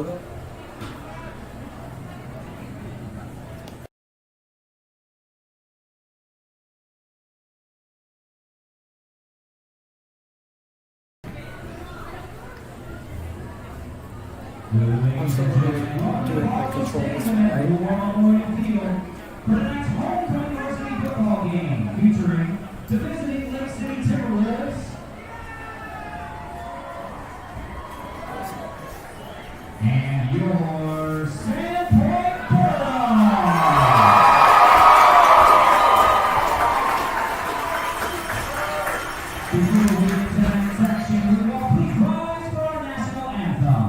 logo? Also, doing my controls, right? For the next homecoming varsity football game, featuring the visiting Lake City Timberwolves and your Sandpoint Bulldogs. Before we get to the next section, we will all please rise for our national anthem.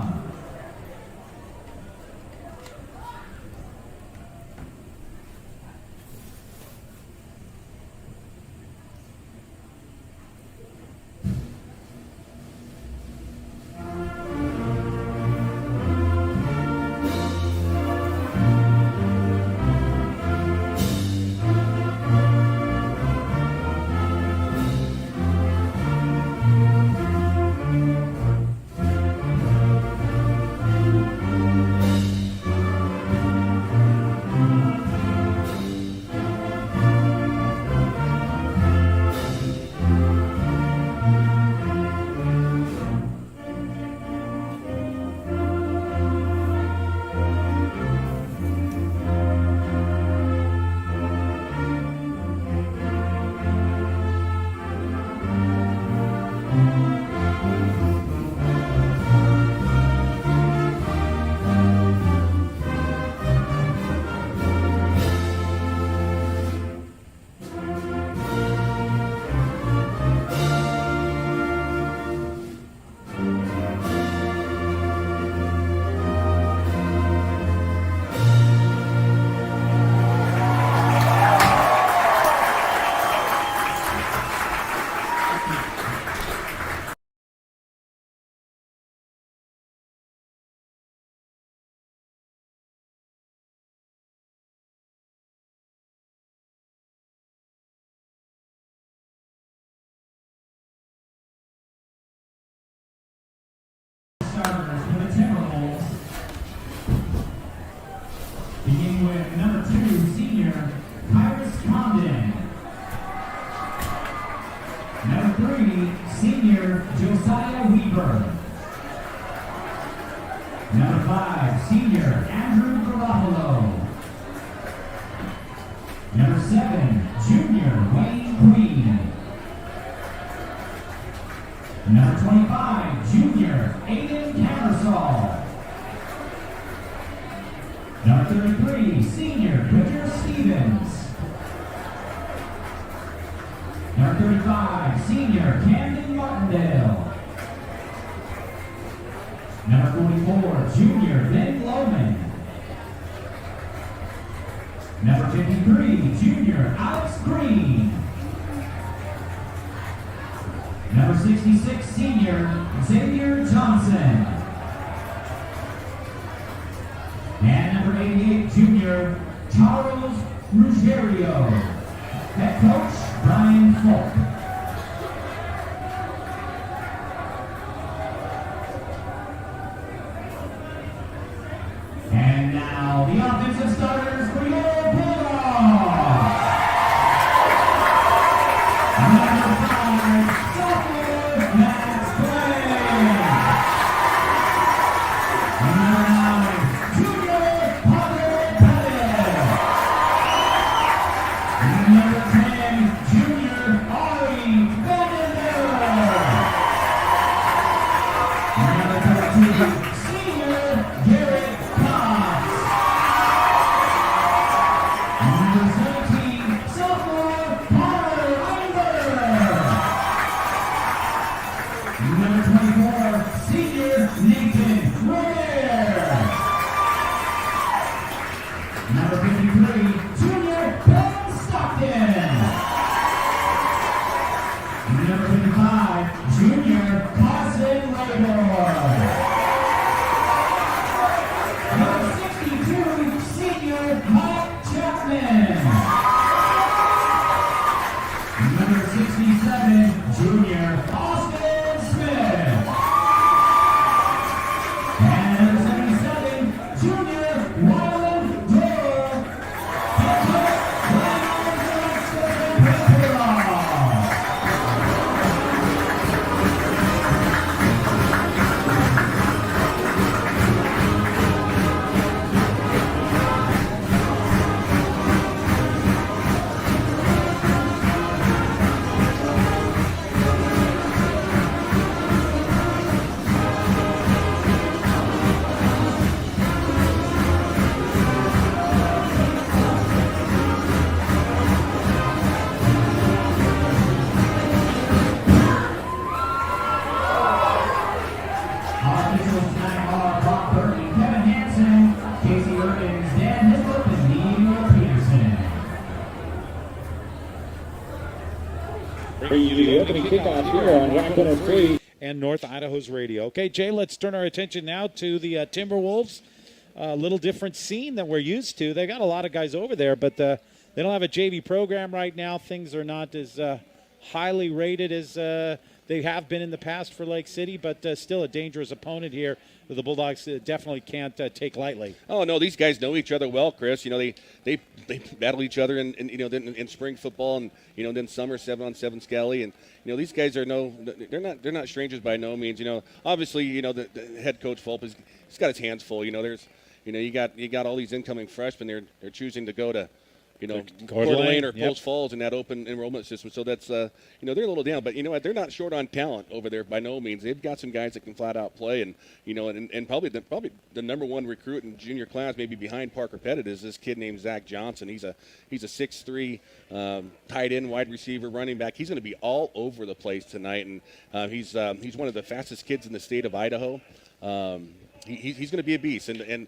Starters for the Timberwolves, beginning with number 2, senior Kyrus Condon. Number 3, senior Josiah Weaver. Number 5, senior Andrew Garoppolo. Number 7, junior Wayne Queen. Number 25, junior Aiden Camersall. Number 33, senior Bridger Stevens. Number 35, senior Camden Martindale. Number 44, junior Ben Loman. Number 53, junior Alex Green. Number 66, senior Xavier Johnson. And number 88, junior Charles Ruggiero. Head coach Brian Falk. And now the offensive starters for your Bulldogs. Number 5, sophomore Max Blaine. Number 9, junior Hunter Pettit. Number 10, junior Ari Vandenberg. Number 13, senior Garrett Cox. Number 17, sophomore Connor Weinberg. Number 24, senior Nathan Royer. Number 53, junior Ben Stockton. Number 55, junior Carson Labor. Number 62, senior Mike Chapman. Number 67, junior Austin Smith. And number 77, officials tonight are Bob Burton, Kevin Hansen, Casey Irvins, Dan Hislop, and Neil Peterson. Bringing you the opening kickoff here on Rock 103 and North Idaho's radio. Okay, Jay, let's turn our attention now to the Timberwolves. A little different scene than we're used to. They got a lot of guys over there, but they don't have a JV program right now. Things are not as highly rated as they have been in the past for Lake City, but still a dangerous opponent here that the Bulldogs definitely can't take lightly. Oh no, these guys know each other well, Chris. You know they battle each other in spring football, and then summer 7-on-7 scally, and these guys are they're not strangers by no means. Obviously the head coach Fulp he's got his hands full. There's you got all these incoming freshmen. They're choosing to go to Coeur d'Alene or Post Falls in that open enrollment system. So that's, they're a little down. But you know what? They're not short on talent over there by no means. They've got some guys that can flat out play. And, and probably the number one recruit in junior class, maybe behind Parker Pettit, is this kid named Zach Johnson. He's a 6'3", tight end, wide receiver, running back. He's going to be all over the place tonight. And he's one of the fastest kids in the state of Idaho. He's going to be a beast. And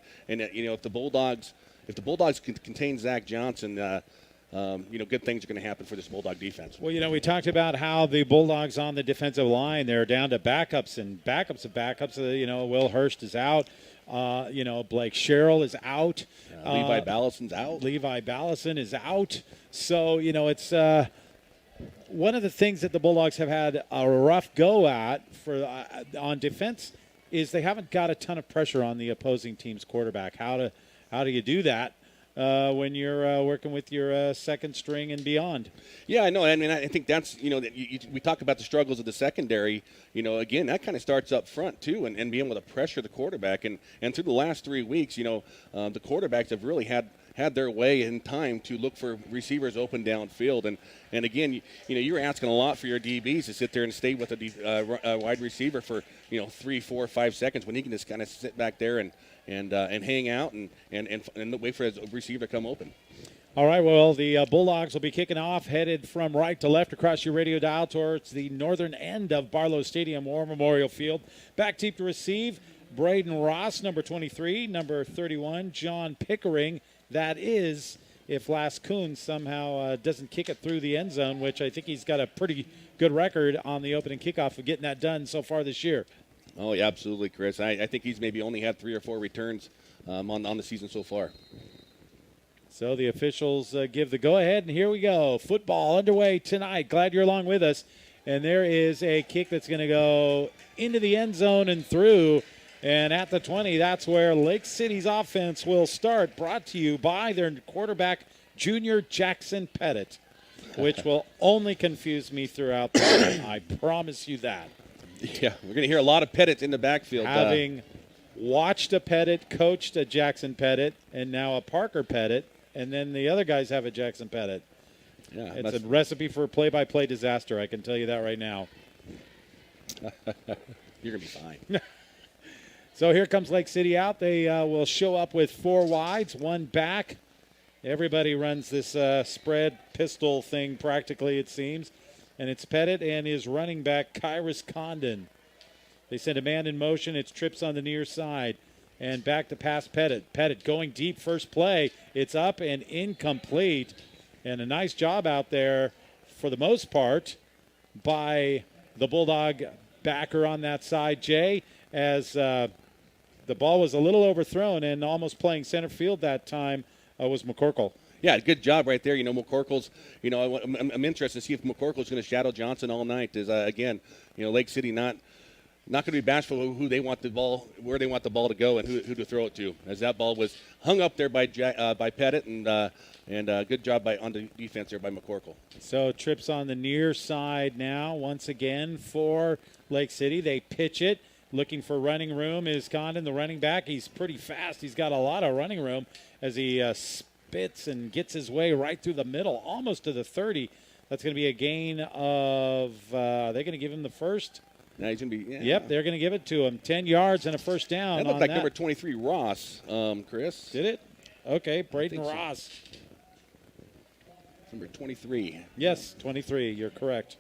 if the Bulldogs can contain Zach Johnson, good things are going to happen for this Bulldog defense. Well, we talked about how the Bulldogs on the defensive line, they're down to backups and backups of backups. Will Hurst is out. Blake Sherrill is out. Levi Ballason's out. Levi Ballison is out. So, it's one of the things that the Bulldogs have had a rough go at on defense is they haven't got a ton of pressure on the opposing team's quarterback. How do you do that when you're working with your second string and beyond? Yeah, I know. I mean, I think that's, we talk about the struggles of the secondary. Again, that kind of starts up front, too, and being able to pressure the quarterback. And through the last 3 weeks, the quarterbacks have really had their way in time to look for receivers open downfield. And again, you're asking a lot for your DBs to sit there and stay with a wide receiver for, 3, 4, 5 seconds when he can just kind of sit back there and hang out and wait for his receiver to come open. All right, well, the Bulldogs will be kicking off, headed from right to left across your radio dial towards the northern end of Barlow Stadium, War Memorial Field. Back deep to receive, Braden Ross, number 23, number 31, John Pickering. That is, if Las Coon somehow doesn't kick it through the end zone, which I think he's got a pretty good record on the opening kickoff of getting that done so far this year. Oh, yeah, absolutely, Chris. I think he's maybe only had 3 or 4 returns on the season so far. So the officials give the go-ahead, and here we go. Football underway tonight. Glad you're along with us. And there is a kick that's going to go into the end zone and through. And at the 20, that's where Lake City's offense will start, brought to you by their quarterback, Junior Jackson Pettit, which will only confuse me throughout the game. I promise you that. Yeah, we're going to hear a lot of Pettits in the backfield. Having watched a Pettit, coached a Jackson Pettit, and now a Parker Pettit, and then the other guys have a Jackson Pettit. Yeah, it's a recipe for a play-by-play disaster, I can tell you that right now. You're going to be fine. So here comes Lake City out. They will show up with 4 wides, 1 back. Everybody runs this spread pistol thing practically, it seems. And it's Pettit and his running back, Kyrus Condon. They send a man in motion. It's trips on the near side. And back to pass Pettit. Pettit going deep first play. It's up and incomplete. And a nice job out there, for the most part, by the Bulldog backer on that side, Jay, as the ball was a little overthrown and almost playing center field that time was McCorkle. Yeah, good job right there. McCorkle's, I'm interested to see if McCorkle's going to shadow Johnson all night. Is again, Lake City not going to be bashful who they want the ball, where they want the ball to go, and who to throw it to. As that ball was hung up there by Pettit, and good job on the defense there by McCorkle. So trips on the near side now once again for Lake City. They pitch it. Looking for running room is Condon, the running back. He's pretty fast. He's got a lot of running room as he spits and gets his way right through the middle, almost to the 30. That's going to be a gain of, are they going to give him the first? No, he's going to be, yeah. Yep, they're going to give it to him. 10 yards and a first down. That looked like number 23, Ross, Chris. Did it? Okay, Braden Ross. So. Number 23. Yes, 23. You're correct.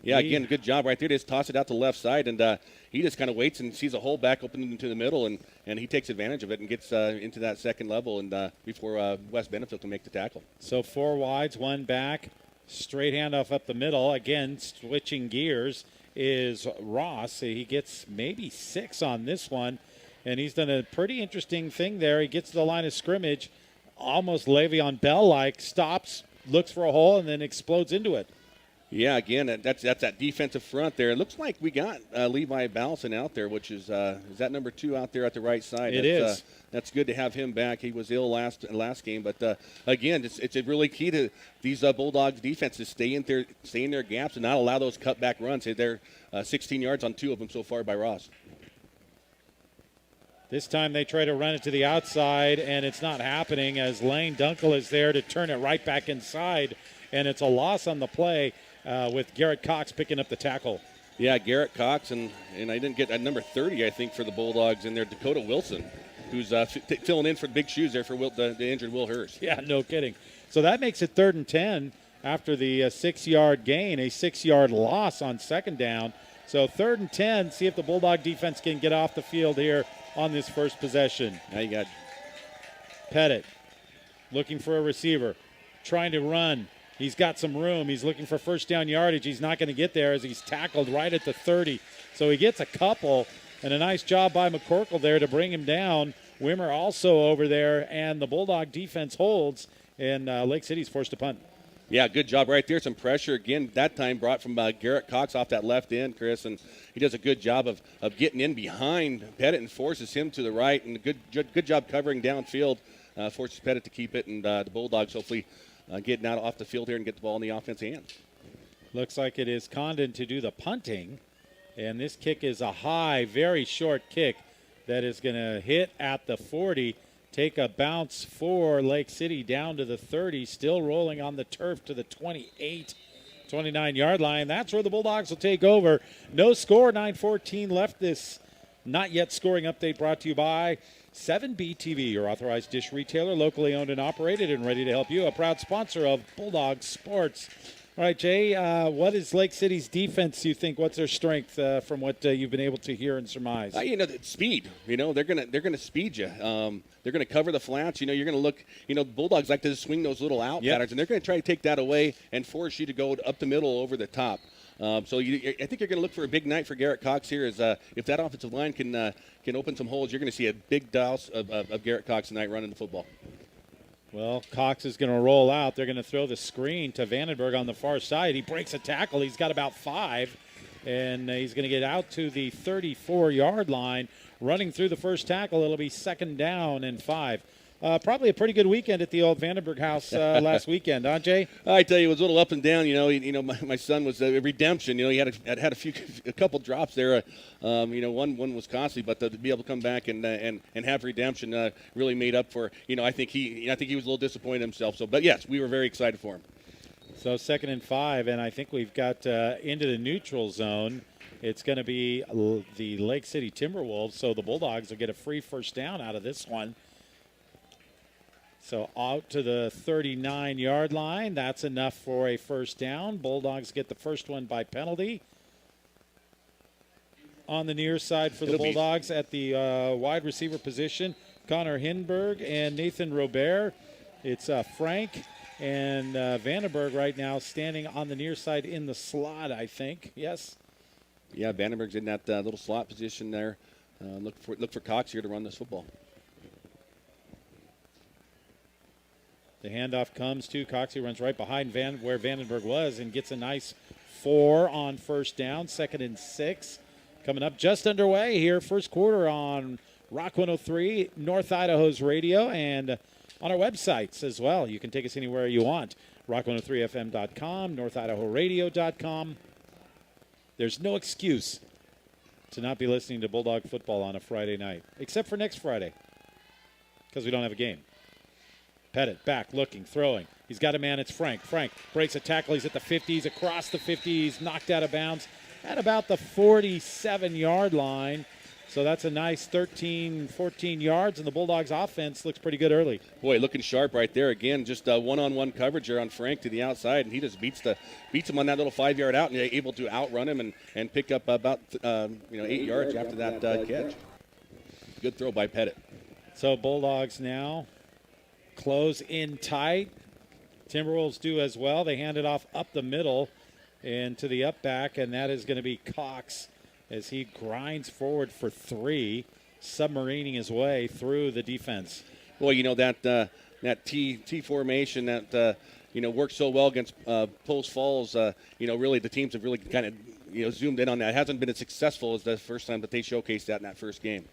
Yeah, again, good job right there. Just toss it out to the left side, and he just kind of waits and sees a hole back open into the middle, and he takes advantage of it and gets into that second level and before West Benefield can make the tackle. So 4 wides, 1 back, straight handoff up the middle. Again, switching gears is Ross. He gets maybe 6 on this one, and he's done a pretty interesting thing there. He gets to the line of scrimmage, almost Le'Veon Bell-like, stops, looks for a hole, and then explodes into it. Yeah, again, that's that defensive front there. It looks like we got Levi Ballison out there, which is that number 2 out there at the right side. It is. That's good to have him back. He was ill last game, but again, it's really key to these Bulldogs defenses stay in their gaps and not allow those cutback runs. They're 16 yards on 2 of them so far by Ross. This time they try to run it to the outside, and it's not happening as Lane Dunkel is there to turn it right back inside, and it's a loss on the play. With Garrett Cox picking up the tackle. Yeah, Garrett Cox, and I didn't get number 30, I think, for the Bulldogs in there, Dakota Wilson, who's filling in for big shoes there for the injured Will Hurst. Yeah, no kidding. So that makes it 3rd and 10 after the 6-yard gain, a 6-yard loss on 2nd down. So 3rd and 10, see if the Bulldog defense can get off the field here on this first possession. Now you got Pettit looking for a receiver, trying to run. He's got some room. He's looking for first down yardage. He's not going to get there as he's tackled right at the 30. So he gets a couple, and a nice job by McCorkle there to bring him down. Wimmer also over there, and the Bulldog defense holds, and Lake City's forced to punt. Yeah, good job right there. Some pressure again, that time brought from Garrett Cox off that left end, Chris, and he does a good job of getting in behind Pettit and forces him to the right, and good job covering downfield, forces Pettit to keep it, and the Bulldogs hopefully getting out off the field here and get the ball in the offensive hands. Looks like it is Condon to do the punting, and this kick is a high, very short kick that is going to hit at the 40, take a bounce for Lake City down to the 30, still rolling on the turf to the 28, 29-yard line. That's where the Bulldogs will take over. No score, 9:14 left. This not yet scoring update brought to you by 7B TV, your authorized dish retailer, locally owned and operated and ready to help you, a proud sponsor of Bulldog Sports. All right, Jay, what is Lake City's defense, you think? What's their strength from what you've been able to hear and surmise? Speed. They're gonna speed you. They're gonna cover the flats. You're gonna look. Bulldogs like to swing those little out patterns, and they're gonna try to take that away and force you to go up the middle over the top. I think you're going to look for a big night for Garrett Cox here. If that offensive line can open some holes, you're going to see a big dose of Garrett Cox tonight running the football. Well, Cox is going to roll out. They're going to throw the screen to Vandenberg on the far side. He breaks a tackle. He's got about 5, and he's going to get out to the 34-yard line. Running through the first tackle, it'll be 2nd down and 5. Probably a pretty good weekend at the old Vandenberg house last weekend, huh, Jay? I tell you, it was a little up and down. My son was a redemption. He had a couple drops there. One was costly, but to be able to come back and have redemption really made up for. I think he was a little disappointed himself. But yes, we were very excited for him. So 2nd and 5, and I think we've got into the neutral zone. It's going to be the Lake City Timberwolves, so the Bulldogs will get a free first down out of this one. So out to the 39-yard line. That's enough for a first down. Bulldogs get the first one by penalty. On the near side for the Bulldogs at the wide receiver position, Connor Hinberg and Nathan Robert. It's Frank and Vandenberg right now standing on the near side in the slot, I think. Yes? Yeah, Vandenberg's in that little slot position there. Look for Cox here to run this football. The handoff comes to Cox. He runs right behind where Vandenberg was and gets a nice 4 on first down. 2nd and 6 coming up just underway here. First quarter on Rock 103, North Idaho's radio, and on our websites as well. You can take us anywhere you want. Rock103fm.com, NorthIdahoRadio.com. There's no excuse to not be listening to Bulldog football on a Friday night, except for next Friday, because we don't have a game. Pettit back, looking, throwing. He's got a man. It's Frank. Frank breaks a tackle. He's at the 50s, across the 50s, knocked out of bounds at about the 47-yard line. So that's a nice 13, 14 yards, and the Bulldogs offense looks pretty good early. Boy, looking sharp right there. Again, just one-on-one coverage there on Frank to the outside, and he just beats him on that little 5-yard out, and able to outrun him and pick up about 8 yards after that catch. Good throw by Pettit. So Bulldogs now close in tight. Timberwolves do as well. They hand it off up the middle and to the up back, and that is going to be Cox as he grinds forward for 3, submarining his way through the defense. Well, that T formation that works so well against Post Falls. Really the teams have really kind of zoomed in on that. It hasn't been as successful as the first time that they showcased that in that first game.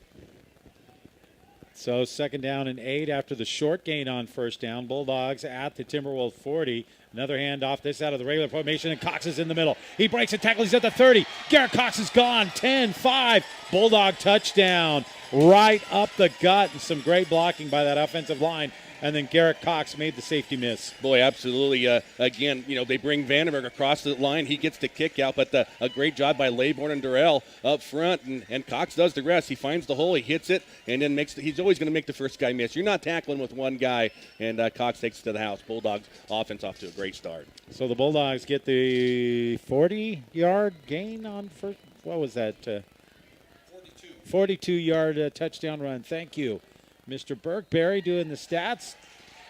So 2nd down and 8 after the short gain on 1st down. Bulldogs at the Timberwolves 40. Another handoff, this out of the regular formation, and Cox is in the middle. He breaks a tackle. He's at the 30. Garrett Cox is gone. 10-5. Bulldog touchdown right up the gut. And some great blocking by that offensive line. And then Garrett Cox made the safety miss. Boy, absolutely. Again, they bring Vandenberg across the line. He gets the kick out, but a great job by Laybourne and Durrell up front. And Cox does the rest. He finds the hole, he hits it, and then he's always going to make the first guy miss. You're not tackling with one guy, and Cox takes it to the house. Bulldogs offense off to a great start. So the Bulldogs get the 40-yard gain on first. What was that? 42-yard touchdown run. Thank you. Mr. Burkeberry doing the stats.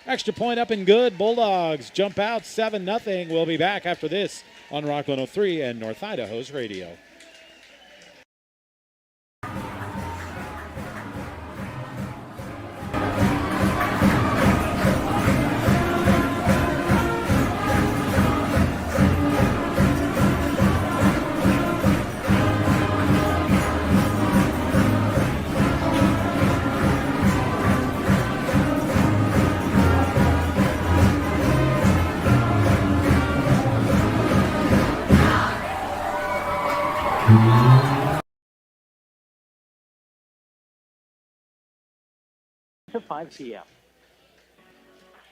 Extra point up and good. Bulldogs jump out 7-0. We'll be back after this on Rock 103 and North Idaho's radio. To 5 p.m.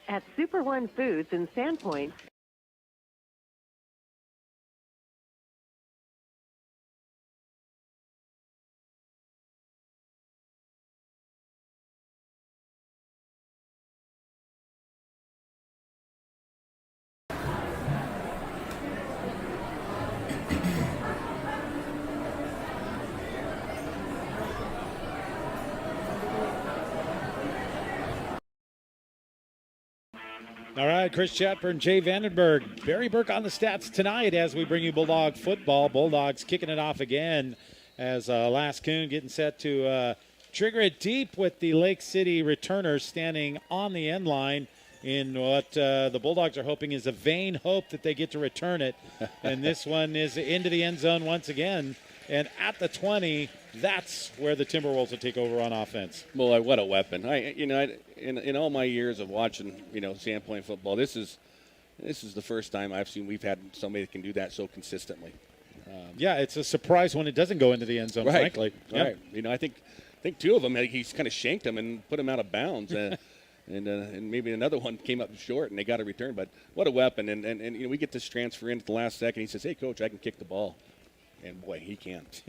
At Super One Foods in Sandpoint. All right, Chris Chatburn, Jay Vandenberg, Barry Burke on the stats tonight as we bring you Bulldog football. Bulldogs kicking it off again as Lascoon getting set to trigger it deep with the Lake City returners standing on the end line in what the Bulldogs are hoping is a vain hope that they get to return it. And this one is into the end zone once again. And at the 20, that's where the Timberwolves will take over on offense. Boy, what a weapon! In all my years of watching, Sandpoint football, this is the first time we've had somebody that can do that so consistently. Yeah, it's a surprise when it doesn't go into the end zone. Right. Frankly, right? I think 2 of them he's kind of shanked them and put them out of bounds. And maybe another one came up short, and they got a return. But what a weapon! And we get this transfer in at the last second. He says, "Hey, coach, I can kick the ball." And, boy, he can't.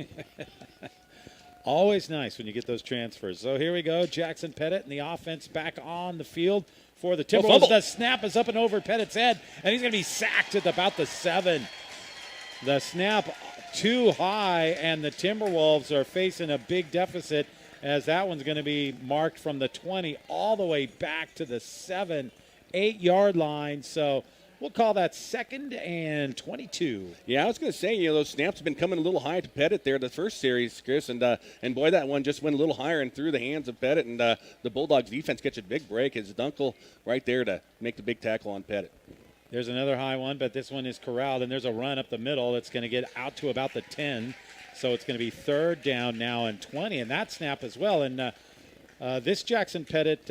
Always nice when you get those transfers. So here we go. Jackson Pettit and the offense back on the field for the Timberwolves. The snap is up and over Pettit's head, and he's going to be sacked at about the 7. The snap too high, and the Timberwolves are facing a big deficit as that one's going to be marked from the 20 all the way back to the 7, 8-yard line. So we'll call that 2nd and 22. Yeah, I was going to say, those snaps have been coming a little high to Pettit there the first series, Chris, and boy, that one just went a little higher and through the hands of Pettit, and the Bulldogs defense gets a big break. His Dunkel right there to make the big tackle on Pettit. There's another high one, but this one is corralled, and there's a run up the middle that's going to get out to about the 10. So it's going to be 3rd down now and 20, and that snap as well. And this Jackson Pettit,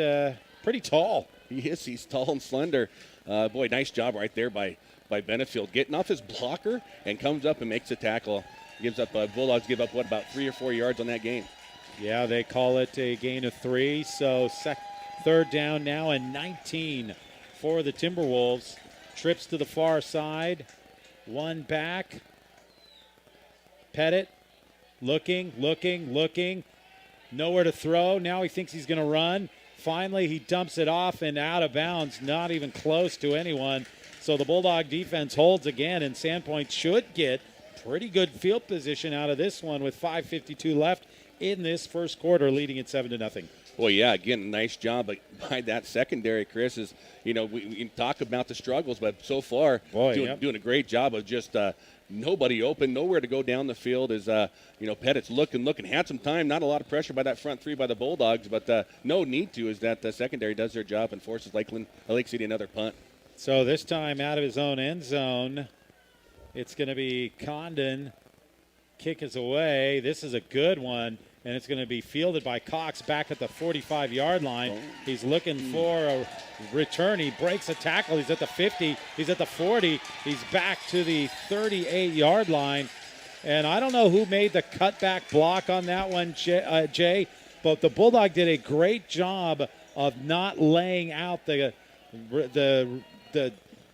pretty tall. He is. He's tall and slender. Boy, nice job right there by Benefield, getting off his blocker and comes up and makes a tackle. Gives up. Bulldogs give up about 3 or 4 yards on that game. Yeah, they call it a gain of 3. So 3rd down now and 19 for the Timberwolves. Trips to the far side, one back. Pettit Looking. Nowhere to throw. Now he thinks he's going to run. Finally, he dumps it off and out of bounds, not even close to anyone. So the Bulldog defense holds again, and Sandpoint should get pretty good field position out of this one with 5:52 left in this first quarter, leading it 7-0. Well, yeah, again, nice job by that secondary, Chris. Is, we talk about the struggles, but so far doing a great job of just nobody open, nowhere to go down the field. Is Pettit's looking, had some time, not a lot of pressure by that front three by the Bulldogs, but no need to. Is that the secondary does their job and forces Lake City another punt. So this time out of his own end zone, it's going to be Condon. Kick is away. This is a good one. And it's going to be fielded by Cox back at the 45-yard line. He's looking for a return. He breaks a tackle. He's at the 50. He's at the 40. He's back to the 38-yard line. And I don't know who made the cutback block on that one, Jay, but the Bulldog did a great job of not laying out the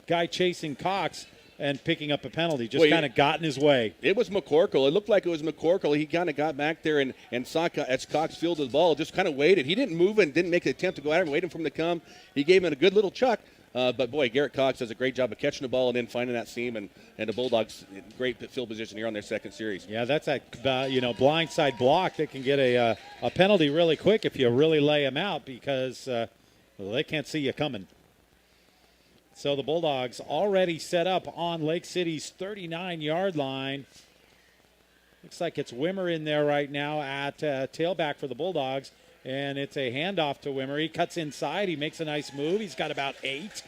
guy chasing Cox and picking up a penalty. Just kind of got in his way. It was McCorkle. It looked like it was McCorkle. He kind of got back there and saw as Cox fielded the ball, just kind of waited. He didn't move and didn't make an attempt to go at him, waiting for him to come. He gave him a good little chuck. But, boy, Garrett Cox does a great job of catching the ball and then finding that seam. And the Bulldogs, great field position here on their second series. Yeah, that's that, blindside block that can get a penalty really quick if you really lay him out because they can't see you coming. So the Bulldogs already set up on Lake City's 39-yard line. Looks like it's Wimmer in there right now at tailback for the Bulldogs. And it's a handoff to Wimmer. He cuts inside. He makes a nice move. He's got about 8.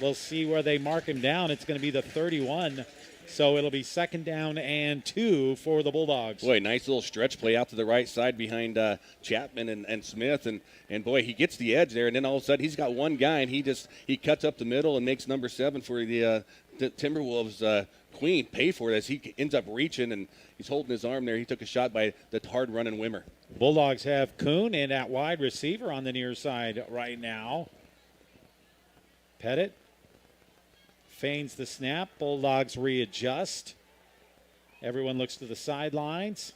We'll see where they mark him down. It's going to be the 31. So it'll be 2nd down and 2 for the Bulldogs. Boy, nice little stretch play out to the right side behind Chapman and Smith. And boy, he gets the edge there. And then all of a sudden he's got one guy, and he cuts up the middle and makes number 7 for the Timberwolves Queen pay for it as he ends up reaching, and he's holding his arm there. He took a shot by the hard-running Wimmer. Bulldogs have Kuhn in at wide receiver on the near side right now. Pettit feigns the snap. Bulldogs readjust. Everyone looks to the sidelines.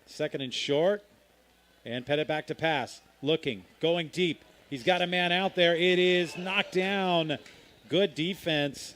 2nd and short. And Pettit back to pass. Looking, going deep. He's got a man out there. It is knocked down. Good defense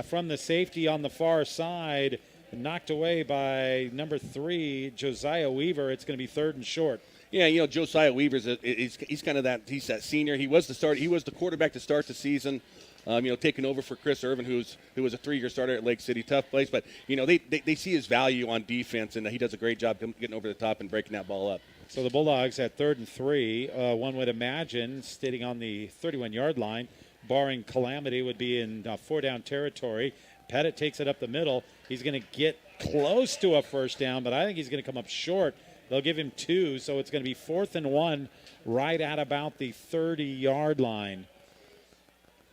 from the safety on the far side. Knocked away by number 3, Josiah Weaver. It's going to be 3rd and short. Yeah, Josiah Weaver's he's kind of he's that senior. He was the quarterback to start the season. Taking over for Chris Irvin, who was a 3-year starter at Lake City. Tough place, but they see his value on defense, and he does a great job getting over the top and breaking that ball up. So the Bulldogs at 3rd and 3. One would imagine sitting on the 31-yard line, barring calamity, would be in 4-down territory. Pettit takes it up the middle. He's going to get close to a 1st down, but I think he's going to come up short. They'll give him 2, so it's going to be 4th and 1 right at about the 30-yard line.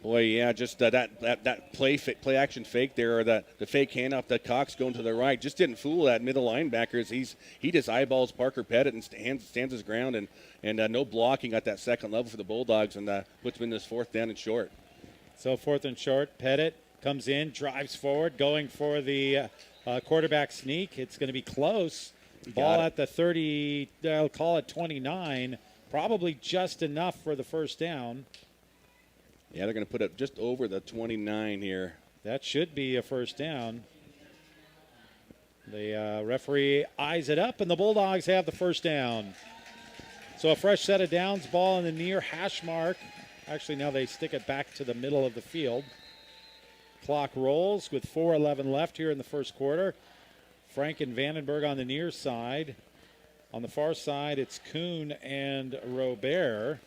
Boy, yeah, just that play action fake there, or the fake handoff that Cox going to the right, just didn't fool that middle linebacker. He just eyeballs Parker Pettit and stands his ground, and no blocking at that second level for the Bulldogs, and puts him in this 4th down and short. So 4th and short, Pettit comes in, drives forward, going for the quarterback sneak. It's going to be close. Ball at the 30, I'll call it 29, probably just enough for the 1st down. Yeah, they're going to put it just over the 29 here. That should be a 1st down. The referee eyes it up, and the Bulldogs have the 1st down. So a fresh set of downs, ball in the near hash mark. Actually, now they stick it back to the middle of the field. Clock rolls with 4:11 left here in the first quarter. Frank and Vandenberg on the near side. On the far side, it's Kuhn and Robert.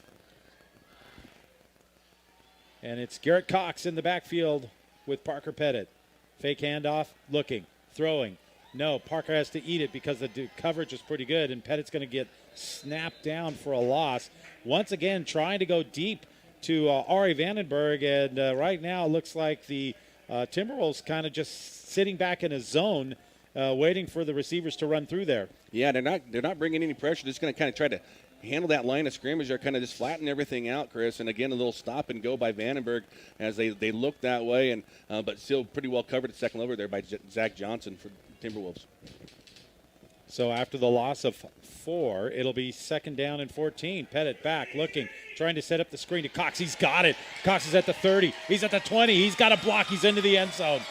And it's Garrett Cox in the backfield with Parker Pettit. Fake handoff, looking, throwing. No, Parker has to eat it because the coverage is pretty good, and Pettit's going to get snapped down for a loss. Once again, trying to go deep to Ari Vandenberg, and right now it looks like the Timberwolves kind of just sitting back in a zone, waiting for the receivers to run through there. Yeah, they're not bringing any pressure. Just going to kind of try to handle that line of scrimmage. They're kind of just flatten everything out, Chris. And again, a little stop and go by Vandenberg as they look that way, and but still pretty well covered at second level there by Zach Johnson for Timberwolves. So after the loss of 4, it'll be 2nd down and 14. Pettit back, looking, trying to set up the screen to Cox. He's got it. Cox is at the 30. He's at the 20. He's got a block. He's into the end zone.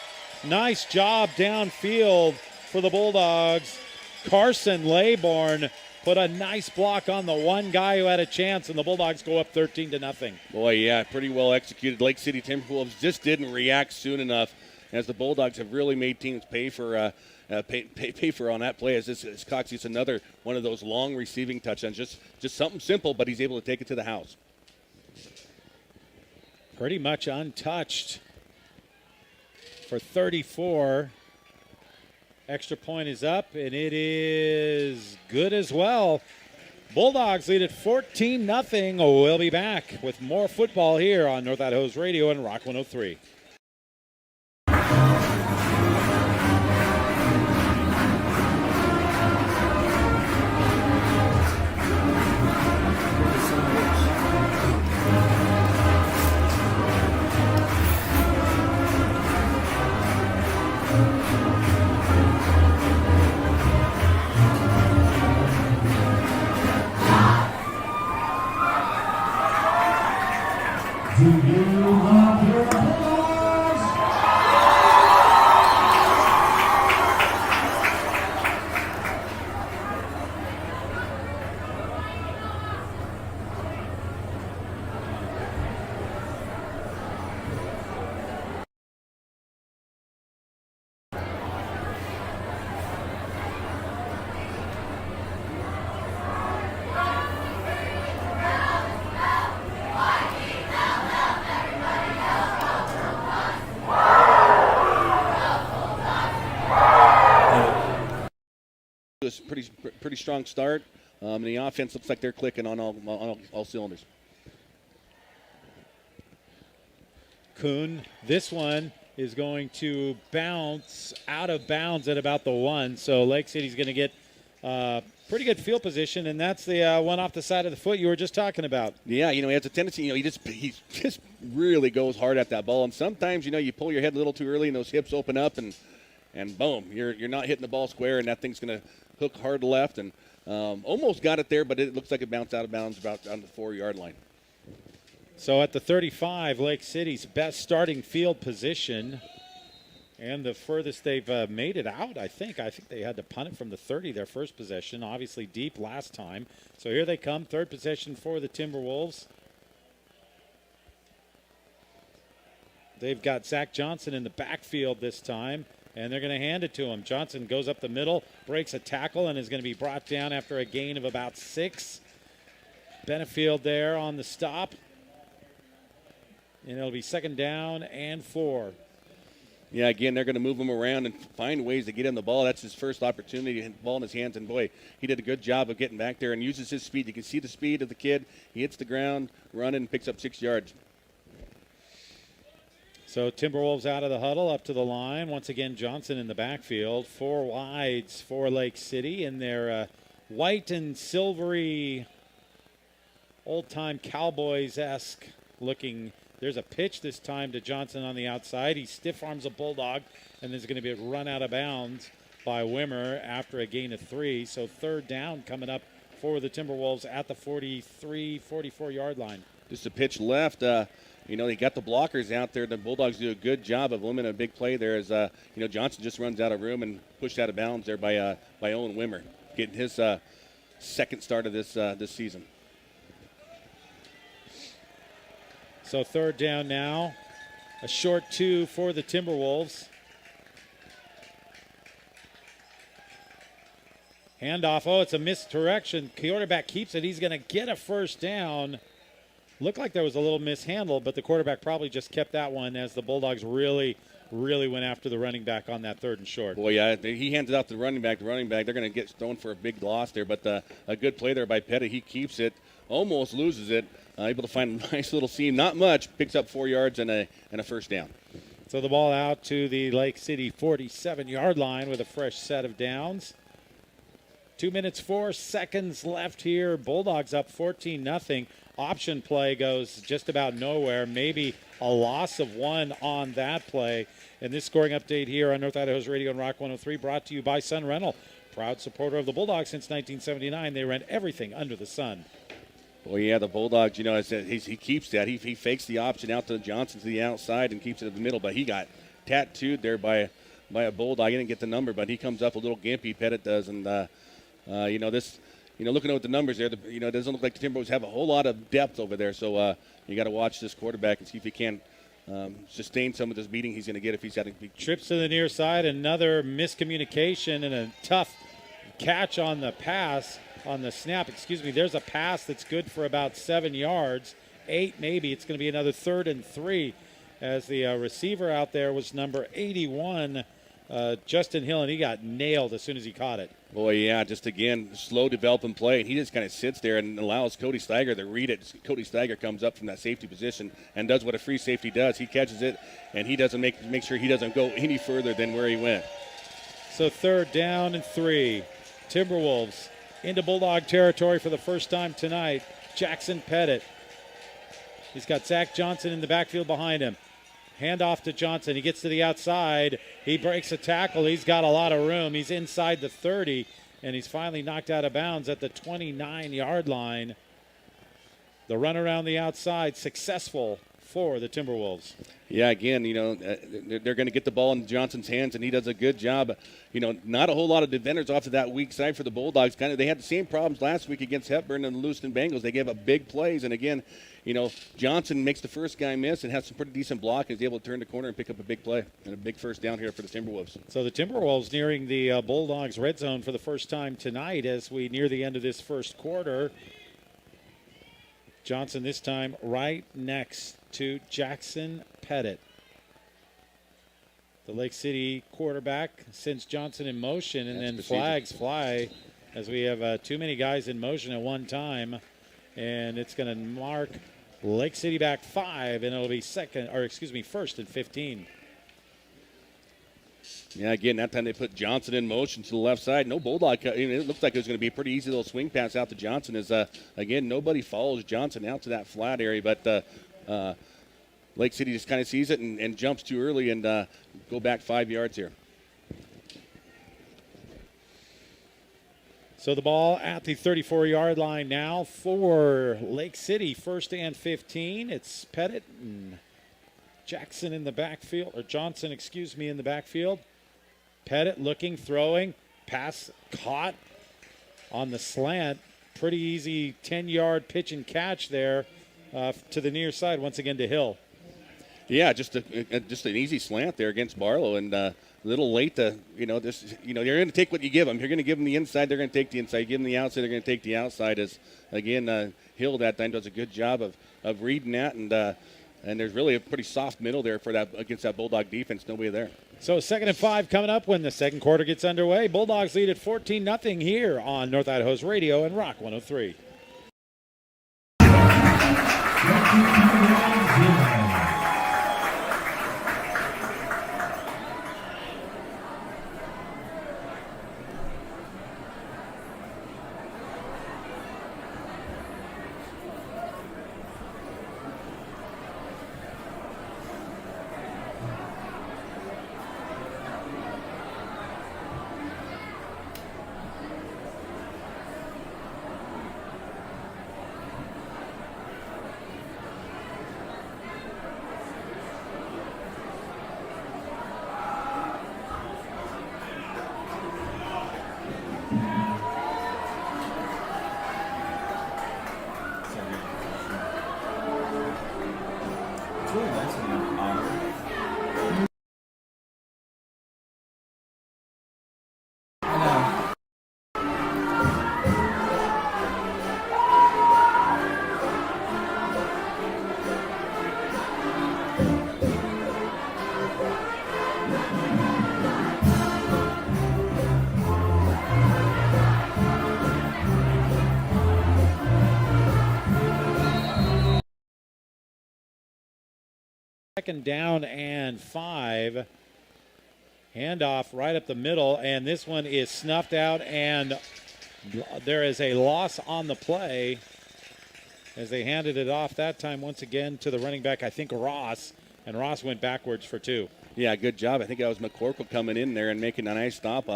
Nice job downfield for the Bulldogs. Carson Laybourne put a nice block on the one guy who had a chance, and the Bulldogs go up 13-0. Boy, yeah, pretty well executed. Lake City Timberwolves just didn't react soon enough, as the Bulldogs have really made teams pay for on that play. As Cox gets another one of those long receiving touchdowns, just something simple, but he's able to take it to the house. Pretty much untouched for 34. Extra point is up, and it is good as well. Bulldogs lead at 14-0. We'll be back with more football here on North Idaho's Radio and Rock 103. Do you love your Bulldogs? Pretty strong start. The offense looks like they're clicking on all cylinders. Kuhn, this one is going to bounce out of bounds at about the 1. So Lake City's going to get pretty good field position, and that's the one off the side of the foot you were just talking about. Yeah, he has a tendency, he just really goes hard at that ball. And sometimes, you pull your head a little too early and those hips open up and boom, you're not hitting the ball square, and that thing's going to hook hard left, and almost got it there, but it looks like it bounced out of bounds about on the 4-yard line. So at the 35, Lake City's best starting field position, and the furthest they've made it out, I think they had to punt it from the 30, their first possession, obviously deep last time. So here they come, third possession for the Timberwolves. They've got Zach Johnson in the backfield this time, and they're going to hand it to him. Johnson goes up the middle, breaks a tackle, and is going to be brought down after a gain of about 6. Benefield there on the stop. And it'll be 2nd down and 4. Yeah, again, they're going to move him around and find ways to get him the ball. That's his first opportunity to hit the ball in his hands, and boy, he did a good job of getting back there and uses his speed. You can see the speed of the kid. He hits the ground, running, and picks up 6 yards. So Timberwolves out of the huddle, up to the line. Once again, Johnson in the backfield. 4 wides for Lake City in their white and silvery, old-time Cowboys-esque looking. There's a pitch this time to Johnson on the outside. He stiff arms a Bulldog, and there's going to be a run out of bounds by Wimmer after a gain of 3. So 3rd down coming up for the Timberwolves at the 43, 44-yard line. Just a pitch left. They got the blockers out there. The Bulldogs do a good job of limiting a big play there as, Johnson just runs out of room and pushed out of bounds there by Owen Wimmer, getting his second start of this season. So 3rd down now. A short 2 for the Timberwolves. Handoff. Oh, it's a misdirection. Quarterback keeps it. He's going to get a 1st down. Looked like there was a little mishandle, but the quarterback probably just kept that one as the Bulldogs really went after the running back on that 3rd and short. Boy, yeah, he hands it out to the running back. They're going to get thrown for a big loss there, but a good play there by Pettit. He keeps it, almost loses it, able to find a nice little seam. Not much, picks up 4 yards and a 1st down. So the ball out to the Lake City 47-yard line with a fresh set of downs. 2 minutes, 4 seconds left here. Bulldogs up 14-0. Option play goes just about nowhere. Maybe a loss of 1 on that play. And this scoring update here on North Idaho's Radio and Rock 103 brought to you by Sun Rental. proud supporter of the Bulldogs since 1979. They run everything under the sun. Well, yeah, the Bulldogs, he keeps that. He fakes the option out to Johnson to the outside and keeps it in the middle, but he got tattooed there by a Bulldog. He didn't get the number, but he comes up a little gimpy, Pettit does, and, looking at the numbers there, it doesn't look like the Timberwolves have a whole lot of depth over there, so you got to watch this quarterback and see if he can sustain some of this beating he's going to get if he's having big trips to the near side. Another miscommunication and a tough catch on the pass. On the snap, there's a pass that's good for about 7 yards, 8 maybe. It's going to be another 3rd and 3 as the receiver out there was number 81, Justin Hill, and he got nailed as soon as he caught it. Boy, yeah, just again, slow developing play. And he just kind of sits there and allows Cody Steiger to read it. Cody Steiger comes up from that safety position and does what a free safety does. He catches it, and he doesn't make sure he doesn't go any further than where he went. So 3rd down and 3. Timberwolves into Bulldog territory for the first time tonight. Jackson Pettit. He's got Zach Johnson in the backfield behind him. Handoff to Johnson. He gets to the outside. He breaks a tackle. He's got a lot of room. He's inside the 30, and he's finally knocked out of bounds at the 29-yard line. The run around the outside, successful for the Timberwolves. Yeah, again, they're going to get the ball in Johnson's hands, and he does a good job. Not a whole lot of defenders off to that weak side for the Bulldogs. They had the same problems last week against Hepburn and the Lewiston Bengals. They gave up big plays, and again, Johnson makes the first guy miss and has some pretty decent block. He's able to turn the corner and pick up a big play and a big first down here for the Timberwolves. So the Timberwolves nearing the Bulldogs red zone for the first time tonight as we near the end of this first quarter. Johnson this time right next to Jackson Pettit. The Lake City quarterback sends Johnson in motion, and then flags fly as we have too many guys in motion at one time. And it's going to mark Lake City back 5, and it'll be first and 15. Yeah, again, that time they put Johnson in motion to the left side. No Bulldog. It looked like it was going to be a pretty easy little swing pass out to Johnson. Again, nobody follows Johnson out to that flat area, but Lake City just kind of sees it and jumps too early and go back 5 yards here. So the ball at the 34-yard line now for Lake City, 1st and 15. It's Pettit and Jackson in the backfield, or Johnson, in the backfield. Pettit looking, throwing, pass caught on the slant. Pretty easy 10-yard pitch and catch there to the near side, once again to Hill. Yeah, just an easy slant there against Barlow, and a little late to, you're going to take what you give them. You're going to give them the inside, they're going to take the inside. You give them the outside, they're going to take the outside. As again, Hill that time does a good job of reading that, and there's really a pretty soft middle there for that against that Bulldog defense. Nobody there. So 2nd and 5 coming up when the second quarter gets underway. Bulldogs lead at 14-0 here on North Idaho's radio and Rock 103. Second down and 5. Handoff right up the middle, and this one is snuffed out, and there is a loss on the play as they handed it off that time once again to the running back, I think Ross, and Ross went backwards for 2. Yeah, good job. I think that was McCorkle coming in there and making a nice stop.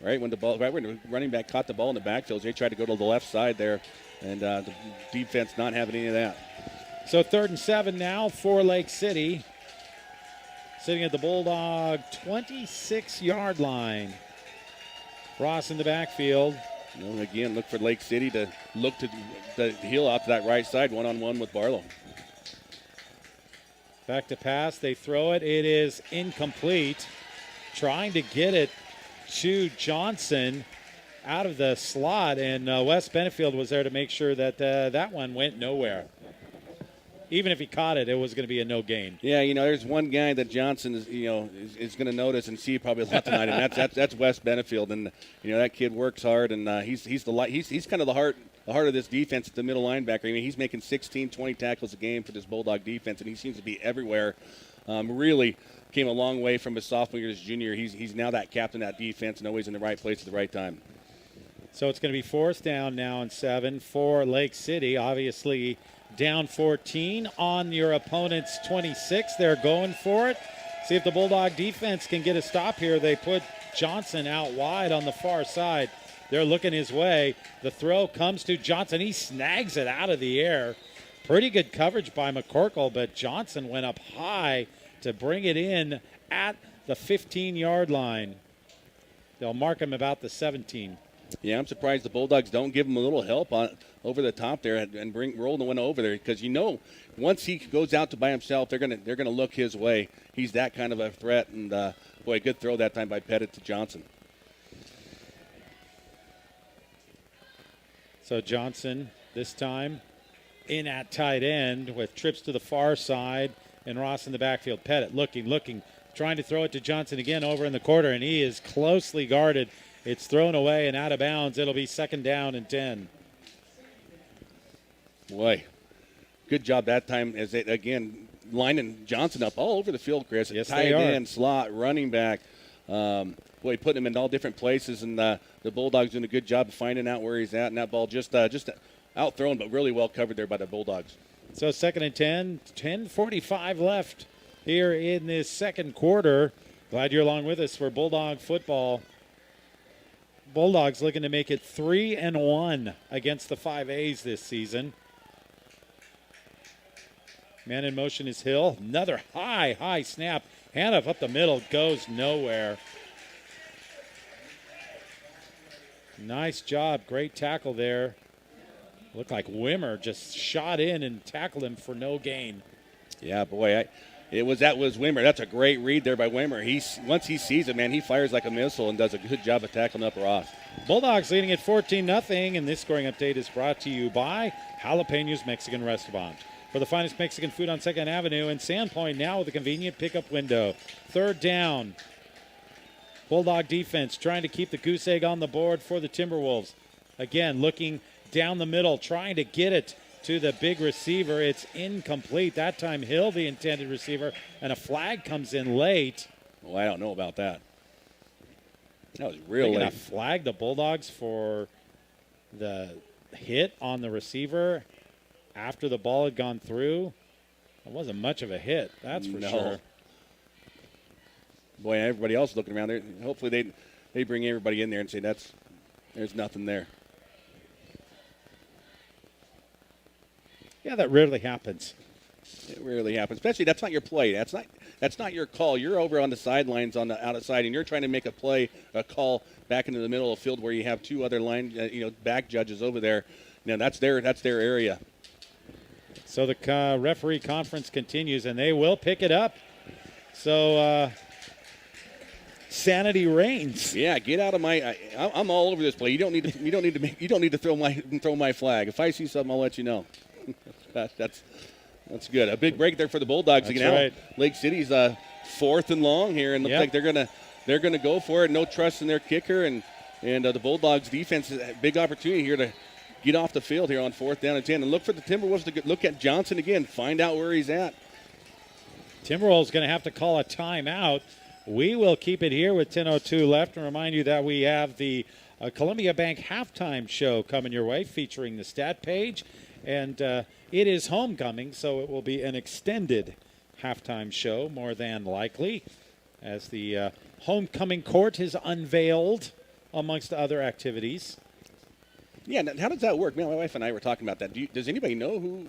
right when the running back caught the ball in the backfield, they tried to go to the left side there, and the defense not having any of that. So 3rd and 7 now for Lake City. Sitting at the Bulldog 26-yard line. Ross in the backfield. Well, again, look for Lake City to look to the heel out to that right side, one-on-one with Barlow. Back to pass. They throw it. It is incomplete. Trying to get it to Johnson out of the slot, and Wes Benefield was there to make sure that that one went nowhere. Even if he caught it, it was going to be a no gain. Yeah, there's one guy that Johnson is going to notice and see probably a lot tonight, and that's Wes Benefield, and that kid works hard, and he's kind of the heart of this defense at the middle linebacker. I mean, he's making 16, 20 tackles a game for this Bulldog defense, and he seems to be everywhere. Really came a long way from his sophomore year to his junior. He's now that captain of that defense and always in the right place at the right time. So it's going to be 4th down now and 7 for Lake City. Obviously down 14 on your opponent's 26. They're going for it. See if the Bulldog defense can get a stop here. They put Johnson out wide on the far side. They're looking his way. The throw comes to Johnson. He snags it out of the air. Pretty good coverage by McCorkle, but Johnson went up high to bring it in at the 15-yard line. They'll mark him about the 17. Yeah, I'm surprised the Bulldogs don't give him a little help over the top there and roll the one over there, because once he goes out to by himself, they're gonna look his way. He's that kind of a threat, and boy, good throw that time by Pettit to Johnson. So Johnson this time in at tight end with trips to the far side, and Ross in the backfield. Pettit looking, trying to throw it to Johnson again over in the corner, and he is closely guarded. It's thrown away and out of bounds. It'll be 2nd down and 10. Boy, good job that time as they, again, lining Johnson up all over the field, Chris. Yes, tight they are. end, slot, running back. Boy, putting him in all different places, and the Bulldogs doing a good job of finding out where he's at, and that ball just out-thrown, but really well covered there by the Bulldogs. So 2nd and 10, 10:45 left here in this second quarter. Glad you're along with us for Bulldog football. Bulldogs looking to make it 3-1 against the 5As this season. Man in motion is Hill. Another high snap. Hand up the middle, goes nowhere. Nice job. Great tackle there. Looked like Wimmer just shot in and tackled him for no gain. Yeah, boy, that was Wimmer. That's a great read there by Wimmer. Once he sees it, man, he fires like a missile and does a good job of tackling up Ross. Bulldogs leading at 14-0, and this scoring update is brought to you by Jalapenos Mexican Restaurant. For the finest Mexican food on 2nd Avenue and Sandpoint, now with a convenient pickup window. 3rd down. Bulldog defense trying to keep the goose egg on the board for the Timberwolves. Again, looking down the middle, trying to get it to the big receiver. It's incomplete. That time Hill, the intended receiver, and a flag comes in late. Well, I don't know about that. That was real They're late. going to flag the Bulldogs for the hit on the receiver after the ball had gone through. It wasn't much of a hit, that's for sure. Boy, everybody else looking around there. Hopefully they bring everybody in there and say there's nothing there. Yeah, that rarely happens. It rarely happens. Especially that's not your play. That's not your call. You're over on the sidelines on the outside, and you're trying to make a call back into the middle of the field where you have two other back judges over there. Now that's their area. So the referee conference continues, and they will pick it up. So sanity reigns. Yeah, get out of my. I'm all over this play. You don't need to throw my flag. If I see something, I'll let you know. That's good. A big break there for the Bulldogs. That's right. Lake City's 4th and long here, and looks like they're gonna go for it. No trust in their kicker, and the Bulldogs defense has a big opportunity here to get off the field here on 4th down and 10, and look for the Timberwolves to look at Johnson again, find out where he's at. Timberwolves going to have to call a timeout. We will keep it here with 10:02 left, and remind you that we have the Columbia Bank halftime show coming your way, featuring the stat page. And it is homecoming, so it will be an extended halftime show, more than likely, as the homecoming court is unveiled amongst other activities. Yeah, now, how does that work? Man, my wife and I were talking about that. Does anybody know who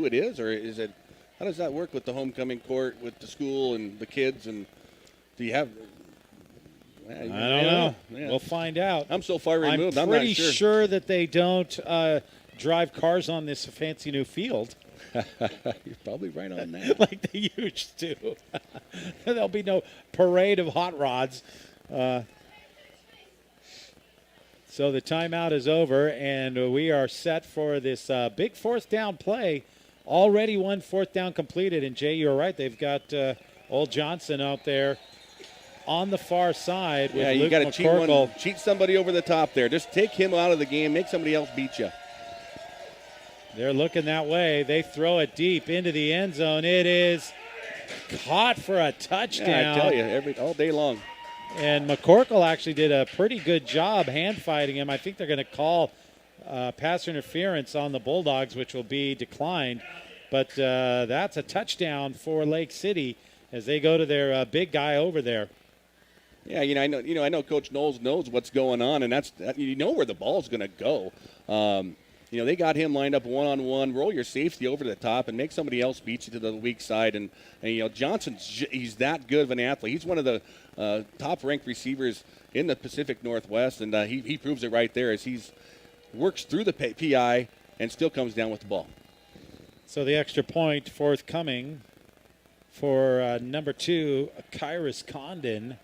it is, or is it? How does that work with the homecoming court, with the school and the kids? And do you have? I don't know. Yeah. We'll find out. I'm so far removed. I'm I'm pretty not sure. sure that they don't drive cars on this fancy new field. You're probably right on that. Like they used to. There'll be no parade of hot rods. So the timeout is over, and we are set for this big fourth down play. Already one fourth down completed, and Jay, you're right. They've got Old Johnson out there on the far side with You Luke got to McCorkle. cheat somebody over the top there. Just take him out of the game. Make somebody else beat you. They're looking that way. They throw it deep into the end zone. It is caught for a touchdown. Yeah, I tell you, all day long. And McCorkle actually did a pretty good job hand fighting him. I think they're going to call pass interference on the Bulldogs, which will be declined. But that's a touchdown for Lake City as they go to their big guy over there. Yeah, I know Coach Knowles knows what's going on, and that's where the ball's going to go. They got him lined up one-on-one. Roll your safety over the top and make somebody else beat you to the weak side. And Johnson's he's that good of an athlete. He's one of the top-ranked receivers in the Pacific Northwest, and he proves it right there as he's works through the PI and still comes down with the ball. So the extra point forthcoming for number 2, Kyrus Condon.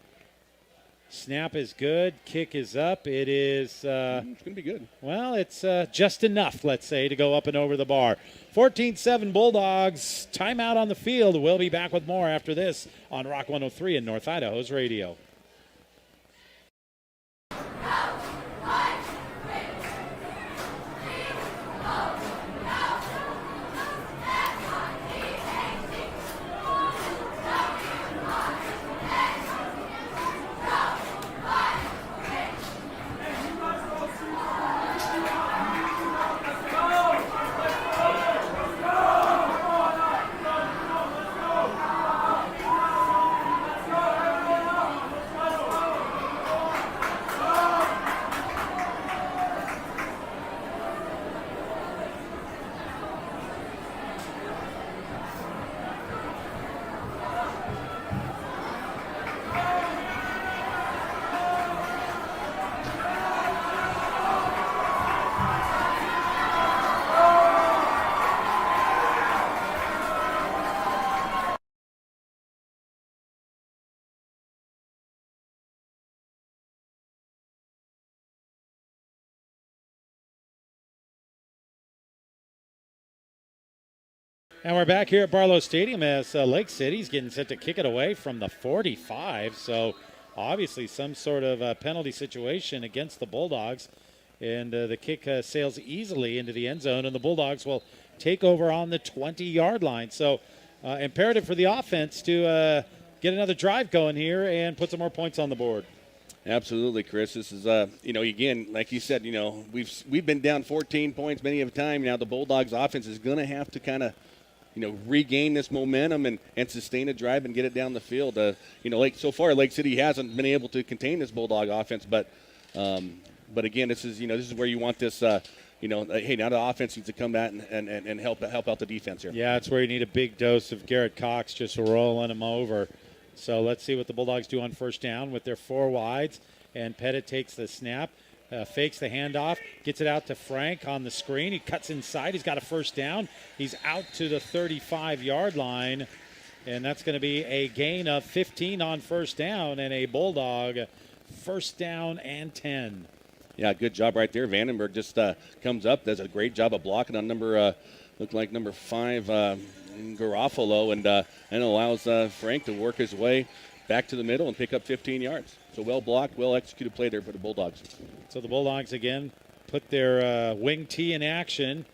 Snap is good. Kick is up. It is. It's going to be good. Well, it's just enough, let's say, to go up and over the bar. 14-7 Bulldogs. Timeout on the field. We'll be back with more after this on Rock 103 in North Idaho's radio. And we're back here at Barlow Stadium as Lake City's getting set to kick it away from the 45. So obviously some sort of penalty situation against the Bulldogs. And the kick sails easily into the end zone, and the Bulldogs will take over on the 20-yard line. So imperative for the offense to get another drive going here and put some more points on the board. Absolutely, Chris. This is, again, like you said, we've been down 14 points many of the time. Now the Bulldogs offense is going to have to kind of regain this momentum and sustain a drive and get it down the field. So far, Lake City hasn't been able to contain this Bulldog offense, but again, this is where you want this. Hey, now the offense needs to come out and help out the defense here. Yeah, it's where you need a big dose of Garrett Cox just rolling them over. So let's see what the Bulldogs do on first down with their 4 wides. And Pettit takes the snap. Fakes the handoff, gets it out to Frank on the screen. He cuts inside. He's got a first down. He's out to the 35-yard line, and that's going to be a gain of 15 on first down and a Bulldog first down and 10. Yeah, good job right there. Vandenberg just comes up, does a great job of blocking on number 5, Garofalo, and allows Frank to work his way back to the middle and pick up 15 yards. So well blocked, well executed play there for the Bulldogs. So the Bulldogs again put their wing tee in action.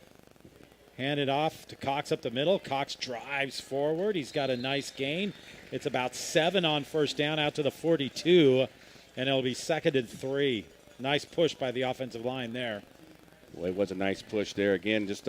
Hand it off to Cox up the middle. Cox drives forward. He's got a nice gain. It's about 7 on first down out to the 42, and it'll be 2nd and 3. Nice push by the offensive line there. Boy, it was a nice push there. Again, just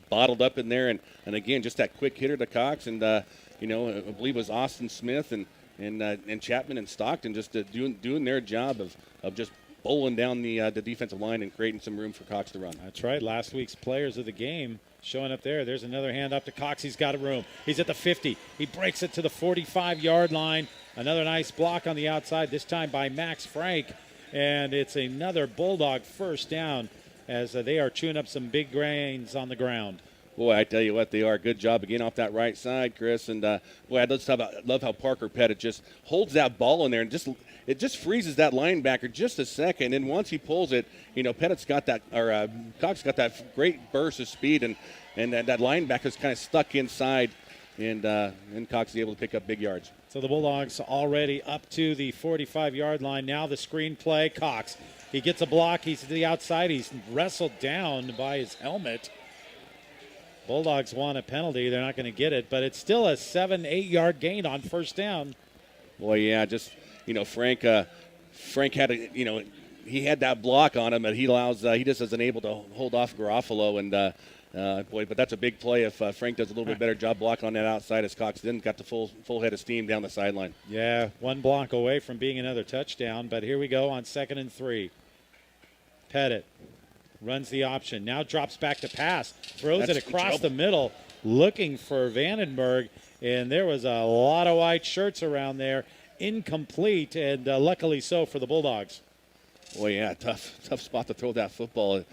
bottled up in there, and again, just that quick hitter to Cox, and I believe it was Austin Smith and and Chapman and Stockton just doing their job of just bowling down the defensive line and creating some room for Cox to run. That's right. Last week's players of the game showing up there. There's another hand up to Cox. He's got a room. He's at the 50. He breaks it to the 45-yard line. Another nice block on the outside, this time by Max Frank. And it's another Bulldog first down as they are chewing up some big gains on the ground. Boy, I tell you what, they are. Good job again off that right side, Chris. And, boy, I love how Parker Pettit just holds that ball in there and it just freezes that linebacker just a second. And once he pulls it, Pettit's got that, or Cox got that great burst of speed, and that linebacker's kind of stuck inside, and Cox is able to pick up big yards. So the Bulldogs already up to the 45-yard line. Now the screen play, Cox. He gets a block. He's to the outside. He's wrestled down by his helmet. Bulldogs want a penalty. They're not going to get it, but it's still a 7-8 yard gain on first down. Boy, yeah, just, Frank had he had that block on him, but he just isn't able to hold off Garofalo, and boy, but that's a big play if Frank does a little bit better job blocking on that outside, as Cox then got the full head of steam down the sideline. Yeah, one block away from being another touchdown, but here we go on 2nd and 3. Pettit runs the option, now drops back to pass, throws it across the middle, looking for Vandenberg, and there was a lot of white shirts around there. Incomplete, and luckily so for the Bulldogs. Boy, yeah, tough spot to throw that football.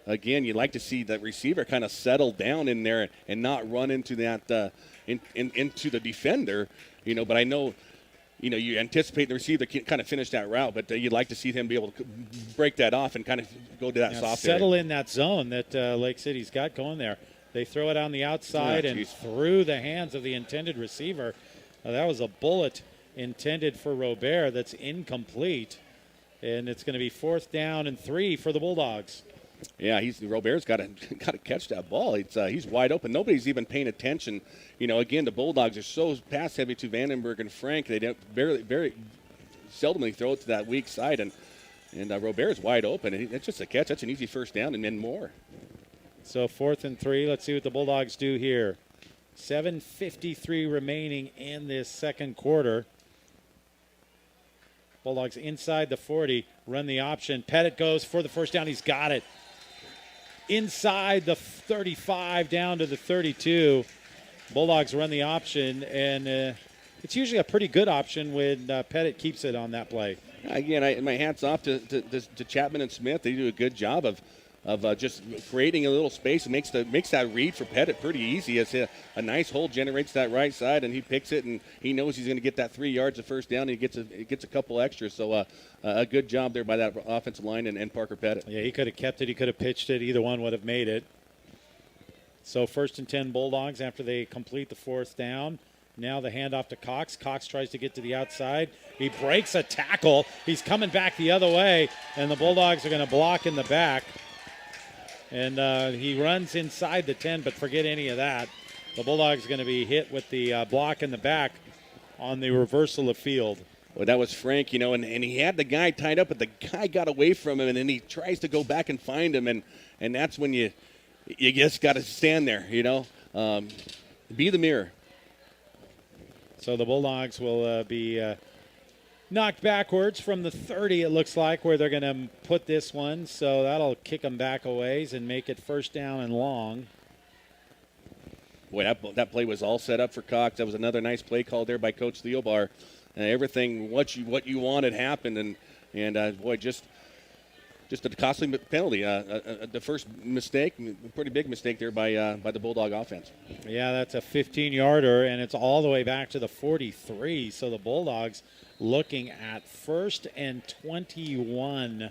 Again, you'd like to see that receiver kind of settle down in there and not run into that into the defender, but I know, you anticipate the receiver can kind of finish that route, but you'd like to see him be able to break that off and kind of go to that soft settle area. in that zone that Lake City's got going there. They throw it on the outside and through the hands of the intended receiver. That was a bullet intended for Robert that's incomplete, and it's going to be 4th down and 3 for the Bulldogs. Yeah, Robert's got to catch that ball. He's wide open. Nobody's even paying attention. Again, the Bulldogs are so pass heavy to Vandenberg and Frank. They don't very seldomly throw it to that weak side, and Robert's wide open. And it's just a catch. That's an easy first down, and then more. So 4th and 3. Let's see what the Bulldogs do here. 7:53 remaining in this second quarter. Bulldogs inside the 40, run the option. Pettit goes for the first down. He's got it. Inside the 35 down to the 32. Bulldogs run the option, and it's usually a pretty good option when Pettit keeps it on that play. Again, my hat's off to Chapman and Smith. They do a good job of just creating a little space. Makes that read for Pettit pretty easy. It's a nice hole, generates that right side, and he picks it, and he knows he's going to get that 3 yards of first down, and he gets a couple extras. So a good job there by that offensive line and Parker Pettit. Yeah, he could have kept it. He could have pitched it. Either one would have made it. So 1st and 10 Bulldogs after they complete the 4th down. Now the handoff to Cox. Cox tries to get to the outside. He breaks a tackle. He's coming back the other way, and the Bulldogs are going to block in the back. And he runs inside the 10, but forget any of that. The Bulldogs are going to be hit with the block in the back on the reversal of field. Well, that was Frank, and he had the guy tied up, but the guy got away from him, and then he tries to go back and find him, and that's when you just got to stand there, be the mirror. So the Bulldogs will be knocked backwards from the 30, it looks like, where they're going to put this one. So that'll kick them back a ways and make it 1st down and long. Boy, that play was all set up for Cox. That was another nice play call there by Coach Theobar. Everything what you wanted happened, and boy, just a costly penalty. The first mistake, pretty big mistake there by the Bulldog offense. Yeah, that's a 15-yarder, and it's all the way back to the 43. So the Bulldogs looking at 1st and 21.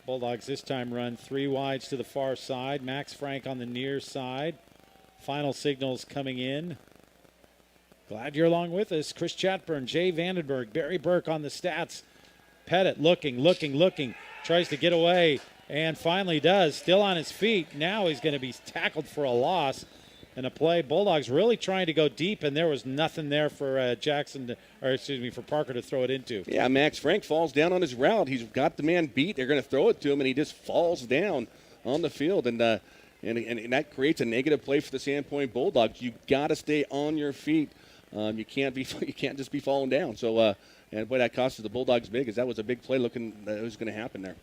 Bulldogs this time run 3 wides to the far side. Max Frank on the near side. Final signals coming in. Glad you're along with us. Chris Chatburn, Jay Vandenberg, Barry Burke on the stats. Pettit looking. Tries to get away and finally does. Still on his feet. Now he's going to be tackled for a loss. And a play, Bulldogs really trying to go deep, and there was nothing there for for Parker to throw it into. Yeah, Max Frank falls down on his route. He's got the man beat. They're going to throw it to him, and he just falls down on the field. And and that creates a negative play for the Sandpoint Bulldogs. You got to stay on your feet. You can't just be falling down. So and boy, that cost the Bulldogs big, as that was a big play looking that was going to happen there.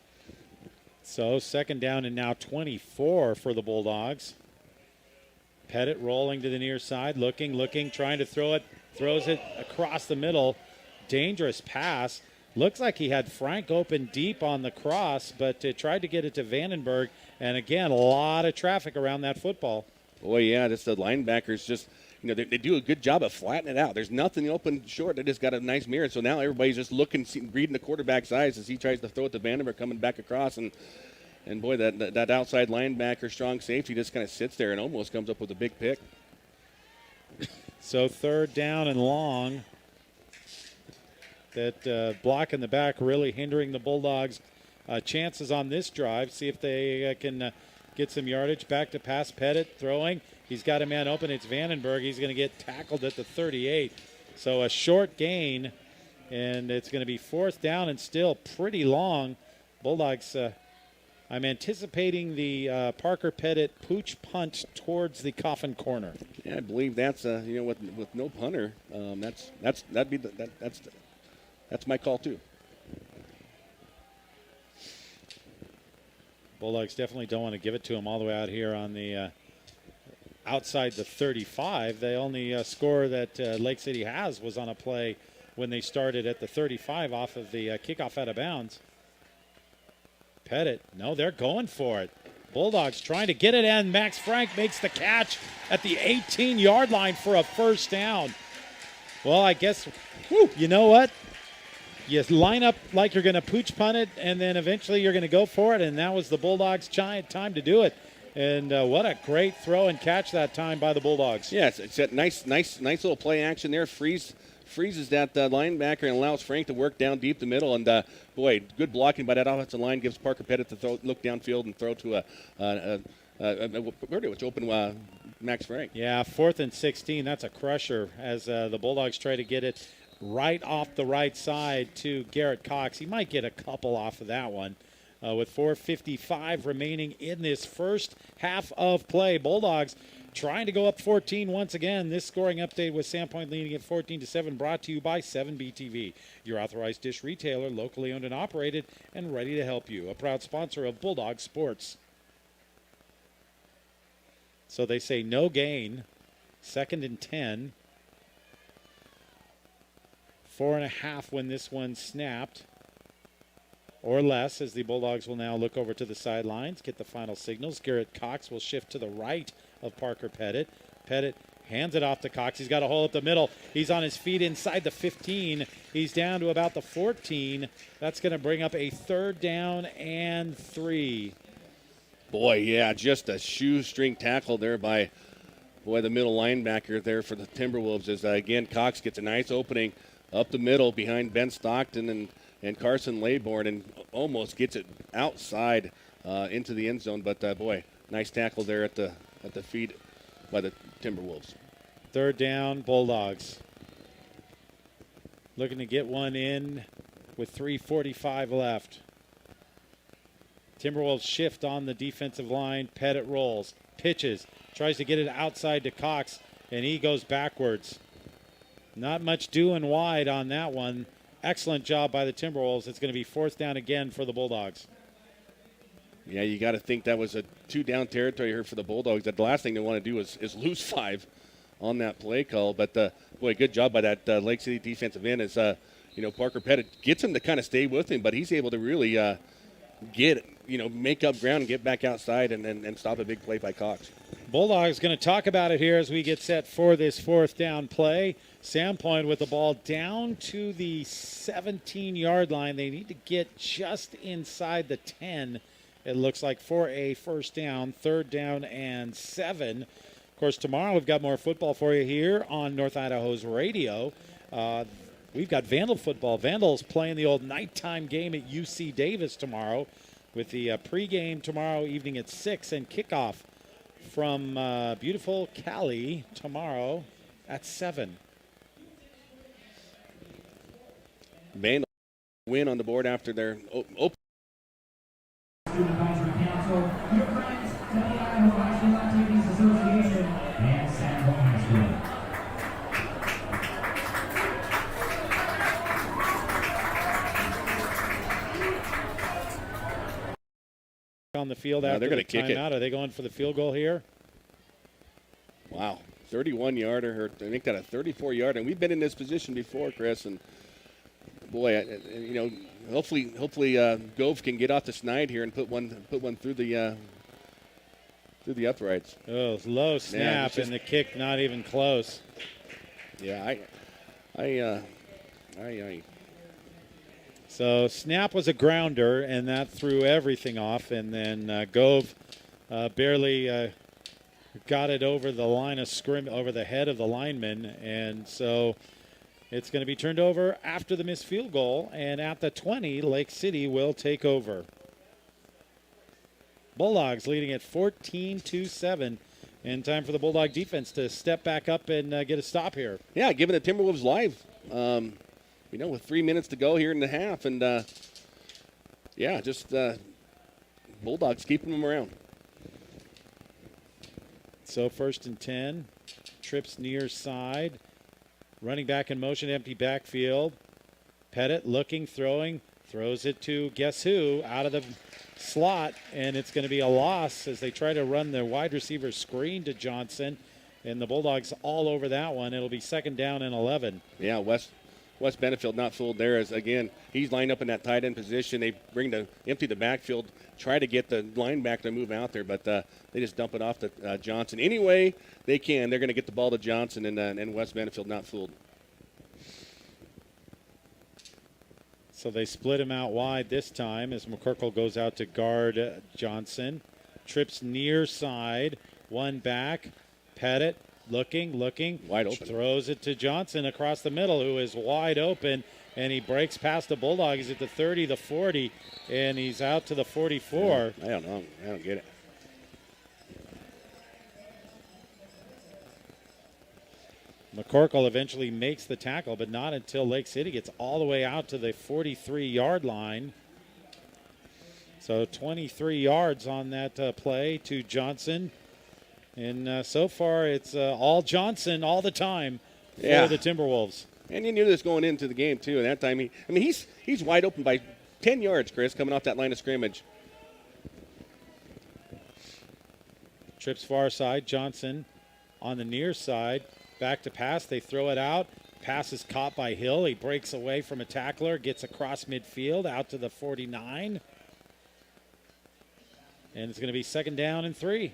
So second down and now 24 for the Bulldogs. Pettit rolling to the near side, looking, trying to throw it, throws it across the middle. Dangerous pass. Looks like he had Frank open deep on the cross, but tried to get it to Vandenberg. And again, a lot of traffic around that football. Boy, yeah, just the linebackers just, they do a good job of flattening it out. There's nothing open short. They just got a nice mirror. So now everybody's just looking, reading the quarterback's eyes as he tries to throw it to Vandenberg coming back across. And boy, that outside linebacker, strong safety, just kind of sits there and almost comes up with a big pick. So third down and long. That block in the back really hindering the Bulldogs' chances on this drive. See if they can get some yardage. Back to pass. Pettit throwing. He's got a man open. It's Vandenberg. He's going to get tackled at the 38. So a short gain, and it's going to be fourth down and still pretty long. Bulldogs, I'm anticipating the Parker Pettit pooch punt towards the coffin corner. Yeah, I believe that's with no punter, that's my call too. Bulldogs definitely don't want to give it to him all the way out here on the outside the 35. The only score that Lake City has was on a play when they started at the 35 off of the kickoff out of bounds. Pettit, no, they're going for it. Bulldogs trying to get it in. Max Frank makes the catch at the 18-yard line for a first down. Well, I guess, you know what? You line up like you're going to pooch punt it, and then eventually you're going to go for it, and that was the Bulldogs' time to do it. And what a great throw and catch that time by the Bulldogs. Yeah, it's that nice little play action there. Freezes that linebacker and allows Frank to work down deep the middle. And, boy, good blocking by that offensive line. Gives Parker Pettit to look downfield and throw to which open Max Frank. Yeah, 4th and 16. That's a crusher as the Bulldogs try to get it right off the right side to Garrett Cox. He might get a couple off of that one. With 4:55 remaining in this first half of play. Bulldogs trying to go up 14 once again. This scoring update with Sandpoint leading at 14-7, brought to you by 7BTV, your authorized dish retailer, locally owned and operated, and ready to help you. A proud sponsor of Bulldog Sports. So they say no gain. 2nd and 10. 4.5 when this one snapped. Or less, as the Bulldogs will now look over to the sidelines, get the final signals. Garrett Cox will shift to the right of Parker Pettit. Pettit hands it off to Cox. He's got a hole up the middle. He's on his feet inside the 15. He's down to about the 14. That's going to bring up a 3rd down and 3. Boy, yeah, just a shoestring tackle there by, the middle linebacker there for the Timberwolves. As, again, Cox gets a nice opening up the middle behind Ben Stockton and Carson Laybourne, and almost gets it outside into the end zone. But, nice tackle there at the feet by the Timberwolves. 3rd down, Bulldogs. Looking to get one in with 3:45 left. Timberwolves shift on the defensive line. Pettit rolls, pitches, tries to get it outside to Cox, and he goes backwards. Not much doing wide on that one. Excellent job by the Timberwolves. It's going to be 4th down again for the Bulldogs. Yeah, you got to think that was a 2-down territory here for the Bulldogs. That the last thing they want to do is lose 5 on that play call. But, good job by that Lake City defensive end as, Parker Pettit gets him to kind of stay with him, but he's able to really make up ground and get back outside and stop a big play by Cox. Bulldogs going to talk about it here as we get set for this 4th down play. Sandpoint with the ball down to the 17-yard line. They need to get just inside the 10, it looks like, for a first down. 3rd down and 7. Of course, tomorrow we've got more football for you here on North Idaho's radio. We've got Vandal football. Vandals playing the old nighttime game at UC Davis tomorrow, with the pregame tomorrow evening at 6 and kickoff from beautiful Cali tomorrow at 7. Vandal win on the board after their open. Student Advisory Council, your friends, tell the Idaho on the field No, after they're the gonna kick it. timeout. Are they going for the field goal here? Wow, 31-yarder, or I think that a 34-yarder. And we've been in this position before, Chris. And boy, hopefully, Gove can get off the snide here and put one through the uprights. Oh, low snap, and the kick not even close. Yeah, So snap was a grounder, and that threw everything off. And then Gove barely got it over the line of over the head of the lineman, and so it's going to be turned over after the missed field goal. And at the 20, Lake City will take over. Bulldogs leading at 14-7. And time for the Bulldog defense to step back up and get a stop here. Yeah, giving the Timberwolves life. With 3 minutes to go here in the half, and Bulldogs keeping them around. So 1st and 10, trips near side, running back in motion, empty backfield. Pettit looking, throwing, throws it to guess who out of the slot, and it's going to be a loss as they try to run the wide receiver screen to Johnson, and the Bulldogs all over that one. It'll be 2nd down and 11. Yeah, West Benefield not fooled there, as again he's lined up in that tight end position. They empty the backfield, try to get the linebacker to move out there, but they just dump it off to Johnson. Anyway they can, they're going to get the ball to Johnson, and West Benefield not fooled. So they split him out wide this time as McCorkle goes out to guard Johnson. Trips near side, one back. Pettit looking. Wide open. Throws it to Johnson across the middle, who is wide open, and he breaks past the Bulldog. He's at the 30, the 40, and he's out to the 44. I don't know. I don't get it. McCorkle eventually makes the tackle, but not until Lake City gets all the way out to the 43-yard line. So 23 yards on that play to Johnson. And so far it's all Johnson all the time for the Timberwolves. And you knew this going into the game, too. And that time, he's wide open by 10 yards, Chris, coming off that line of scrimmage. Trips far side. Johnson on the near side. Back to pass. They throw it out. Pass is caught by Hill. He breaks away from a tackler, gets across midfield out to the 49. And it's going to be 2nd down and 3.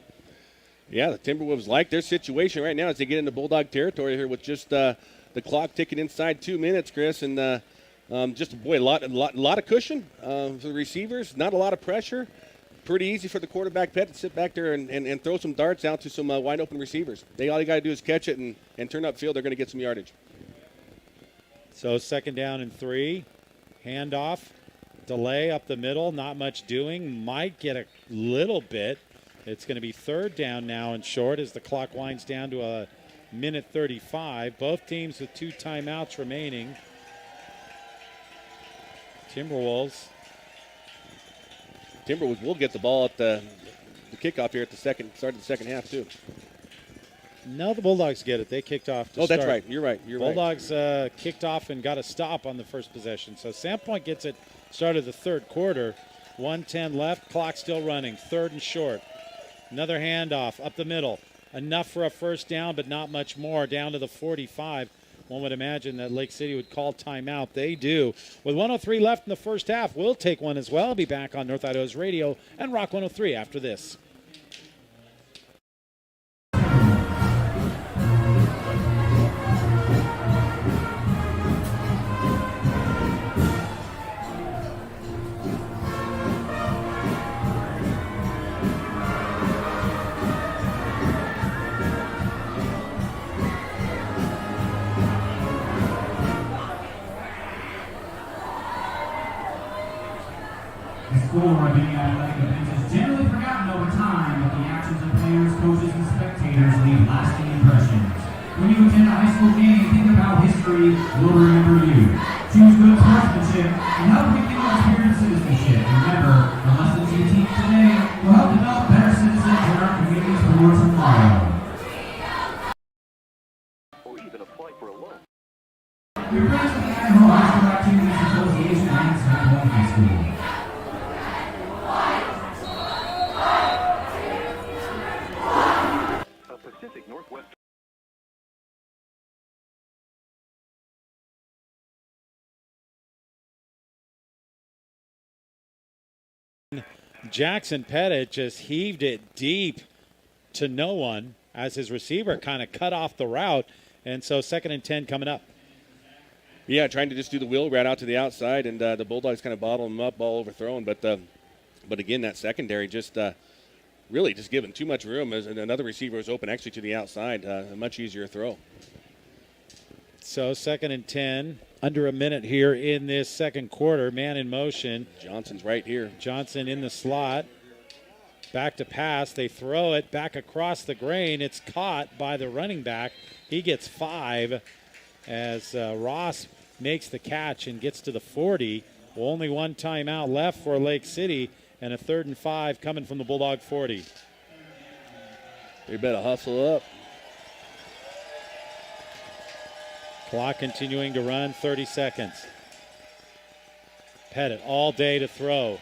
Yeah, the Timberwolves like their situation right now as they get into Bulldog territory here with just the clock ticking inside 2 minutes, Chris. And a lot of cushion for the receivers, not a lot of pressure. Pretty easy for the quarterback, Pet, to sit back there and throw some darts out to some wide open receivers. All they got to do is catch it and turn upfield. They're going to get some yardage. So 2nd down and 3. Handoff. Delay up the middle. Not much doing. Might get a little bit. It's going to be 3rd down now and short as the clock winds down to a minute 35. Both teams with 2 timeouts remaining. Timberwolves will get the ball at the kickoff here at the start of the second half, too. No, the Bulldogs get it. They kicked off to start. That's right. You're right. Bulldogs kicked off and got a stop on the first possession. So Sandpoint gets it started the 3rd quarter. 1:10 left. Clock still running. 3rd and short. Another handoff up the middle. Enough for a 1st down, but not much more. Down to the 45. One would imagine that Lake City would call timeout. They do. With 1:03 left in the first half, we'll take one as well. Be back on North Idaho's radio and Rock 103 after this. Score of any athletic event is generally forgotten over time, but the actions of players, coaches, and spectators leave lasting impressions. When you attend a high school game, think about history, we'll remember you. Choose good sportsmanship and help people experience citizenship. Remember, the lessons you teach today will help develop better citizens in our communities for tomorrow. Or even apply for a loan. We're friends with the Idaho High School Activities Association and Sandpoint High School. Jackson Pettit just heaved it deep to no one as his receiver kind of cut off the route. And so 2nd and 10 coming up. Yeah, trying to just do the wheel route out to the outside, and the Bulldogs kind of bottle him up, ball overthrown. But again, that secondary just really just giving too much room. As another receiver was open actually to the outside, a much easier throw. So 2nd and 10, under a minute here in this second quarter. Man in motion. Johnson's right here. Johnson in the slot. Back to pass. They throw it back across the grain. It's caught by the running back. He gets 5 as Ross makes the catch and gets to the 40. Well, only one timeout left for Lake City, and a 3rd and 5 coming from the Bulldog 40. They better hustle up. Clock continuing to run, 30 seconds. Pettit all day to throw.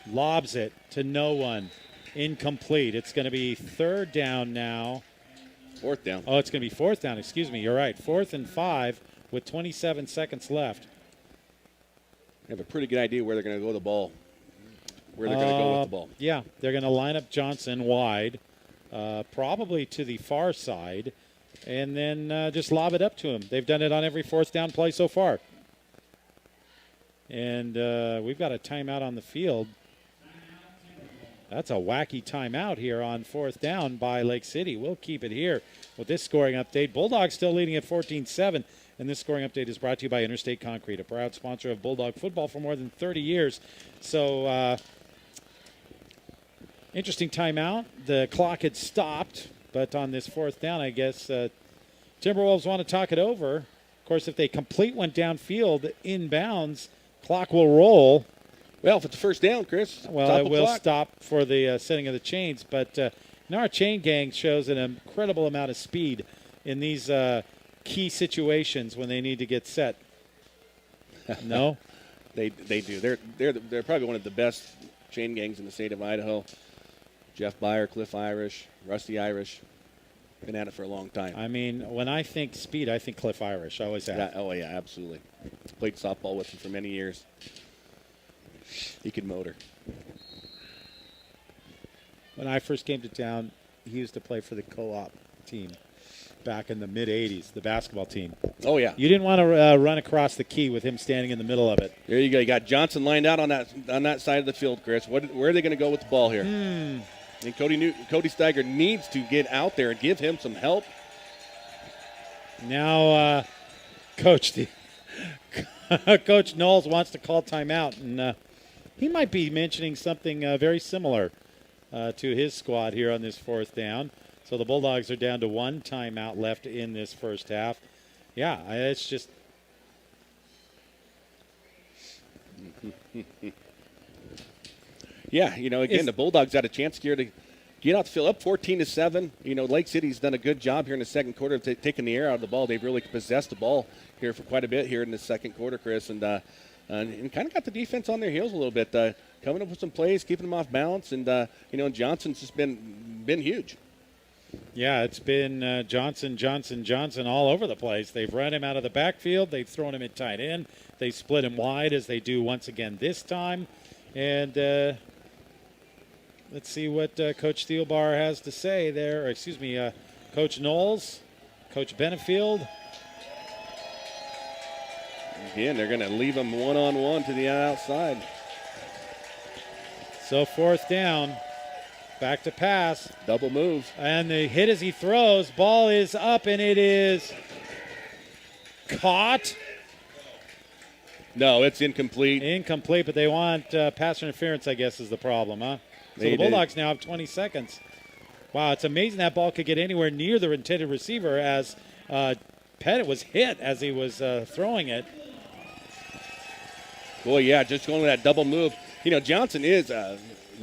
Lobs it to no one. Incomplete. It's going to be 3rd down now. 4th down. Oh, it's going to be 4th down. Excuse me. You're right. 4th and 5 with 27 seconds left. They have a pretty good idea where they're going to go with the ball. Where they're going to go with the ball. Yeah, they're going to line up Johnson wide, probably to the far side, and then just lob it up to him. They've done it on every 4th down play so far. And we've got a timeout on the field. That's a wacky timeout here on 4th down by Lake City. We'll keep it here with this scoring update. Bulldogs still leading at 14-7, and this scoring update is brought to you by Interstate Concrete, a proud sponsor of Bulldog football for more than 30 years. So, interesting timeout. The clock had stopped, but on this 4th down, I guess Timberwolves want to talk it over. Of course, if they complete one downfield inbounds, clock will roll. Well, if it's a 1st down, Chris. Well, it will stop for the setting of the chains. But our chain gang shows an incredible amount of speed in these key situations when they need to get set. No? They do. They're probably one of the best chain gangs in the state of Idaho. Jeff Byer, Cliff Irish, Rusty Irish. Been at it for a long time. I mean, when I think speed, I think Cliff Irish. I always have. Yeah, oh, yeah, absolutely. Played softball with him for many years. He could motor. When I first came to town, he used to play for the co-op team back in the mid-'80s, the basketball team. Oh, yeah. You didn't want to run across the key with him standing in the middle of it. There you go. You got Johnson lined out on that side of the field, Chris. Where are they going to go with the ball here? And Cody Steiger needs to get out there and give him some help. Now, Coach Knowles wants to call timeout, and he might be mentioning something very similar to his squad here on this 4th down. So the Bulldogs are down to 1 timeout left in this first half. Yeah, it's just yeah, again, the Bulldogs had a chance here to get out the field up 14-7. Lake City's done a good job here in the second quarter of taking the air out of the ball. They've really possessed the ball here for quite a bit here in the second quarter, Chris, and kind of got the defense on their heels a little bit, coming up with some plays, keeping them off balance, and Johnson's just been huge. Yeah, it's been Johnson all over the place. They've run him out of the backfield. They've thrown him at tight end. They split him wide as they do once again this time. And let's see what Coach Thielbar has to say there. Or excuse me, Coach Knowles, Coach Benefield. Again, they're going to leave him one-on-one to the outside. So 4th down. Back to pass. Double move. And the hit as he throws. Ball is up, and it is caught. No, it's incomplete. Incomplete, but they want pass interference, I guess, is the problem, huh? So the Bulldogs now have 20 seconds. Wow, it's amazing that ball could get anywhere near the intended receiver as Pettit was hit as he was throwing it. Boy, yeah, just going to that double move. Johnson is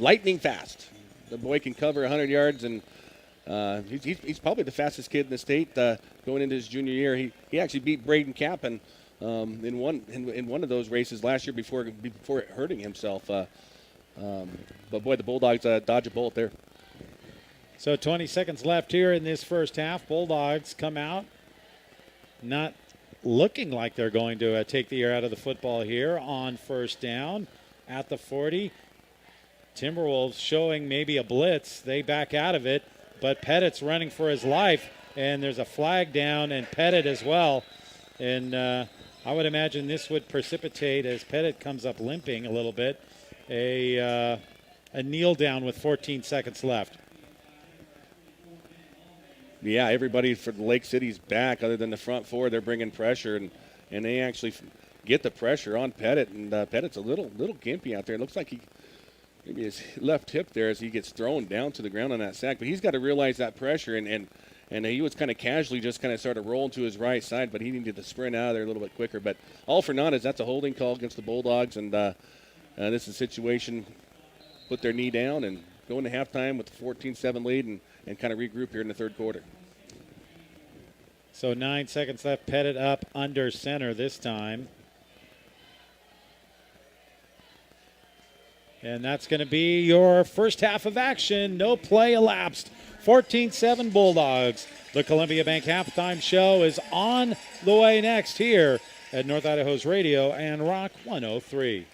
lightning fast. The boy can cover 100 yards, and he's probably the fastest kid in the state going into his junior year. He actually beat Braden Kappen in one of those races last year before hurting himself. But boy, the Bulldogs dodge a bullet there. So 20 seconds left here in this first half. Bulldogs come out not looking like they're going to take the air out of the football here on 1st down at the 40. Timberwolves showing maybe a blitz. They back out of it, but Pettit's running for his life, and there's a flag down, and Pettit as well. And I would imagine this would precipitate, as Pettit comes up limping a little bit, a kneel down with 14 seconds left. Yeah, everybody for Lake City's back other than the front four. They're bringing pressure, and they actually get the pressure on Pettit. And Pettit's a little gimpy out there. It looks like maybe his left hip there as he gets thrown down to the ground on that sack. But he's got to realize that pressure, and he was kind of casually just kind of started rolling to his right side, but he needed to sprint out of there a little bit quicker. But all for naught is that's a holding call against the Bulldogs, and this is a situation, put their knee down and go into halftime with the 14-7 lead and kind of regroup here in the third quarter. So 9 seconds left. Pettit up under center this time. And that's going to be your first half of action. No play elapsed. 14-7 Bulldogs. The Columbia Bank Halftime Show is on the way next here at North Idaho's Radio and Rock 103.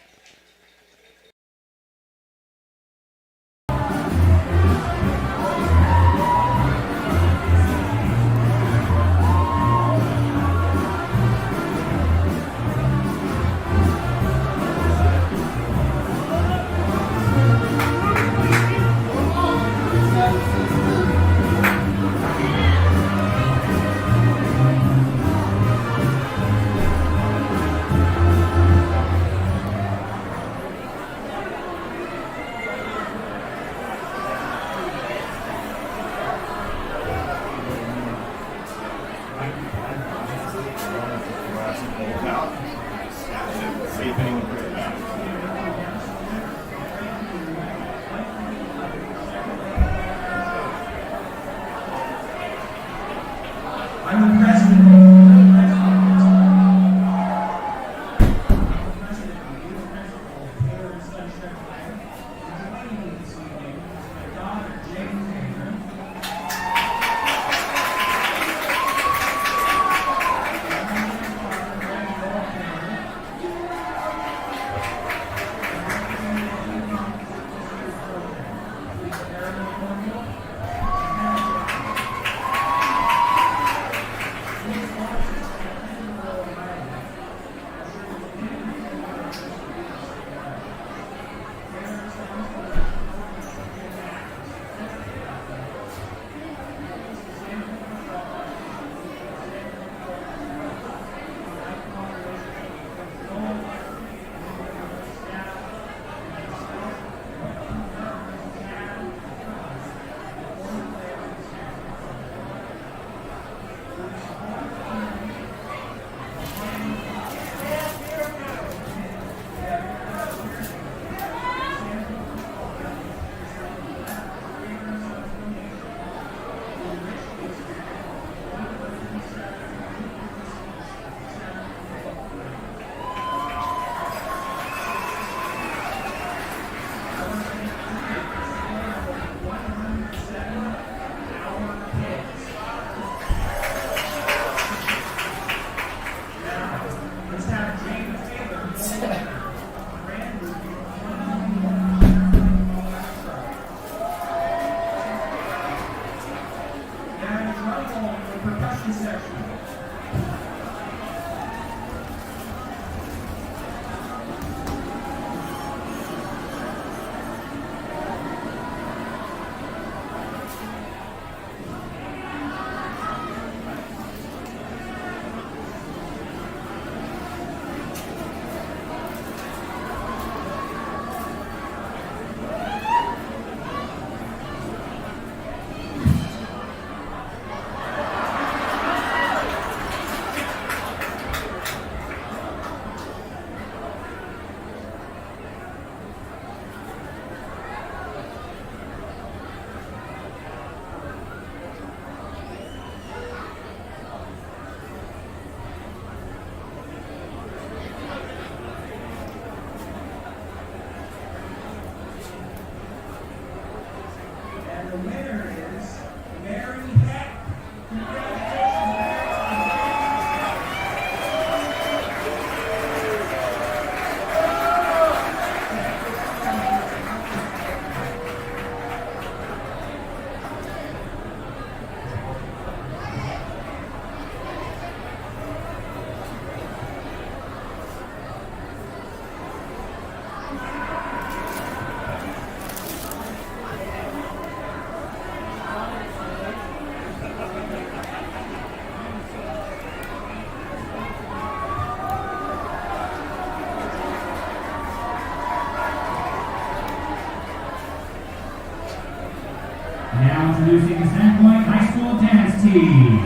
Now introducing the Sandpoint High School dance team.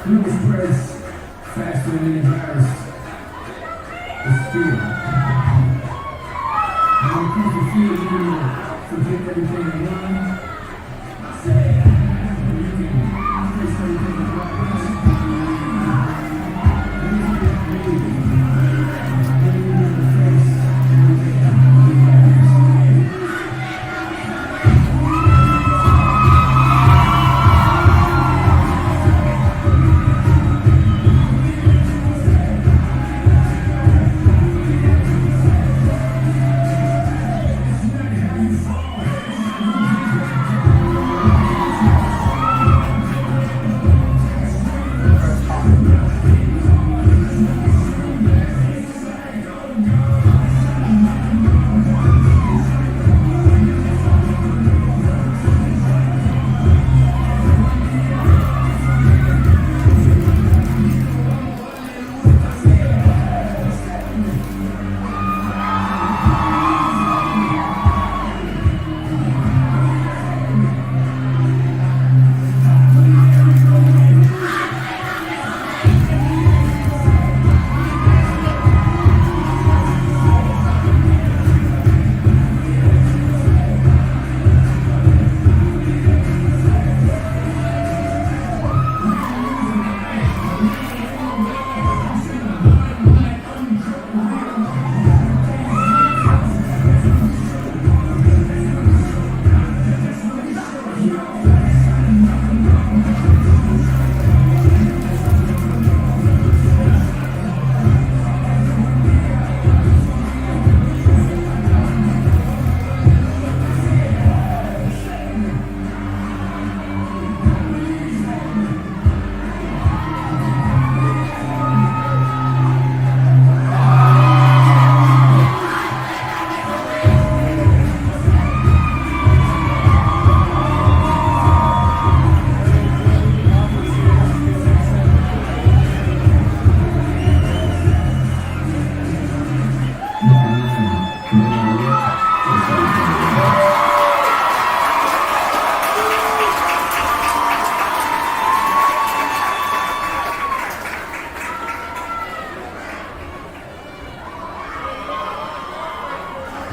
Who spreads faster than the virus is fear. And when it comes to fear, you need to forget everything you learned. You can face everything in life.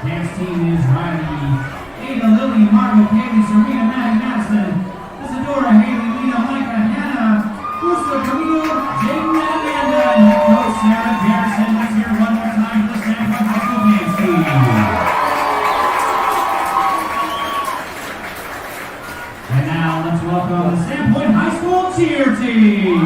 Dance team is Riley, Ada, Lily, Margot, Haley, Serena, Maddie, Madison, Isadora, Haley, Lena, Micah, Hannah, Ursula, Camille, Jaden, and Amanda, and head coach Sarah Garrison. Let's hear one more time for the Sandpoint High School dance team. And now let's welcome the Sandpoint High School cheer team.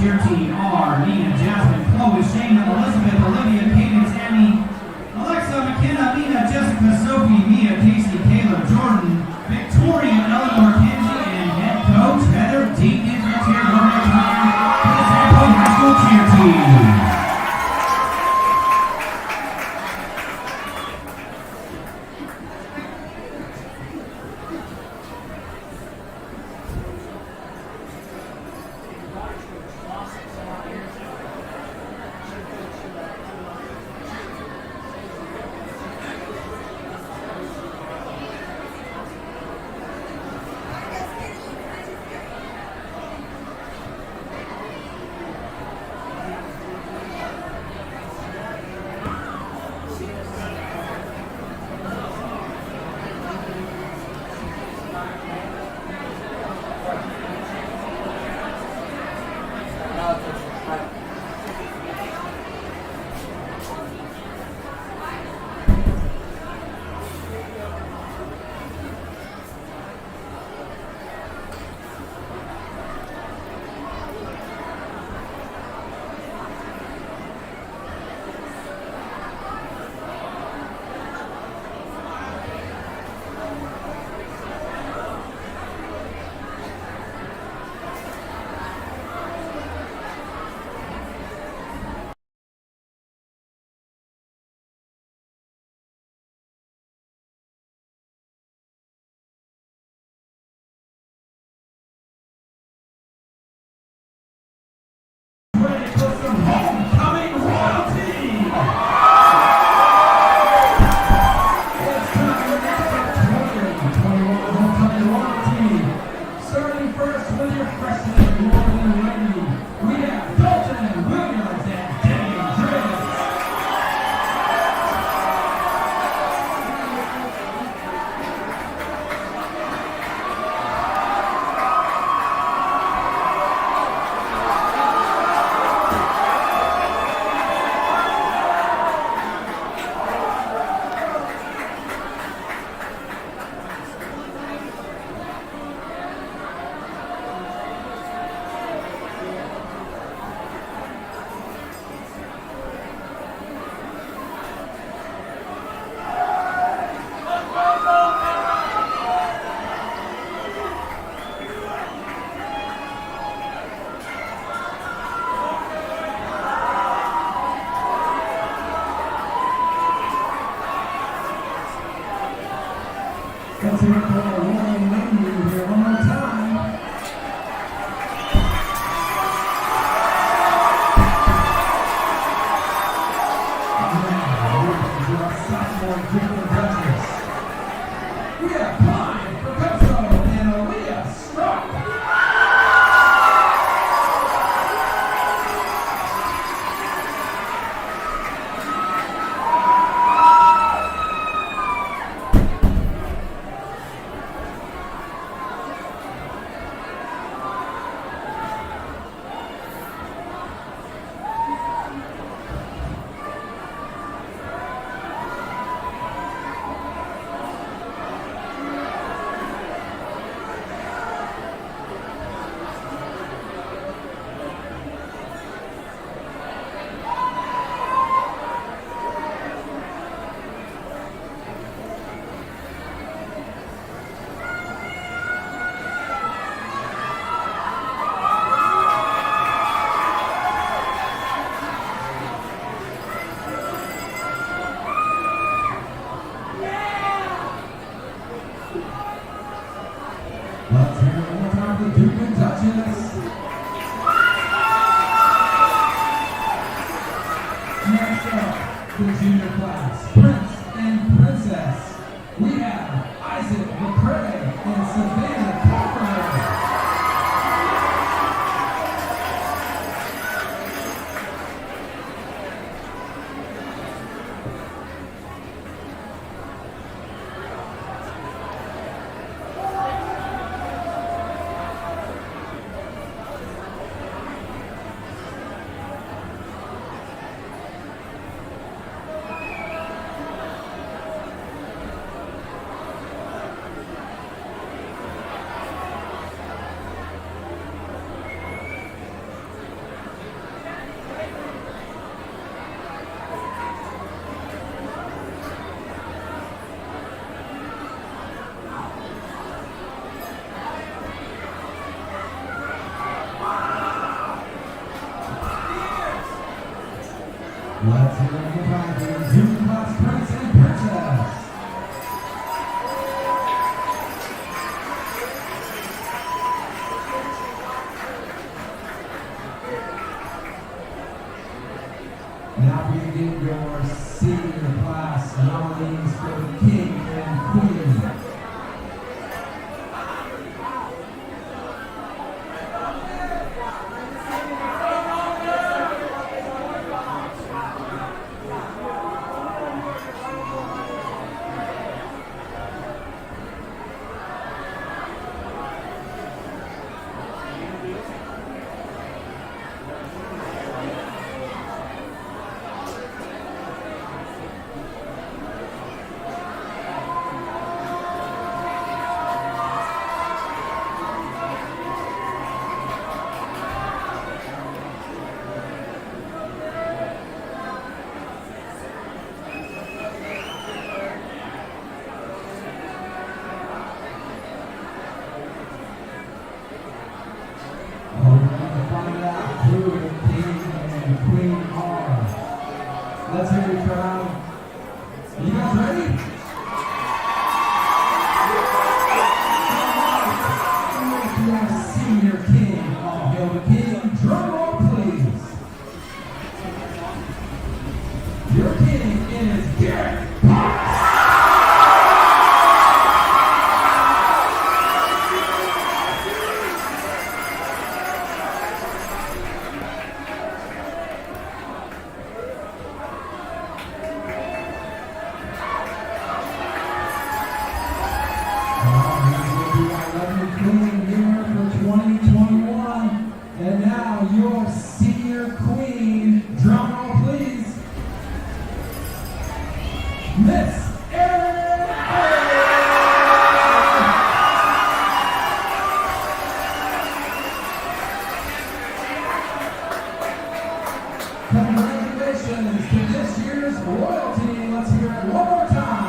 cheer team are Nina, Jasmine, Chloe, Shayna, Elizabeth, Olivia, Cadence, Annie, Alexa, McKenna, Mina, Jessica, Sophie, Mia, Casey, Kayla, Jordan, Victoria, Eleanor, Kenzie, and head coach Heather Deacon. Let's hear one more time for the Sandpoint High School cheer team. Ready for some homecoming royalty! It's time for 2021 homecoming royalty. Starting first with your freshmen, Lauren Whitney. We have Dalton Williams and Dave Driggs. Let's hear it for Lauren Whitney here one more time. Sophomore junior judges. We have Clyde HoCo and Aaliyah Struck. Let's hear it one more time for Duke and Duchess. Next up, the junior class, Prince and Princess. We have Isaac McCray and Savannah Cooper. Let's hear it for the junior class prince and princess. Now we get your senior class nominees for the king and queen. Let's hear it, crowd. You guys ready? Your senior king, all hail the king. Drum roll, please. Your king is Garrett. And now your senior queen, drum roll please, Miss Erin. Congratulations to this year's royalty. Let's hear it one more time.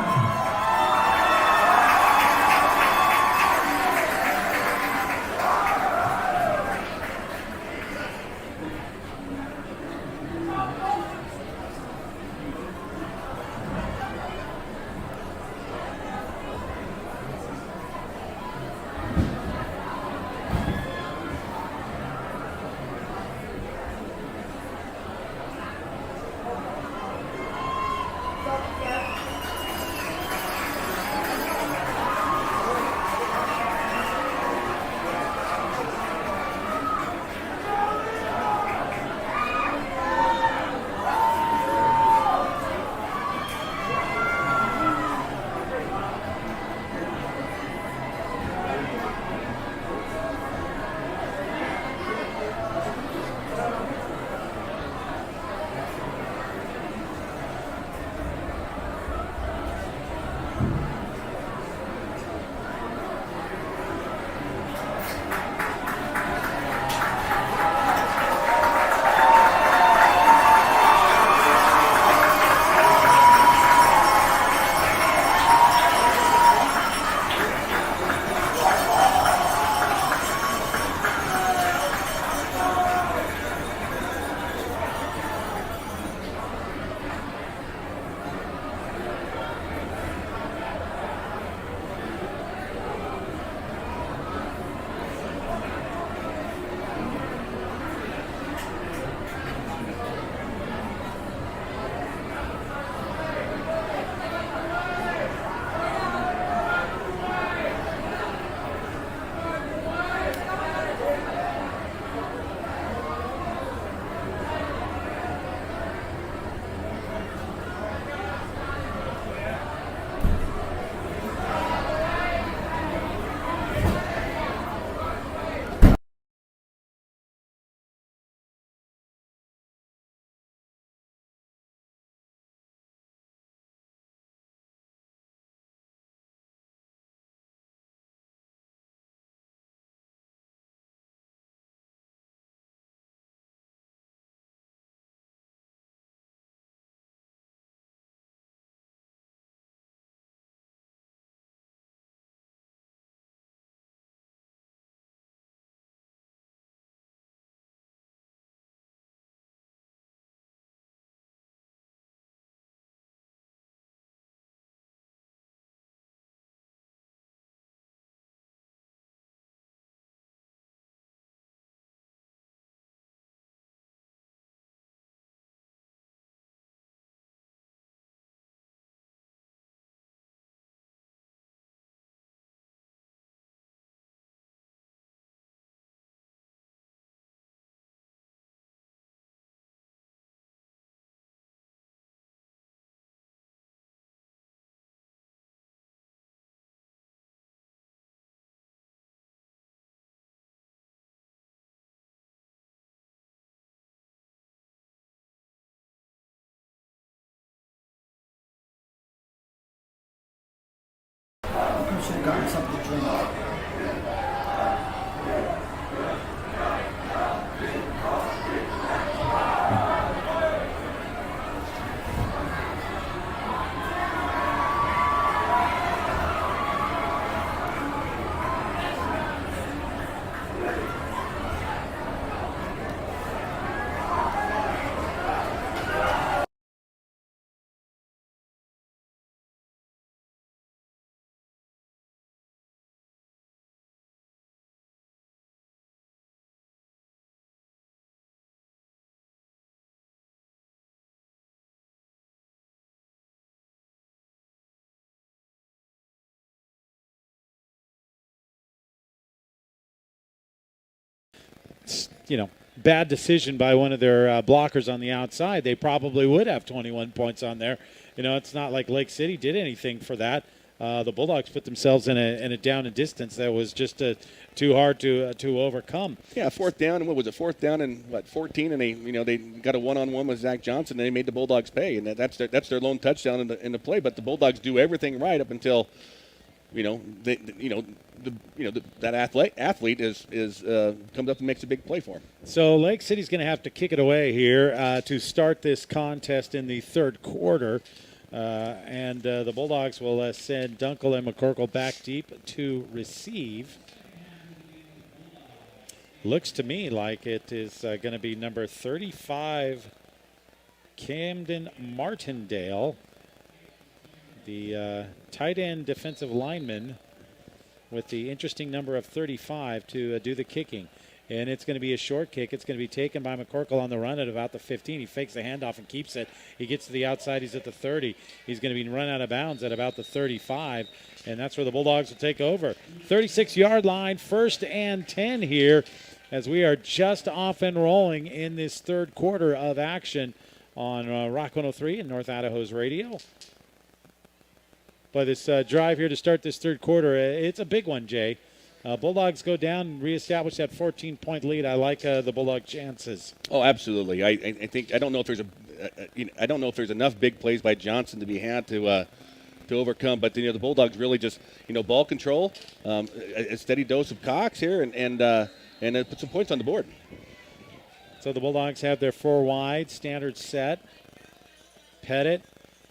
gotten something to drink. Bad decision by one of their blockers on the outside. They probably would have 21 points on there. It's not like Lake City did anything for that. The Bulldogs put themselves in a down and distance that was just too hard to overcome. Yeah, fourth down, and what was it? Fourth down and 14, and they got a one-on-one with Zach Johnson, and they made the Bulldogs pay, and that's their lone touchdown in the play. But the Bulldogs do everything right up until that athlete is comes up and makes a big play for him. So Lake City's going to have to kick it away here to start this contest in the third quarter. And the Bulldogs will send Dunkel and McCorkle back deep to receive. Looks to me like it is going to be number 35, Camden Martindale, the tight end defensive lineman, with the interesting number of 35 to do the kicking. And it's going to be a short kick. It's going to be taken by McCorkle on the run at about the 15. He fakes the handoff and keeps it. He gets to the outside. He's at the 30. He's going to be run out of bounds at about the 35. And that's where the Bulldogs will take over. 36-yard line, 1st and 10 here, as we are just off and rolling in this third quarter of action on Rock 103 and North Idaho's radio. But this drive here to start this third quarter, it's a big one, Jay. Bulldogs go down and reestablish that 14-point lead. I like the Bulldog chances. Oh, absolutely. I think I don't know if there's enough big plays by Johnson to be had to overcome. But the Bulldogs really just ball control, a steady dose of Cox here, and put some points on the board. So the Bulldogs have their 4 wide standard set. Pettit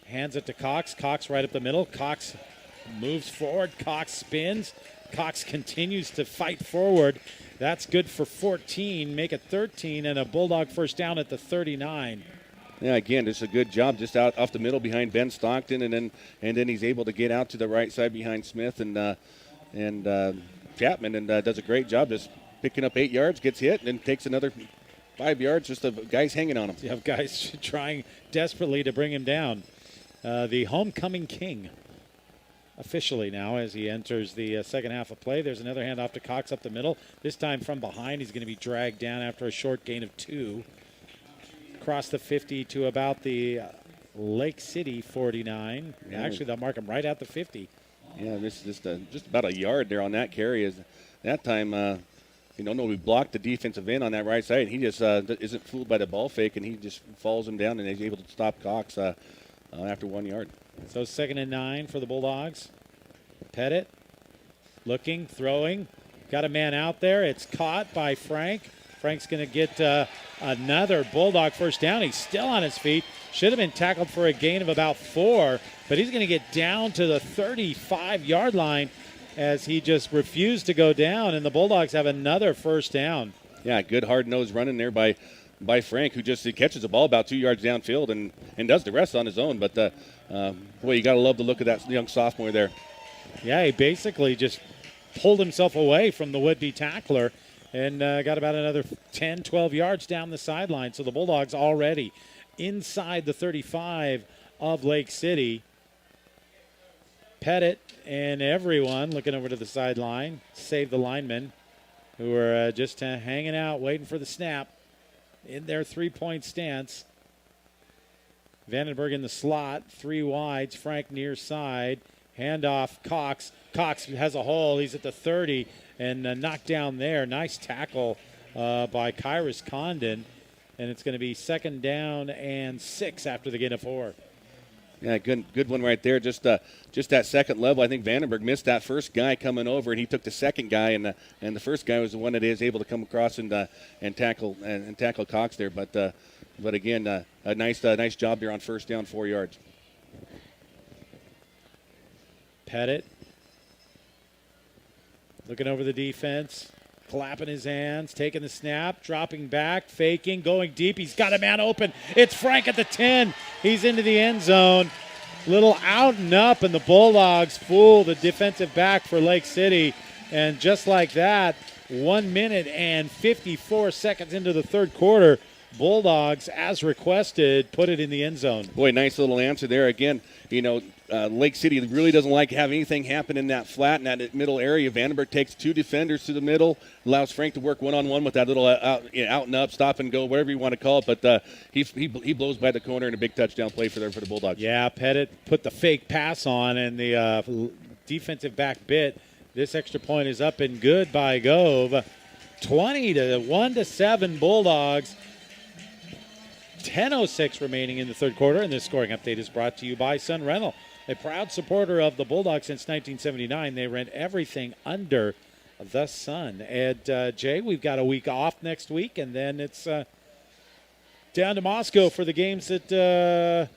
hands it to Cox. Cox right up the middle. Cox moves forward. Cox spins. Cox continues to fight forward. That's good for 14, make it 13, and a Bulldog first down at the 39. Yeah, again, just a good job just out off the middle behind Ben Stockton, and then he's able to get out to the right side behind Smith and Chapman, and does a great job just picking up 8 yards, gets hit, and then takes another 5 yards just of guys hanging on him. You have guys trying desperately to bring him down. The homecoming king. Officially now as he enters the second half of play. There's another handoff to Cox up the middle. This time from behind. He's going to be dragged down after a short gain of 2. Across the 50 to about the Lake City 49. Yeah. Actually, they'll mark him right at the 50. Yeah, this is just about a yard there on that carry. That time, we blocked the defensive end on that right side. He just isn't fooled by the ball fake, and he just falls him down, and he's able to stop Cox after 1 yard. So 2nd and 9 for the Bulldogs. Pettit looking, throwing. Got a man out there. It's caught by Frank. Frank's going to get another Bulldog first down. He's still on his feet. Should have been tackled for a gain of about 4, but he's going to get down to the 35-yard line as he just refused to go down, and the Bulldogs have another first down. Yeah, good hard-nosed running there by Frank, who just catches the ball about 2 yards downfield and does the rest on his own. But, boy, you got to love the look of that young sophomore there. Yeah, he basically just pulled himself away from the would-be tackler and got about another 10, 12 yards down the sideline. So the Bulldogs already inside the 35 of Lake City. Pettit and everyone looking over to the sideline, save the linemen who are just hanging out, waiting for the snap in their 3-point stance. Vandenberg in the slot, 3 wides, Frank near side, handoff, Cox. Cox has a hole, he's at the 30, and knocked down there. Nice tackle by Kyrus Condon, and it's going to be 2nd down and 6 after the gain of 4. Yeah, good one right there. Just that second level. I think Vandenberg missed that first guy coming over, and he took the second guy, and the first guy was the one that is able to come across and tackle Cox there. But again, a nice job there on first down, 4 yards. Pettit looking over the defense, clapping his hands, taking the snap, dropping back, faking, going deep. He's got a man open. It's Frank at the 10. He's into the end zone. Little out and up, and the Bulldogs fool the defensive back for Lake City. And just like that, 1 minute and 54 seconds into the third quarter, Bulldogs, as requested, put it in the end zone. Boy, nice little answer there. Again, Lake City really doesn't like to have anything happen in that flat, in that middle area. Vandenberg takes 2 defenders to the middle, allows Frank to work one-on-one with that little out and up, stop and go, whatever you want to call it. But he blows by the corner and a big touchdown play for the Bulldogs. Yeah, Pettit put the fake pass on, and the defensive back bit. This extra point is up and good by Gove. 20-1-7 Bulldogs. 10:06 remaining in the third quarter, and this scoring update is brought to you by Sun Rental, a proud supporter of the Bulldogs since 1979. They rent everything under the sun. And Jay, we've got a week off next week, and then it's down to Moscow for the games that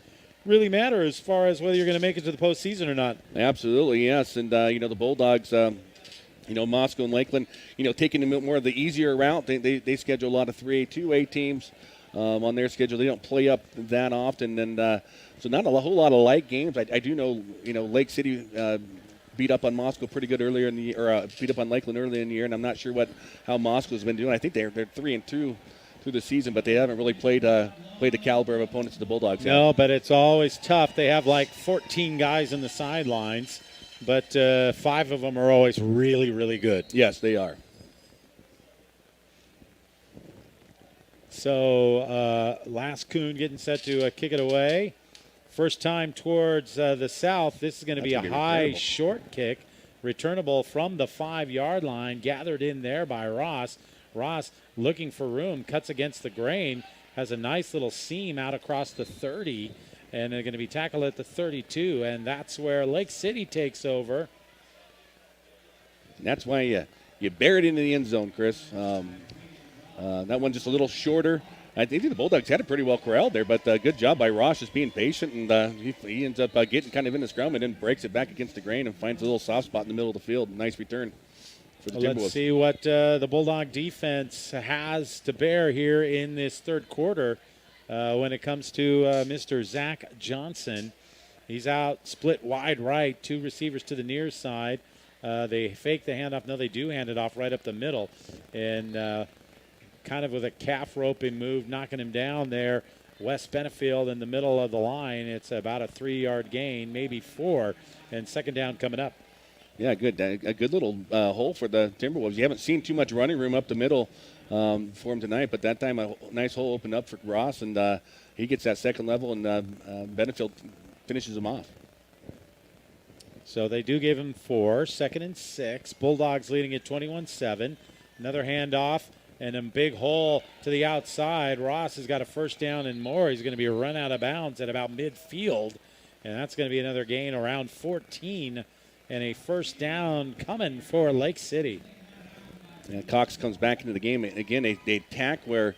really matter as far as whether you're going to make it to the postseason or not. Absolutely, yes. And the Bulldogs. Moscow and Lakeland, taking more of the easier route. They schedule a lot of 3A, 2A teams. On their schedule, they don't play up that often, and so not a whole lot of light games. I do know, Lake City beat up on Moscow pretty good earlier in the year, or beat up on Lakeland earlier in the year, and I'm not sure how Moscow's been doing. I think they're 3-2 through the season, but they haven't really played the caliber of opponents the Bulldogs have. No, but it's always tough. They have like 14 guys in the sidelines, but 5 of them are always really, really good. Yes, they are. So Last Coon getting set to kick it away. First time towards the south. This is going to be a high short kick. Returnable from the 5-yard line. Gathered in there by Ross. Ross looking for room. Cuts against the grain. Has a nice little seam out across the 30. And they're going to be tackled at the 32. And that's where Lake City takes over. And that's why you bear it into the end zone, Chris. That one just a little shorter. I think the Bulldogs had it pretty well corralled there, but good job by Ross just being patient, and he ends up getting kind of in the scrum and then breaks it back against the grain and finds a little soft spot in the middle of the field. Nice return for the Timberwolves. Let's see what the Bulldog defense has to bear here in this third quarter when it comes to Mr. Zach Johnson. He's out split wide right, 2 receivers to the near side. They fake the handoff. No, they do hand it off right up the middle, and kind of with a calf roping move, knocking him down there. Wes Benefield in the middle of the line. It's about a 3-yard gain, maybe 4, and second down coming up. Yeah, good. A good little hole for the Timberwolves. You haven't seen too much running room up the middle for him tonight, but that time a nice hole opened up for Ross, and he gets that second level, and Benefield finishes him off. So they do give him 4, 2nd and 6. Bulldogs leading at 21-7. Another handoff. And a big hole to the outside. Ross has got a first down and more. He's going to be run out of bounds at about midfield. And that's going to be another gain around 14. And a first down coming for Lake City. Yeah, Cox comes back into the game. Again, they attack where,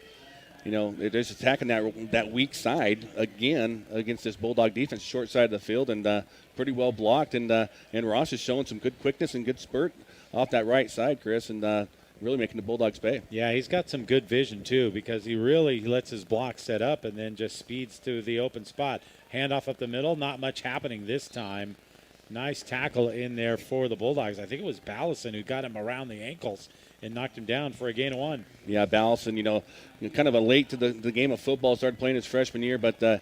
they're just attacking that weak side again against this Bulldog defense, short side of the field, and pretty well blocked. And Ross is showing some good quickness and good spurt off that right side, Chris, and really making the Bulldogs pay. Yeah, he's got some good vision, too, because he really lets his block set up and then just speeds to the open spot. Handoff up the middle, not much happening this time. Nice tackle in there for the Bulldogs. I think it was Ballison who got him around the ankles and knocked him down for a gain of 1. Yeah, Ballison, kind of a late to the game of football, started playing his freshman year, but, the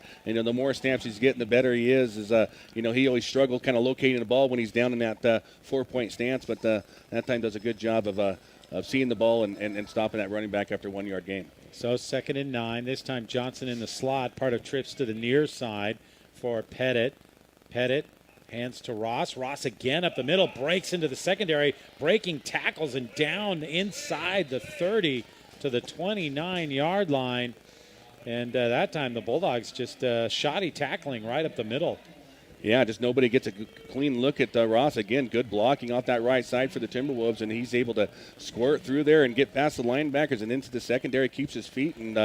more snaps he's getting, the better he is. He always struggled kind of locating the ball when he's down in that 4-point stance, but that time does a good job of seeing the ball and stopping that running back after 1-yard gain. So 2nd and 9. This time Johnson in the slot. Part of trips to the near side for Pettit. Pettit hands to Ross. Ross again up the middle. Breaks into the secondary. Breaking tackles and down inside the 30 to the 29-yard line. And that time the Bulldogs just shoddy tackling right up the middle. Yeah, just nobody gets a clean look at Ross. Again, good blocking off that right side for the Timberwolves, and he's able to squirt through there and get past the linebackers and into the secondary, keeps his feet, and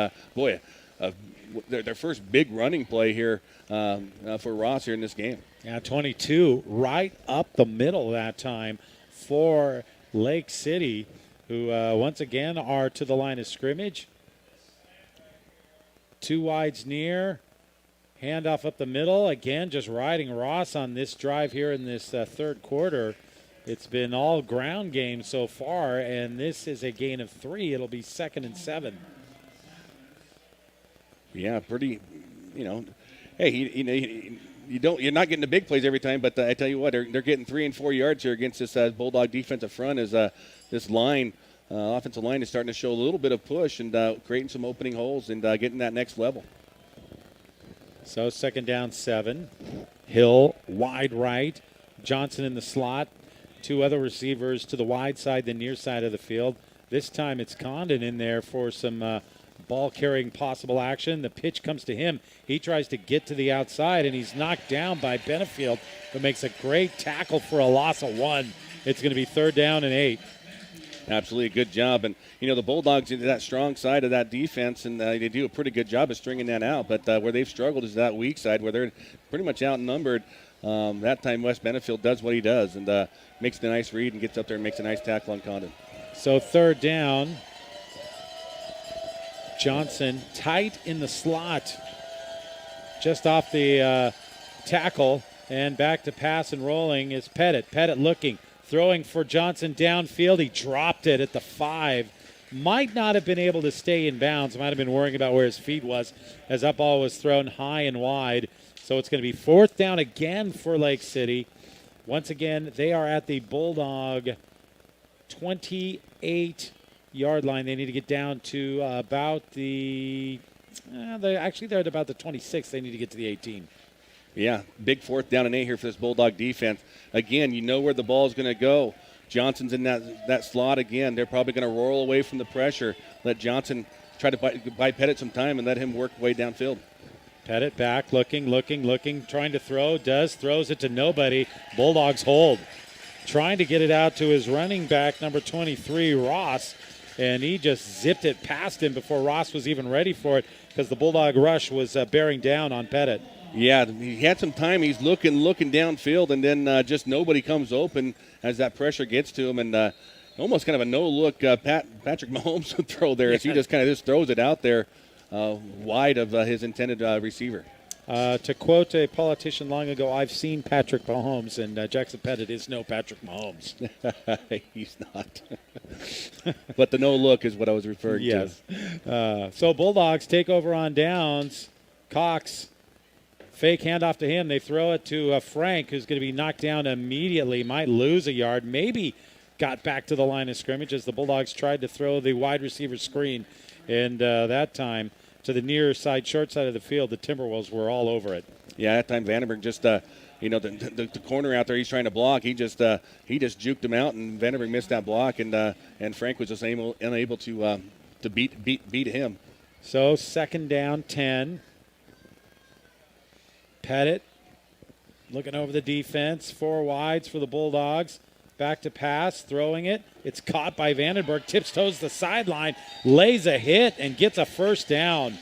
their first big running play here for Ross here in this game. Yeah, 22 right up the middle that time for Lake City, who once again are to the line of scrimmage. 2 wides near. Handoff up the middle. Again, just riding Ross on this drive here in this third quarter. It's been all ground game so far, and this is a gain of 3. It'll be 2nd and 7. Yeah, pretty, hey, you're not getting the big plays every time, but I tell you what, they're getting 3 and 4 yards here against this Bulldog defensive front as this line, offensive line is starting to show a little bit of push and creating some opening holes and getting that next level. So 2nd down 7. Hill wide right. Johnson in the slot. 2 other receivers to the wide side, the near side of the field. This time it's Condon in there for some ball carrying possible action. The pitch comes to him. He tries to get to the outside, and he's knocked down by Benefield, but makes a great tackle for a loss of 1. It's going to be 3rd down and 8. Absolutely, good job. And, the Bulldogs into that strong side of that defense, and they do a pretty good job of stringing that out. But where they've struggled is that weak side where they're pretty much outnumbered. That time Wes Benefield does what he does and makes the nice read and gets up there and makes a nice tackle on Condon. So 3rd down. Johnson tight in the slot. Just off the tackle. And back to pass and rolling is Pettit. Pettit looking. Throwing for Johnson downfield. He dropped it at the 5. Might not have been able to stay in bounds. Might have been worrying about where his feet was as that ball was thrown high and wide. So it's going to be 4th down again for Lake City. Once again, they are at the Bulldog 28-yard line. They need to get down to about they're at about the 26. They need to get to the 18. Yeah, big 4th down and 8 here for this Bulldog defense. Again, you know where the ball is going to go. Johnson's in that slot again. They're probably going to roll away from the pressure. Let Johnson try to buy Pettit some time and let him work way downfield. Pettit back, looking, trying to throw, throws it to nobody. Bulldogs hold. Trying to get it out to his running back, number 23, Ross, and he just zipped it past him before Ross was even ready for it because the Bulldog rush was bearing down on Pettit. Yeah, he had some time. He's looking downfield, and then just nobody comes open as that pressure gets to him, and almost kind of a no-look Patrick Mahomes would throw there as he just kind of throws it out there wide of his intended receiver. To quote a politician long ago, I've seen Patrick Mahomes, and Jackson Pettit is no Patrick Mahomes. He's not. But the no-look is what I was referring to. Yes. So Bulldogs take over on downs. Cox, fake handoff to him. They throw it to Frank, who's going to be knocked down immediately. Might lose a yard. Maybe got back to the line of scrimmage as the Bulldogs tried to throw the wide receiver screen. And that time, to the near side, short side of the field, the Timberwolves were all over it. Yeah, that time Vandenberg just, the corner out there he's trying to block, he just juked him out, and Vandenberg missed that block, and Frank was just unable to beat him. So 2nd down, 10. Pettit looking over the defense. 4 wides for the Bulldogs. Back to pass, throwing it. It's caught by Vandenberg. Tiptoes the sideline, lays a hit, and gets a 1st down.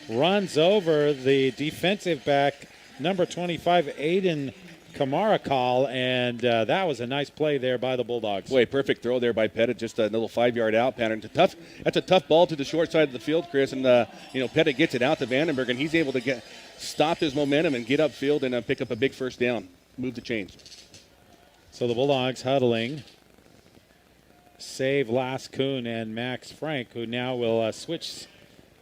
Runs over the defensive back, number 25, Aiden Kamarakal, and that was a nice play there by the Bulldogs. Boy, perfect throw there by Pettit. Just a little 5-yard out pattern. That's a tough ball to the short side of the field, Chris. And Pettit gets it out to Vandenberg, and he's able to stop his momentum and get upfield and pick up a big 1st down. Move the chains. So the Bulldogs huddling. Save Lascoon and Max Frank, who now will switch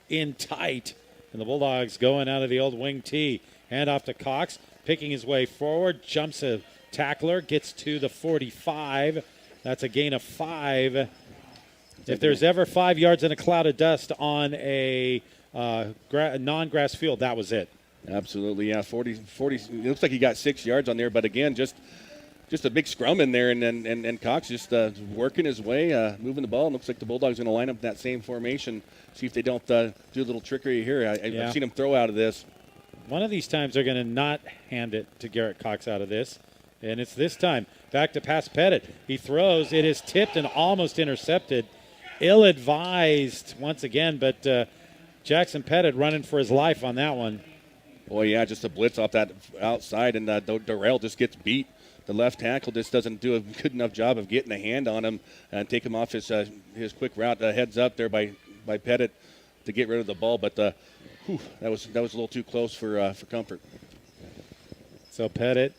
in tight. And the Bulldogs going out of the old wing tee. Hand off to Cox, picking his way forward. Jumps a tackler, gets to the 45. That's a gain of 5. If there's ever 5 yards in a cloud of dust on a non-grass field, that was it. Absolutely, yeah. 40. It looks like he got 6 yards on there, but again, just a big scrum in there, and Cox just working his way, moving the ball. It looks like the Bulldogs going to line up that same formation, see if they don't do a little trickery here. I've seen him throw out of this. One of these times they're going to not hand it to Garrett Cox out of this. And it's this time. Back to pass Pettit. He throws. It is tipped and almost intercepted. Ill-advised once again, but Jackson Pettit running for his life on that one. Boy, yeah, just a blitz off that outside, and Darrell just gets beat. The left tackle just doesn't do a good enough job of getting a hand on him and take him off his quick route. Heads up there by Pettit to get rid of the ball, but that was a little too close for comfort. So Pettit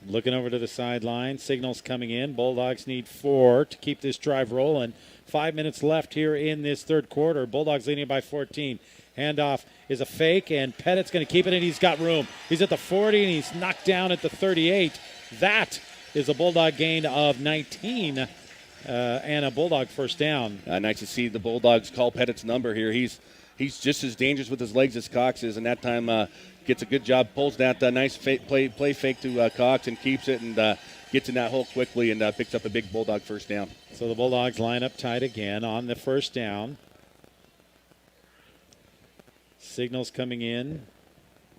looking over to the sideline. Signals coming in. Bulldogs need 4 to keep this drive rolling. 5 minutes left here in this third quarter. Bulldogs leading by 14. Handoff is a fake, and Pettit's going to keep it, and he's got room. He's at the 40, and he's knocked down at the 38. That is a Bulldog gain of 19 and a Bulldog first down. Nice to see the Bulldogs call Pettit's number here. He's just as dangerous with his legs as Cox is, and that time gets a good job, pulls that nice play fake to Cox and keeps it and gets in that hole quickly and picks up a big Bulldog first down. So the Bulldogs line up tight again on the first down. Signals coming in.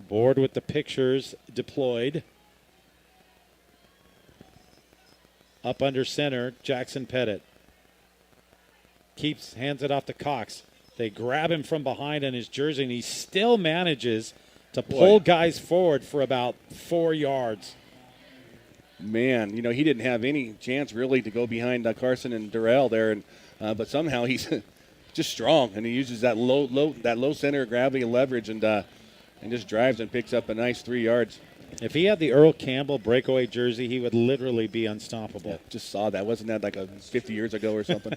Board with the pictures deployed. Up under center, Jackson Pettit. Hands it off to Cox. They grab him from behind on his jersey, and he still manages to pull guys forward for about 4 yards. Man, he didn't have any chance really to go behind Carson and Darrell there, and but somehow he's just strong, and he uses that low center of gravity and leverage, and just drives and picks up a nice 3 yards. If he had the Earl Campbell breakaway jersey, he would literally be unstoppable. Yeah, just saw that. Wasn't that like 50 years ago or something?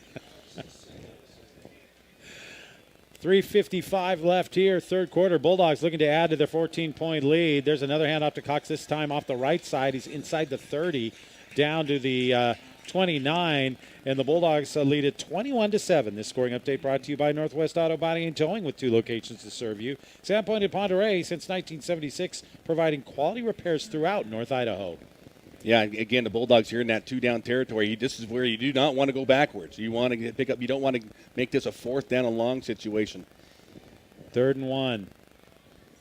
3:55 left here, third quarter. Bulldogs looking to add to their 14-point lead. There's another handoff to Cox, this time off the right side. He's inside the 30, down to the 29, and the Bulldogs lead it 21-7. This scoring update brought to you by Northwest Auto Body and Towing, with 2 locations to serve you. Sandpoint and Ponderay since 1976, providing quality repairs throughout North Idaho. Yeah, again, the Bulldogs here in that 2-down territory. This is where you do not want to go backwards. You want to pick up. You don't want to make this a 4th down and long situation. 3rd and 1.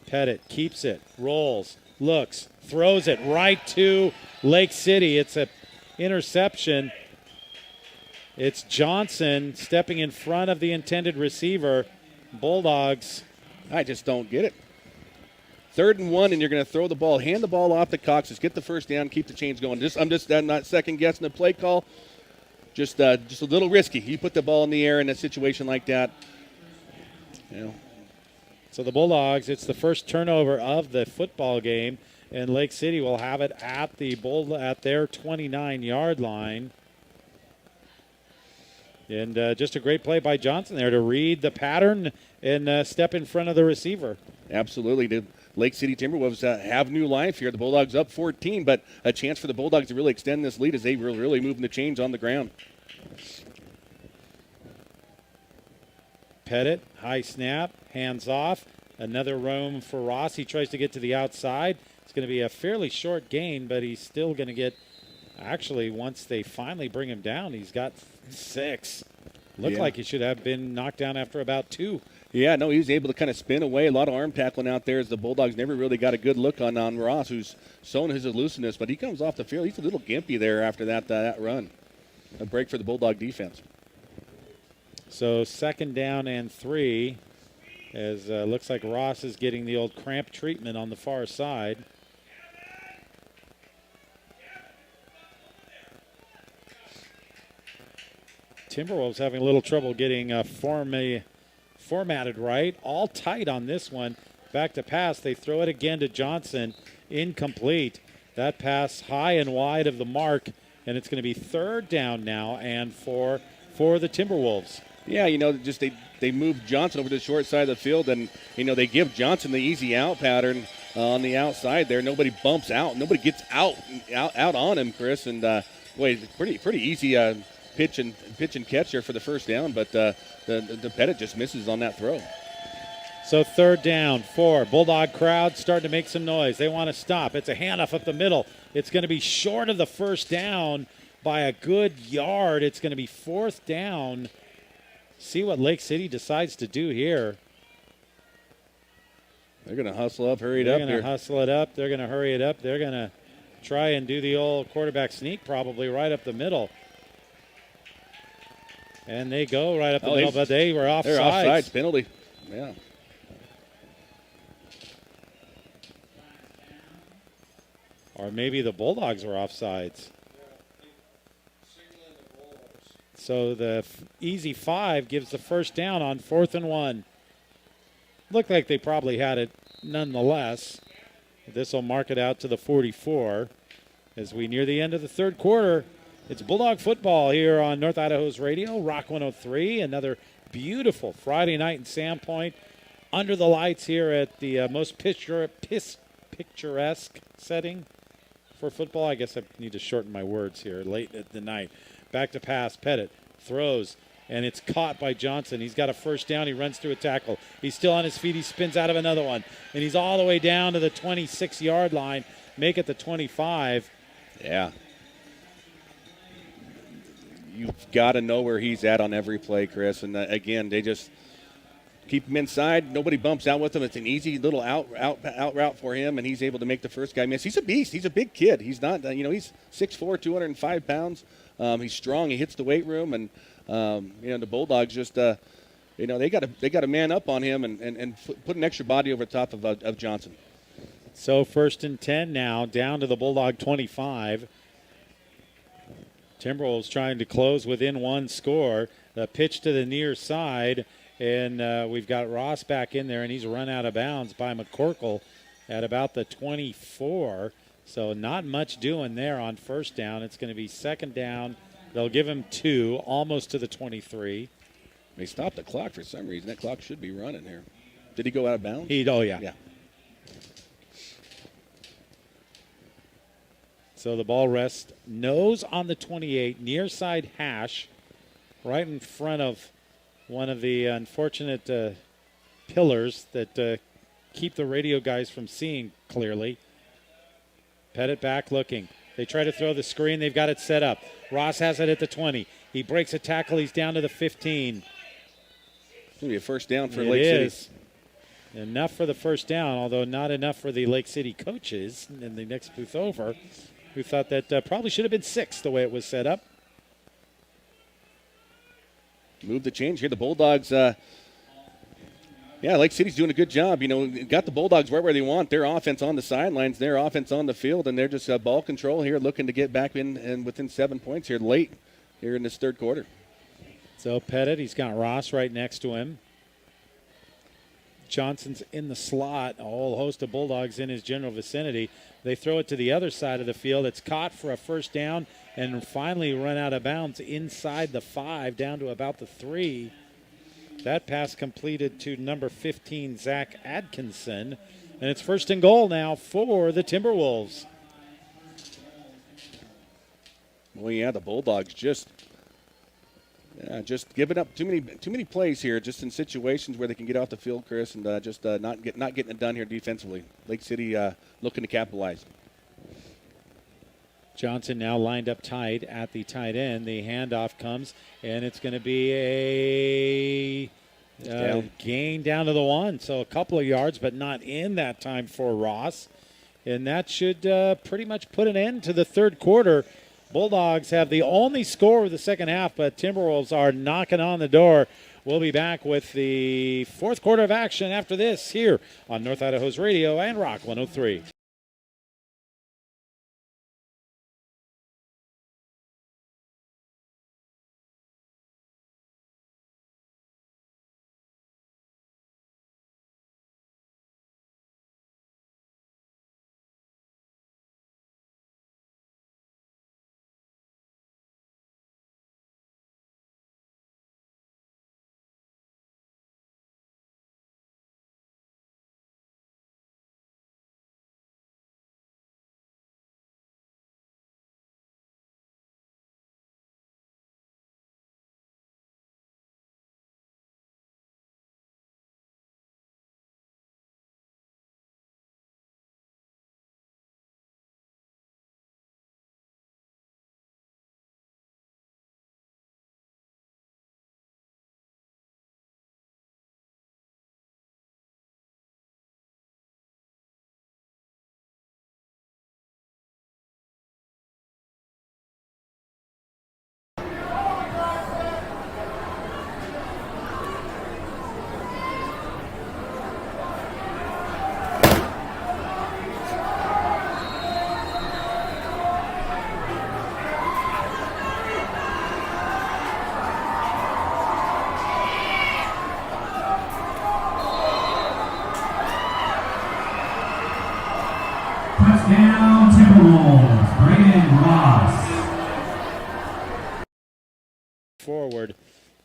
Pettit keeps it, rolls, looks, throws it right to Lake City. It's an interception. It's Johnson stepping in front of the intended receiver. Bulldogs. I just don't get it. 3rd and 1, and you're going to throw the ball. Hand the ball off to Cox. Just get the first down, keep the chains going. I'm not second guessing the play call. Just a little risky. You put the ball in the air in a situation like that. So the Bulldogs, it's the first turnover of the football game, and Lake City will have it at their 29-yard line. And just a great play by Johnson there to read the pattern and step in front of the receiver. Absolutely. The Lake City Timberwolves have new life here. The Bulldogs up 14, but a chance for the Bulldogs to really extend this lead as they were really moving the chains on the ground. Pettit, high snap, hands off. Another roam for Ross. He tries to get to the outside. It's going to be a fairly short gain, but he's still going to get, actually, once they finally bring him down, he's got 6. Looked like he should have been knocked down after about 2. Yeah, no, he was able to kind of spin away. A lot of arm tackling out there as the Bulldogs never really got a good look on Ross, who's shown his elusiveness, but he comes off the field. He's a little gimpy there after that run. A break for the Bulldog defense. So 2nd down and 3, as looks like Ross is getting the old cramp treatment on the far side. Timberwolves having a little trouble getting formatted right. All tight on this one. Back to pass. They throw it again to Johnson. Incomplete. That pass high and wide of the mark, and it's going to be 3rd down now and 4 for the Timberwolves. Yeah, just they move Johnson over to the short side of the field, and, they give Johnson the easy out pattern on the outside there. Nobody bumps out. Nobody gets out on him, Chris. And, boy, pretty easy pitch and catch there for the first down, but the Pettit just misses on that throw. So 3rd down, 4. Bulldog crowd starting to make some noise. They want to stop. It's a handoff up the middle. It's going to be short of the first down by a good yard. It's going to be 4th down. See what Lake City decides to do here. They're going to hustle up, hurry it They're up going here. to hustle it up. They're going to hurry it up. They're going to try and do the old quarterback sneak probably right up the middle. And they go right up the middle, but they were offsides. They're offsides, penalty. Yeah. Or maybe the Bulldogs were offsides. So the easy 5 gives the first down on 4th and 1. Looked like they probably had it nonetheless. This will mark it out to the 44 as we near the end of the third quarter. It's Bulldog football here on North Idaho's radio, Rock 103. Another beautiful Friday night in Sandpoint under the lights here at the most picturesque setting for football. I guess I need to shorten my words here late at the night. Back to pass. Pettit throws, and it's caught by Johnson. He's got a first down. He runs through a tackle. He's still on his feet. He spins out of another one, and he's all the way down to the 26-yard line. Make it the 25. Yeah. You've got to know where he's at on every play, Chris. And again, they just keep him inside. Nobody bumps out with him. It's an easy little out route for him, and he's able to make the first guy miss. He's a beast. He's a big kid. He's not, he's 6'4", 205 pounds. He's strong. He hits the weight room, and the Bulldogs just, they got to man up on him and put an extra body over top of Johnson. So 1st and 10 now, down to the Bulldog 25. Timberwolves trying to close within one score. The pitch to the near side, and we've got Ross back in there, and he's run out of bounds by McCorkle at about the 24. So not much doing there on first down. It's going to be second down. They'll give him 2, almost to the 23. They stopped the clock for some reason. That clock should be running here. Did he go out of bounds? Oh, yeah. Yeah. So the ball rests nose on the 28, near side hash, right in front of one of the unfortunate pillars that keep the radio guys from seeing clearly. Pettit back looking. They try to throw the screen. They've got it set up. Ross has it at the 20. He breaks a tackle. He's down to the 15. It's going to be a first down for Lake City. It is. Enough for the first down, although not enough for the Lake City coaches in the next booth over, who thought that probably should have been 6 the way it was set up. Move the change here. The Bulldogs, Lake City's doing a good job. Got the Bulldogs right where they want. Their offense on the sidelines, their offense on the field, and they're just ball control here, looking to get back in and within 7 points here late here in this third quarter. So Pettit, he's got Ross right next to him. Johnson's in the slot. A whole host of Bulldogs in his general vicinity. They throw it to the other side of the field. It's caught for a first down and finally run out of bounds inside the 5 down to about the 3. That pass completed to number 15, Zach Atkinson. And it's 1st and goal now for the Timberwolves. Well, yeah, the Bulldogs just giving up too many plays here, just in situations where they can get off the field, Chris, and not getting it done here defensively. Lake City looking to capitalize. Johnson now lined up tight at the tight end. The handoff comes, and it's going to be a gain down to the 1. So a couple of yards, but not in that time for Ross. And that should pretty much put an end to the third quarter. Bulldogs have the only score of the second half, but Timberwolves are knocking on the door. We'll be back with the fourth quarter of action after this here on North Idaho's radio and Rock 103.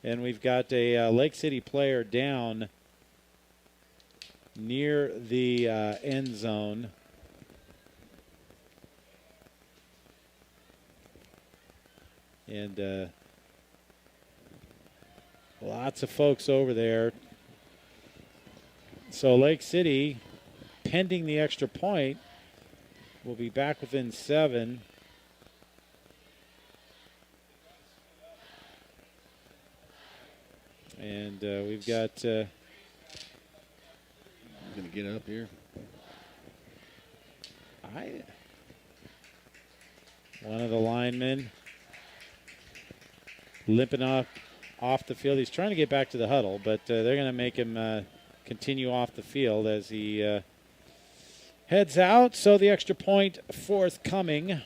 And we've got a Lake City player down near the end zone. And lots of folks over there. So Lake City, pending the extra point, will be back within 7. And we've got... I'm going to get up here. One of the linemen limping off the field. He's trying to get back to the huddle, but they're going to make him continue off the field as he heads out. So the extra point forthcoming.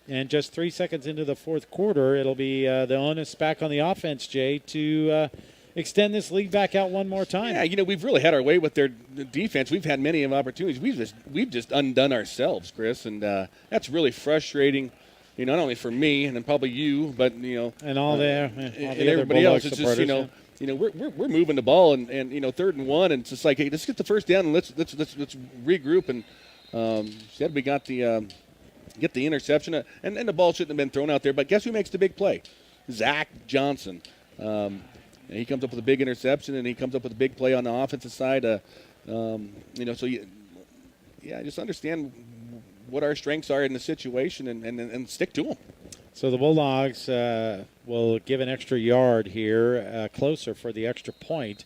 And just 3 seconds into the fourth quarter, it'll be the onus back on the offense, Jay, to extend this lead back out one more time. Yeah, we've really had our way with their defense. We've had many opportunities. We've just undone ourselves, Chris, and that's really frustrating. Not only for me and then probably you, but and all the everybody else. It's just we're moving the ball and 3rd and 1, and it's just like, hey, let's get the first down and let's regroup. And instead we got get the interception, and the ball shouldn't have been thrown out there. But guess who makes the big play? Zach Johnson. And he comes up with a big interception, and he comes up with a big play on the offensive side. Just understand what our strengths are in the situation and stick to them. So the Bulldogs will give an extra yard here, closer for the extra point,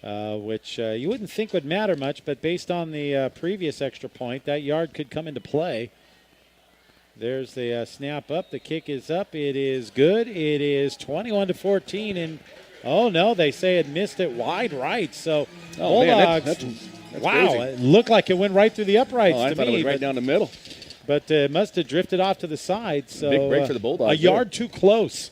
which you wouldn't think would matter much, but based on the previous extra point, that yard could come into play. There's the snap up. The kick is up. It is good. It is 21-14, and oh no, they say it missed it wide right. So Bulldogs, that's wow, crazy. it looked like it went right through the uprights I to thought me. it was right down the middle. But it must have drifted off to the side. So big break for the Bulldogs. A yard too close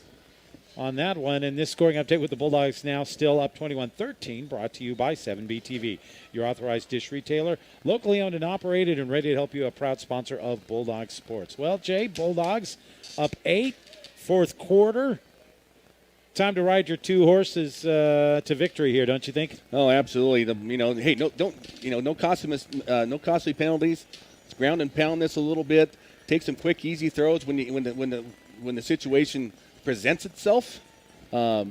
on that one. And this scoring update with the Bulldogs now still up 21-13, brought to you by 7B TV, your authorized dish retailer, locally owned and operated, and ready to help you, a proud sponsor of Bulldog Sports. Well, Jay, Bulldogs up 8, fourth quarter. Time to ride your 2 horses to victory here, don't you think? Oh, absolutely. No costly penalties. Let's ground and pound this a little bit. Take some quick, easy throws when the situation presents itself. I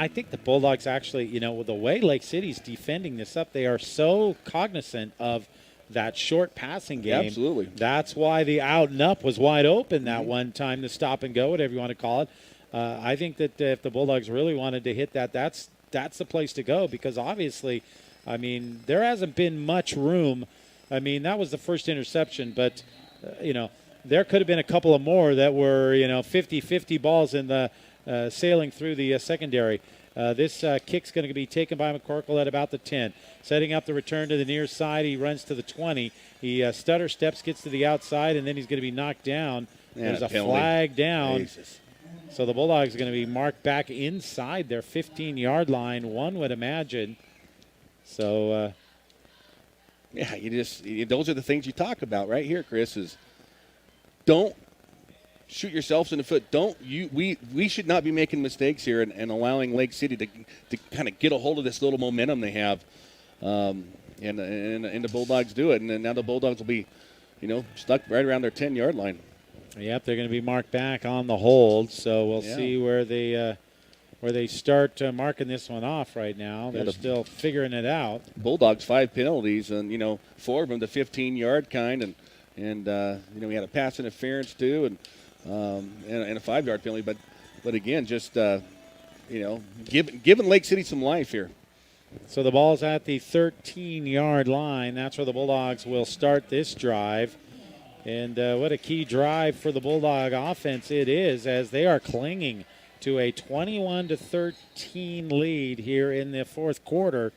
think the Bulldogs actually, with the way Lake City's defending this up, they are so cognizant of that short passing game. Absolutely. That's why the out and up was wide open that one time, the stop and go, whatever you want to call it. I think that if the Bulldogs really wanted to hit that, that's the place to go, because obviously, there hasn't been much room. That was the first interception, but, there could have been a couple of more that were, 50-50 balls in the sailing through the secondary. This kick's going to be taken by McCorkle at about the 10. Setting up the return to the near side, he runs to the 20. He stutter steps, gets to the outside, and then he's going to be knocked down. There's a flag down. Jesus. So the Bulldogs are going to be marked back inside their 15-yard line, one would imagine. So, those are the things you talk about right here, Chris, is don't shoot yourselves in the foot. We should not be making mistakes here and allowing Lake City to kind of get a hold of this little momentum they have. And the Bulldogs do it. And then now the Bulldogs will be, stuck right around their 10-yard line. Yep, they're going to be marked back on the hold. So we'll see where they start marking this one off right now. They're still figuring it out. Bulldogs 5 penalties, and 4 of them the 15-yard kind, and we had a pass interference too, and a 5-yard penalty. But again, just giving Lake City some life here. So the ball's at the 13-yard line. That's where the Bulldogs will start this drive. And what a key drive for the Bulldog offense it is, as they are clinging to a 21-13 lead here in the fourth quarter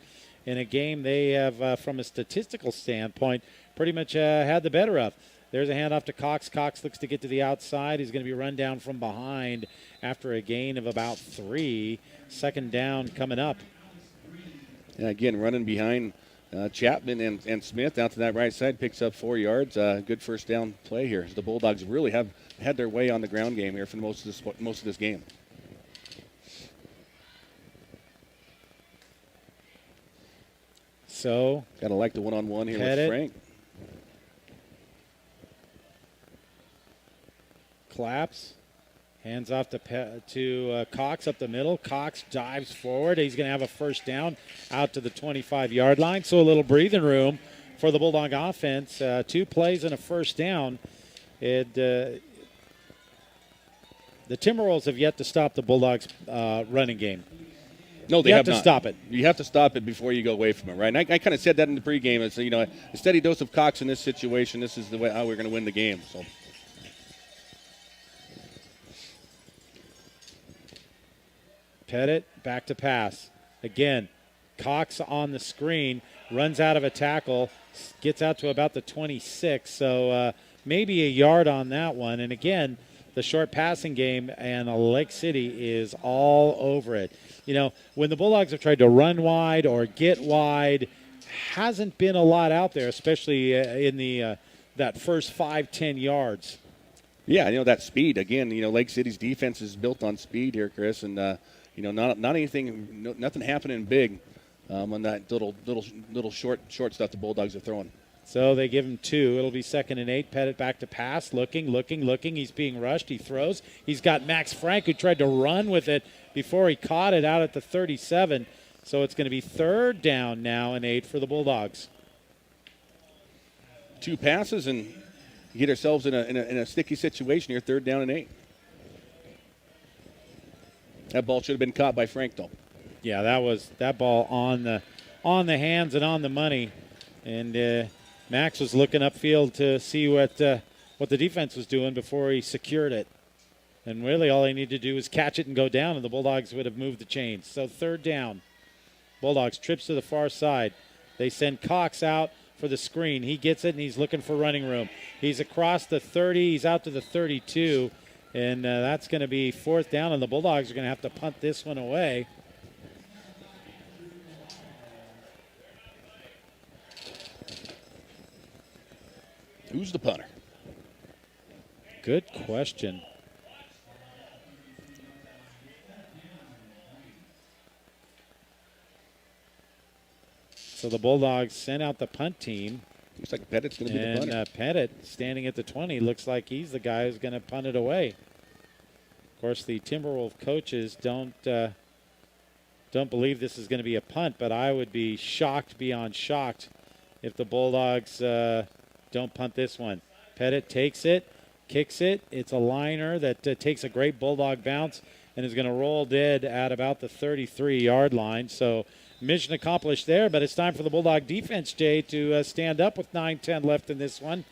in a game they have, from a statistical standpoint, pretty much had the better of. There's a handoff to Cox. Cox looks to get to the outside. He's going to be run down from behind after a gain of about 3. Second down coming up. And again, running behind Chapman and Smith out to that right side, picks up 4 yards. Good first down play here. The Bulldogs really have had their way on the ground game here for most of this game. so. Gotta like the one-on-one here Pettit. with Frank. Claps. Hands off to Cox up the middle. Cox dives forward. He's going to have a first down out to the 25-yard line. So a little breathing room for the Bulldog offense. 2 plays and a first down. The Timberwolves have yet to stop the Bulldogs' running game. No, they You have have to not. stop it. You have to stop it before you go away from it, right? And I kind of said that in the pregame. It's, a steady dose of Cox in this situation. This is the way how we're going to win the game. So. Pettit back to pass. Again, Cox on the screen, runs out of a tackle, gets out to about the 26. So maybe a yard on that one. And again, the short passing game, and Lake City is all over it. When the Bulldogs have tried to run wide or get wide, hasn't been a lot out there, especially in the that first 5-10 yards. Yeah, that speed. Again, Lake City's defense is built on speed here, Chris, and not anything, nothing happening big on that little short stuff the Bulldogs are throwing. So they give him 2. It'll be 2nd and 8. Pettit back to pass. Looking. He's being rushed. He throws. He's got Max Frank, who tried to run with it before he caught it out at the 37. So it's going to be 3rd down now and 8 for the Bulldogs. 2 passes and get ourselves in a sticky situation here. 3rd down and 8. That ball should have been caught by Frank, though. Yeah, that ball on the hands and on the money, and Max was looking upfield to see what the defense was doing before he secured it. And really all he needed to do was catch it and go down, and the Bulldogs would have moved the chains. So 3rd down. Bulldogs trips to the far side. They send Cox out for the screen. He gets it, and he's looking for running room. He's across the 30. He's out to the 32, and that's going to be 4th down, and the Bulldogs are going to have to punt this one away. Who's the punter? Good question. So the Bulldogs sent out the punt team. Looks like Pettit's going to be the punter. And Pettit, standing at the 20, looks like he's the guy who's going to punt it away. Of course, the Timberwolf coaches don't believe this is going to be a punt, but I would be shocked beyond shocked if the Bulldogs don't punt this one. Pettit takes it, kicks it. It's a liner that takes a great Bulldog bounce and is going to roll dead at about the 33-yard line. So mission accomplished there, but it's time for the Bulldog defense, Jay, to stand up with 9:10 left in this one,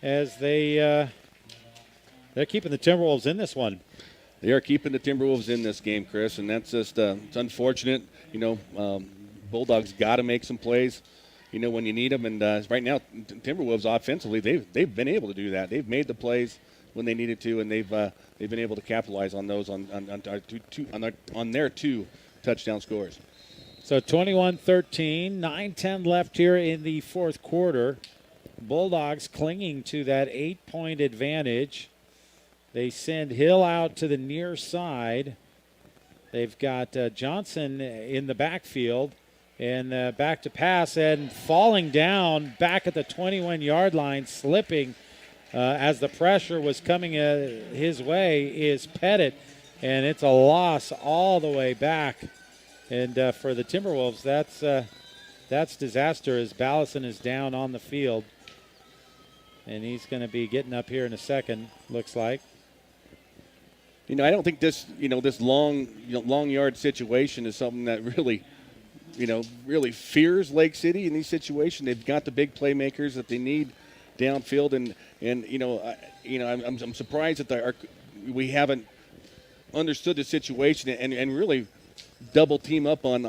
as they're keeping the Timberwolves in this one. They are keeping the Timberwolves in this game, Chris, and that's just it's unfortunate. Bulldogs got to make some plays, when you need them. And right now, Timberwolves offensively, they've been able to do that. They've made the plays when they needed to, and they've been able to capitalize on those on their 2 touchdown scores. So 21-13, 9:10 left here in the 4th quarter. Bulldogs clinging to that 8-point advantage. They send Hill out to the near side. They've got Johnson in the backfield, and back to pass, and falling down back at the 21-yard line, slipping as the pressure was coming his way, is Pettit, and it's a loss all the way back. And for the Timberwolves, that's disaster, as Ballison is down on the field. And he's going to be getting up here in a second, looks like. I don't think this long yard situation is something that really fears Lake City in these situations. They've got the big playmakers that they need downfield, I'm surprised that we haven't understood the situation and really double team up on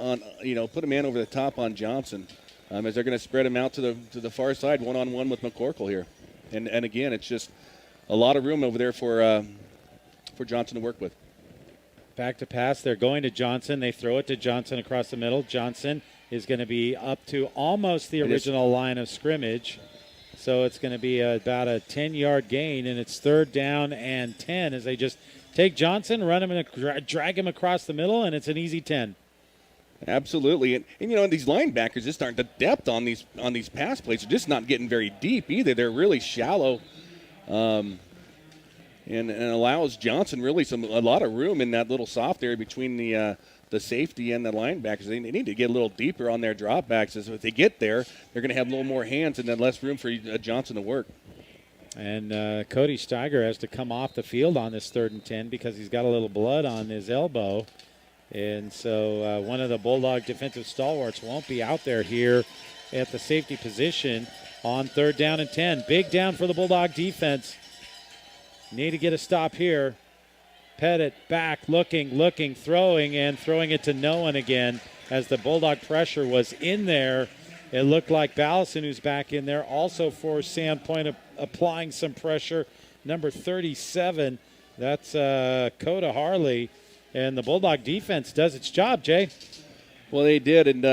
put a man over the top on Johnson, as they're going to spread him out to the far side, one-on-one with McCorkle here, and again, it's just a lot of room over there for Johnson to work with. Back to pass, they're going to Johnson. They throw it to Johnson across the middle. Johnson is going to be up to almost the original line of scrimmage, so it's going to be about a 10-yard gain, and it's 3rd down and 10 as they just take Johnson, run him, and drag him across the middle, and it's an easy 10. Absolutely, and these linebackers just aren't the depth on these pass plays. They're just not getting very deep either. They're really shallow, and allows Johnson really a lot of room in that little soft area between the safety and the linebackers. They need to get a little deeper on their dropbacks. So if they get there, they're going to have a little more hands and then less room for Johnson to work. And Cody Steiger has to come off the field on this 3rd and 10 because he's got a little blood on his elbow. And so one of the Bulldog defensive stalwarts won't be out there here at the safety position on 3rd down and 10. Big down for the Bulldog defense. Need to get a stop here. Pettit back, looking, throwing it to no one again as the Bulldog pressure was in there. It looked like Ballison, who's back in there, also for Sandpoint applying some pressure. Number 37, that's Coda Harley. And the Bulldog defense does its job, Jay. Well, they did, and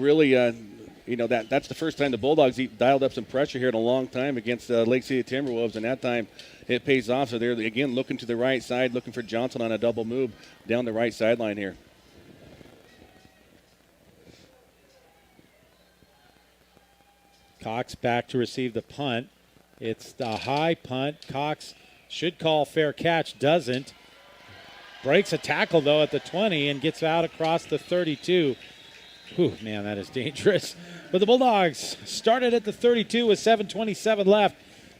really, that's the first time the Bulldogs dialed up some pressure here in a long time against Lake City Timberwolves, and that time it pays off. So they're again looking to the right side, looking for Johnson on a double move down the right sideline here. Cox back to receive the punt. It's the high punt. Cox should call fair catch, doesn't. Breaks a tackle, though, at the 20 and gets out across the 32. Whew, man, that is dangerous. But the Bulldogs started at the 32 with 7:27 left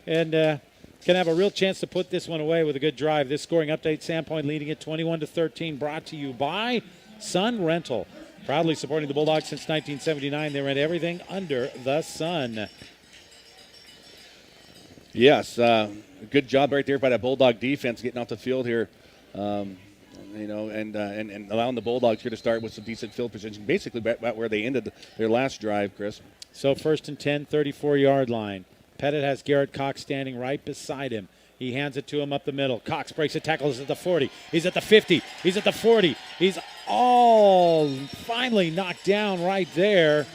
and can have a real chance to put this one away with a good drive. This scoring update, Sandpoint leading it 21-13, brought to you by Sun Rental. Proudly supporting the Bulldogs since 1979. They rent everything under the sun. Yes, good job right there by that Bulldog defense getting off the field here. And allowing the Bulldogs here to start with some decent field position, basically about where they ended their last drive, Chris. So 1st and 10, 34-yard line. Pettit has Garrett Cox standing right beside him. He hands it to him up the middle. Cox breaks a tackle. He's at the 40. He's at the 50. He's at the 40. He's all finally knocked down right there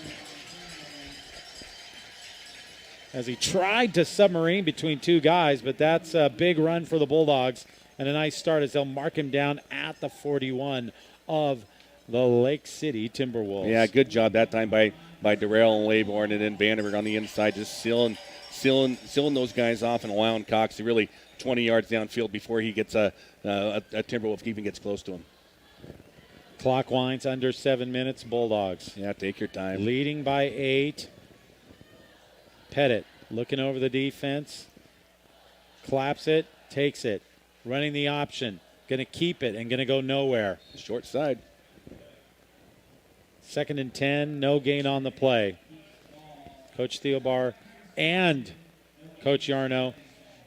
as he tried to submarine between two guys, but that's a big run for the Bulldogs. And a nice start as they'll mark him down at the 41 of the Lake City Timberwolves. Yeah, good job that time by Darrell and Laybourne, and then Vandenberg on the inside, just sealing those guys off and allowing Cox to really 20 yards downfield before he gets a Timberwolf even gets close to him. Clock winds under 7 minutes. Bulldogs. Yeah, take your time. Leading by 8. Pettit looking over the defense. Claps it, takes it. Running the option, going to keep it and going to go nowhere. Short side. 2nd and 10, no gain on the play. Coach Theobar and Coach Yarno,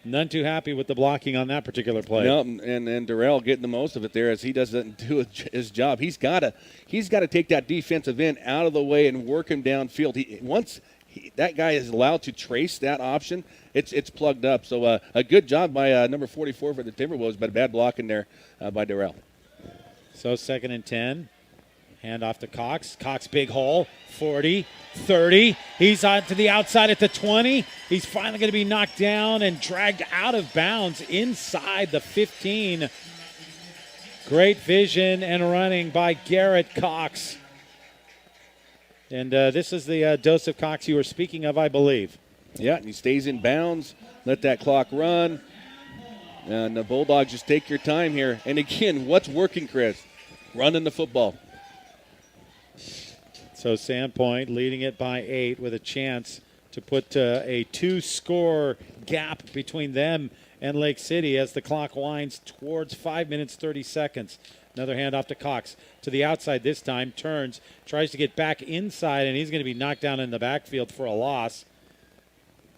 none too happy with the blocking on that particular play. No, and Darrell getting the most of it there as he doesn't do his job. He's got to take that defensive end out of the way and work him downfield. Once that guy is allowed to trace that option, it's plugged up. So a good job by number 44 for the Timberwolves, but a bad block in there by Darrell. So 2nd and 10. Hand off to Cox. Cox, big hole. 40, 30. He's on to the outside at the 20. He's finally going to be knocked down and dragged out of bounds inside the 15. Great vision and running by Garrett Cox. And this is the dose of Cox you were speaking of, I believe. Yeah, and he stays in bounds. Let that clock run. And the Bulldogs just take your time here. And again, what's working, Chris? Running the football. So Sandpoint leading it by 8 with a chance to put a 2-score gap between them and Lake City as the clock winds towards 5 minutes, 30 seconds. Another handoff to Cox to the outside this time. Turns, tries to get back inside, and he's going to be knocked down in the backfield for a loss.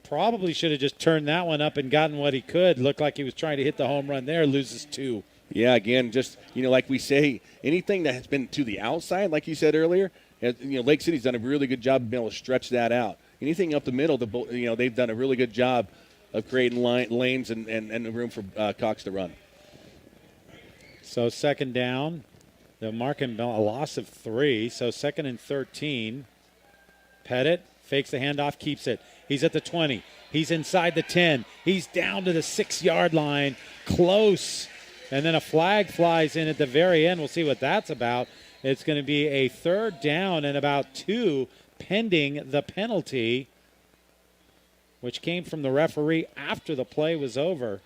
Probably should have just turned that one up and gotten what he could. Looked like he was trying to hit the home run there. Loses 2. Yeah, again, just, like we say, anything that has been to the outside, like you said earlier, Lake City's done a really good job of being able to stretch that out. Anything up the middle, they've done a really good job of creating lanes and room for Cox to run. So 2nd down. They'll mark him a loss of 3. So 2nd and 13. Pettit fakes the handoff, keeps it. He's at the 20. He's inside the 10. He's down to the 6-yard line. Close. And then a flag flies in at the very end. We'll see what that's about. It's going to be a 3rd down and about 2 pending the penalty, which came from the referee after the play was over.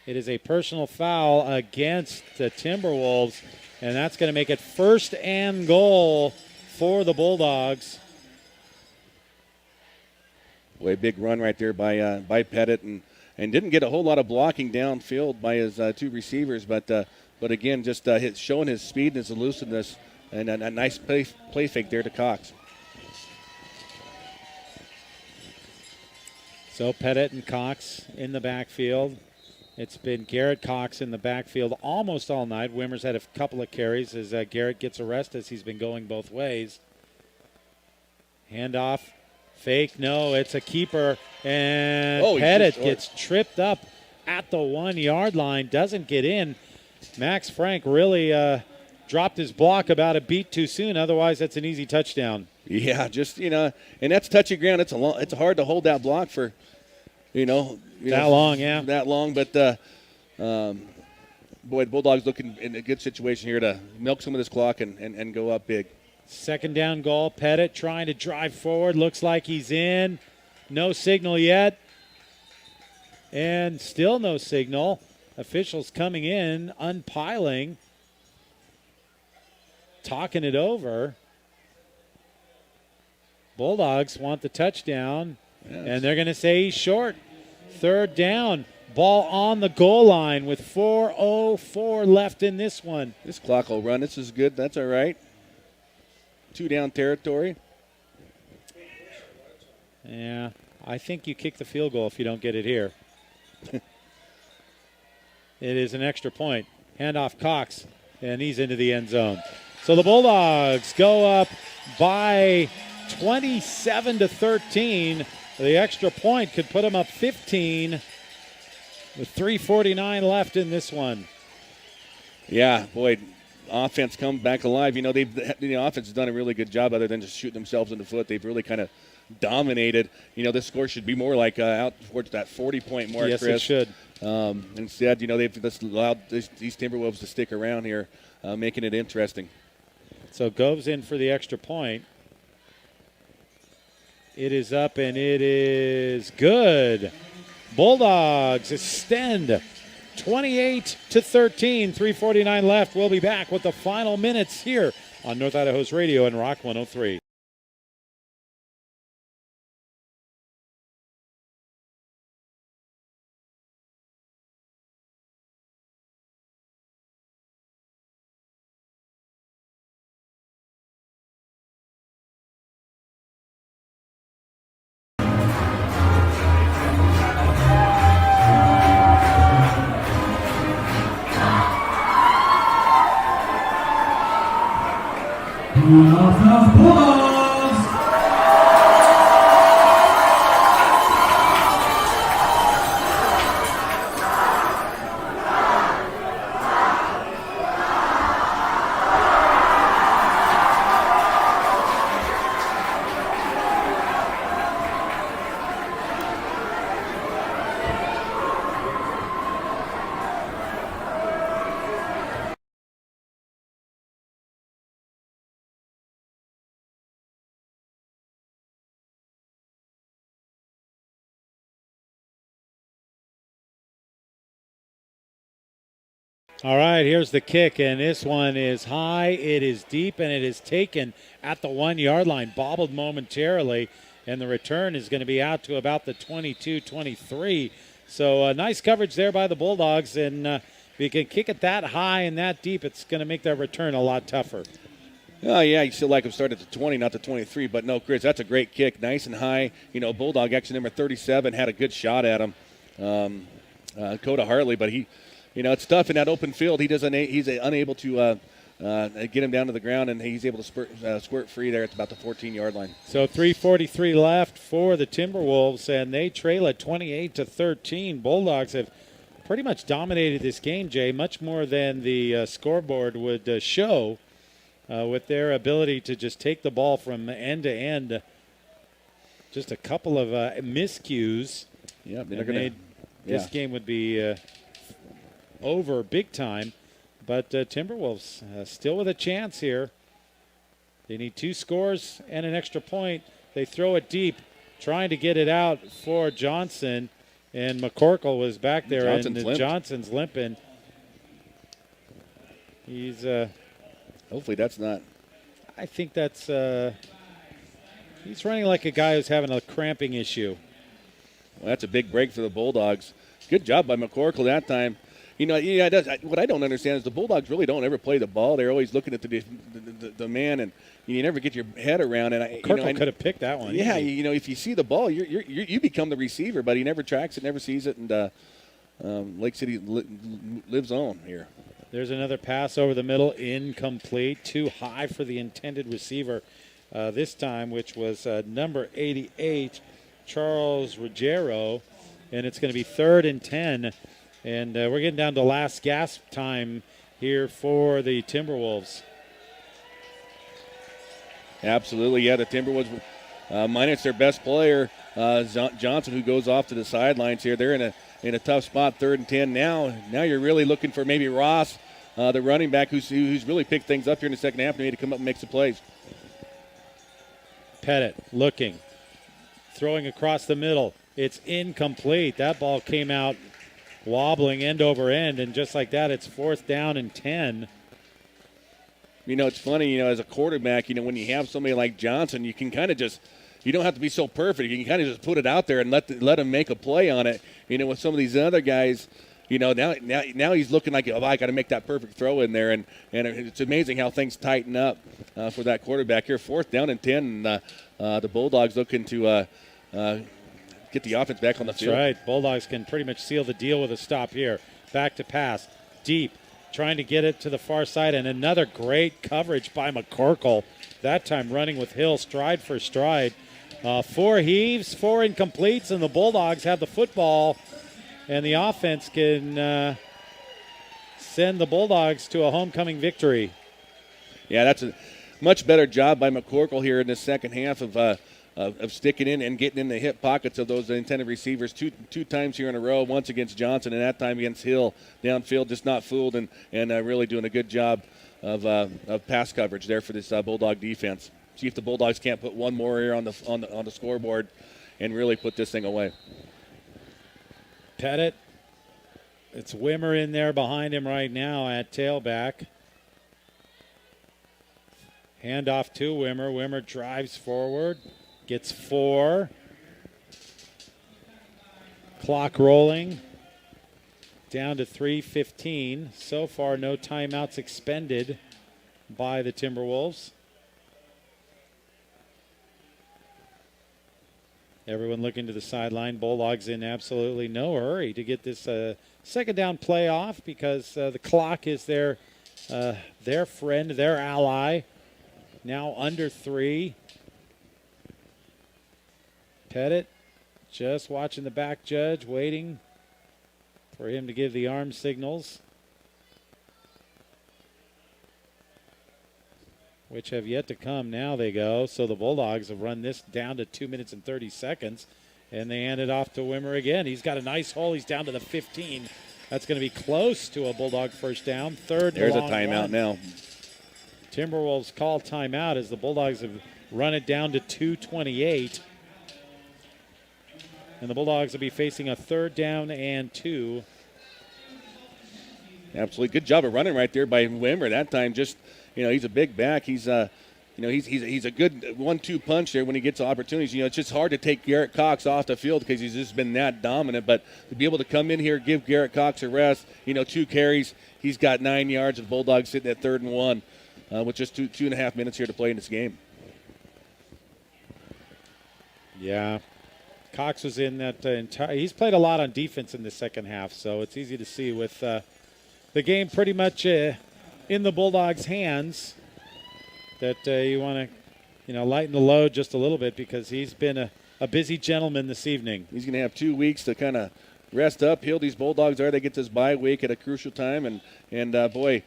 It is a personal foul against the Timberwolves, and that's going to make it 1st and goal for the Bulldogs. Boy, big run right there by Pettit, and didn't get a whole lot of blocking downfield by his 2 receivers, but again, just showing his speed and his elusiveness, and a nice play fake there to Cox. So Pettit and Cox in the backfield. It's been Garrett Cox in the backfield almost all night. Wimmers had a couple of carries as Garrett gets arrested as he's been going both ways. Handoff, fake, no, it's a keeper, and Pettit gets tripped up at the 1-yard line, doesn't get in. Max Frank really dropped his block about a beat too soon. Otherwise, that's an easy touchdown. Yeah, just, and that's touchy ground. It's hard to hold that block for, that long. But boy, the Bulldogs looking in a good situation here to milk some of this clock and go up big. 2nd down goal. Pettit trying to drive forward. Looks like he's in. No signal yet. And still no signal. Officials coming in, unpiling, talking it over. Bulldogs want the touchdown, and they're going to say he's short. 3rd down. Ball on the goal line with 4:04 left in this one. This clock will run. This is good. That's all right. 2 down territory. Yeah, I think you kick the field goal if you don't get it here. It is an extra point. Handoff Cox, and he's into the end zone. So the Bulldogs go up by 27-13. The extra point could put them up 15 with 3:49 left in this one. Yeah, boy, offense come back alive. The offense has done a really good job other than just shooting themselves in the foot. They've really kind of dominated. This score should be more like out towards that 40-point mark, yes, Chris. It should. Instead, they've just allowed these Timberwolves to stick around here, making it interesting. So Gove's in for the extra point. It is up, and it is good. Bulldogs extend 28-13, 3:49 left. We'll be back with the final minutes here on North Idaho's radio and Rock 103. Bulldogs! All right, here's the kick, and this one is high, it is deep, and it is taken at the 1-yard line, bobbled momentarily, and the return is going to be out to about the 22-23. So nice coverage there by the Bulldogs, and if you can kick it that high and that deep, it's going to make that return a lot tougher. Oh, yeah, you still like him start at the 20, not the 23, but no, Chris, that's a great kick, nice and high. Bulldog, actually number 37, had a good shot at him, Coda Hartley, but he, it's tough in that open field. He's unable to get him down to the ground, and he's able to squirt free there at about the 14-yard line. So 3:43 left for the Timberwolves, and they trail at 28-13. Bulldogs have pretty much dominated this game, Jay, much more than the scoreboard would show, with their ability to just take the ball from end to end. Just a couple of miscues. Yeah, this game would be over big time. But Timberwolves still with a chance here. They need 2 scores and an extra point. They throw it deep, trying to get it out for Johnson. And McCorkle was back there, Johnson's limping. He's. Hopefully that's not. I think that's. He's running like a guy who's having a cramping issue. Well, that's a big break for the Bulldogs. Good job by McCorkle that time. You know, what I don't understand is the Bulldogs really don't ever play the ball. They're always looking at the man, and you never get your head around it. McCorkle could have picked that one. Yeah, easy. if you see the ball, you become the receiver, but he never tracks it, never sees it, and Lake City lives on here. There's another pass over the middle, incomplete, too high for the intended receiver this time, which was number 88, Charles Ruggiero, and it's going to be 3rd and 10, and we're getting down to last gasp time here for the Timberwolves. Absolutely, yeah, the Timberwolves minus their best player, Johnson, who goes off to the sidelines here. They're in a tough spot, 3rd and 10 now. Now you're really looking for maybe Ross, the running back, who's really picked things up here in the second half, maybe to come up and make some plays. Pettit looking, throwing across the middle. It's incomplete. That ball came out wobbling end over end, and just like that, it's 4th down and 10. It's funny, as a quarterback, when you have somebody like Johnson, you can kind of just, you don't have to be so perfect. You can kind of just put it out there and let him make a play on it. With some of these other guys, now he's looking like, I got to make that perfect throw in there. And it's amazing how things tighten up for that quarterback here. 4th down and 10, and the Bulldogs looking to get the offense back on the field. That's right. Bulldogs can pretty much seal the deal with a stop here. Back to pass. Deep. Trying to get it to the far side, and another great coverage by McCorkle. That time running with Hill stride for stride. 4 heaves, 4 incompletes, and the Bulldogs have the football, and the offense can send the Bulldogs to a homecoming victory. Yeah, that's a much better job by McCorkle here in the second half of sticking in and getting in the hip pockets of those intended receivers two times here in a row, once against Johnson and that time against Hill downfield, just not fooled and really doing a good job of pass coverage there for this Bulldog defense. See if the Bulldogs can't put one more here on the scoreboard and really put this thing away. Pettit, it's Wimmer in there behind him right now at tailback. Handoff to Wimmer. Wimmer drives forward. Gets 4. Clock rolling. Down to 3:15. So far, no timeouts expended by the Timberwolves. Everyone looking to the sideline. Bulldogs in absolutely no hurry to get this second down play off because the clock is their friend, their ally. Now under 3. Pettit just watching the back judge, waiting for him to give the arm signals, which have yet to come. Now they go. So the Bulldogs have run this down to 2 minutes and 30 seconds, and they hand it off to Wimmer again. He's got a nice hole. He's down to the 15. That's going to be close to a Bulldog first down. There's a timeout now. Timberwolves call timeout as the Bulldogs have run it down to 2:28. And the Bulldogs will be facing a 3rd down and 2. Absolutely. Good job of running right there by Wimmer. That time just, he's a big back. He's he's a good 1-2 punch there when he gets opportunities. It's just hard to take Garrett Cox off the field because he's just been that dominant. But to be able to come in here, give Garrett Cox a rest, 2 carries, he's got 9 yards. The Bulldogs sitting at 3rd and 1 with just 2.5 minutes here to play in this game. Yeah. Cox was in that he's played a lot on defense in the second half, so it's easy to see with the game pretty much in the Bulldogs' hands that you want to, lighten the load just a little bit because he's been a busy gentleman this evening. He's going to have 2 weeks to kind of rest up. These Bulldogs they get this bye week at a crucial time, and boy,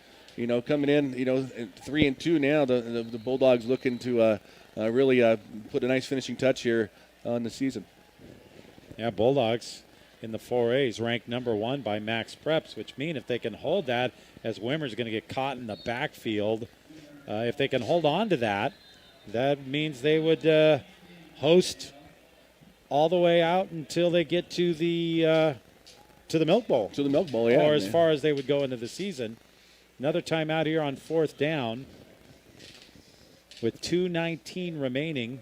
coming in, 3-2 now, the Bulldogs looking to really put a nice finishing touch here on the season. Yeah, Bulldogs in the 4As, ranked number 1 by Max Preps, which mean if they can hold that, as Wimmer's going to get caught in the backfield, if they can hold on to that, that means they would host all the way out until they get to the Milk Bowl. To the Milk Bowl, yeah. Or as far as they would go into the season. Another timeout here on 4th down with 2:19 remaining.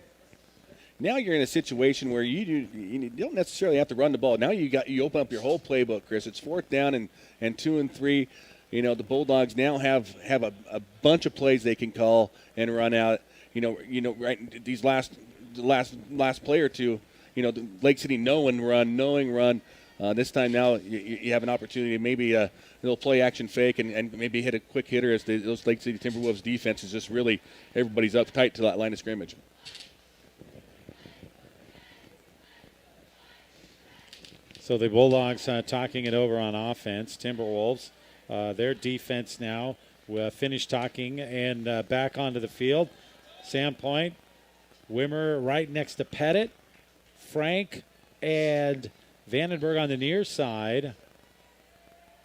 Now you're in a situation where you don't necessarily have to run the ball. Now you open up your whole playbook, Chris. It's 4th down and 2 and 3. You know, the Bulldogs now have a bunch of plays they can call and run out. You know, right, these last play or two, you know, the Lake City knowing run. This time now you have an opportunity, maybe a little play action fake and maybe hit a quick hitter as those Lake City Timberwolves defense is just really, everybody's up tight to that line of scrimmage. So the Bulldogs talking it over on offense. Timberwolves, their defense now finished talking and back onto the field. Sandpoint, Wimmer right next to Pettit, Frank, and Vandenberg on the near side.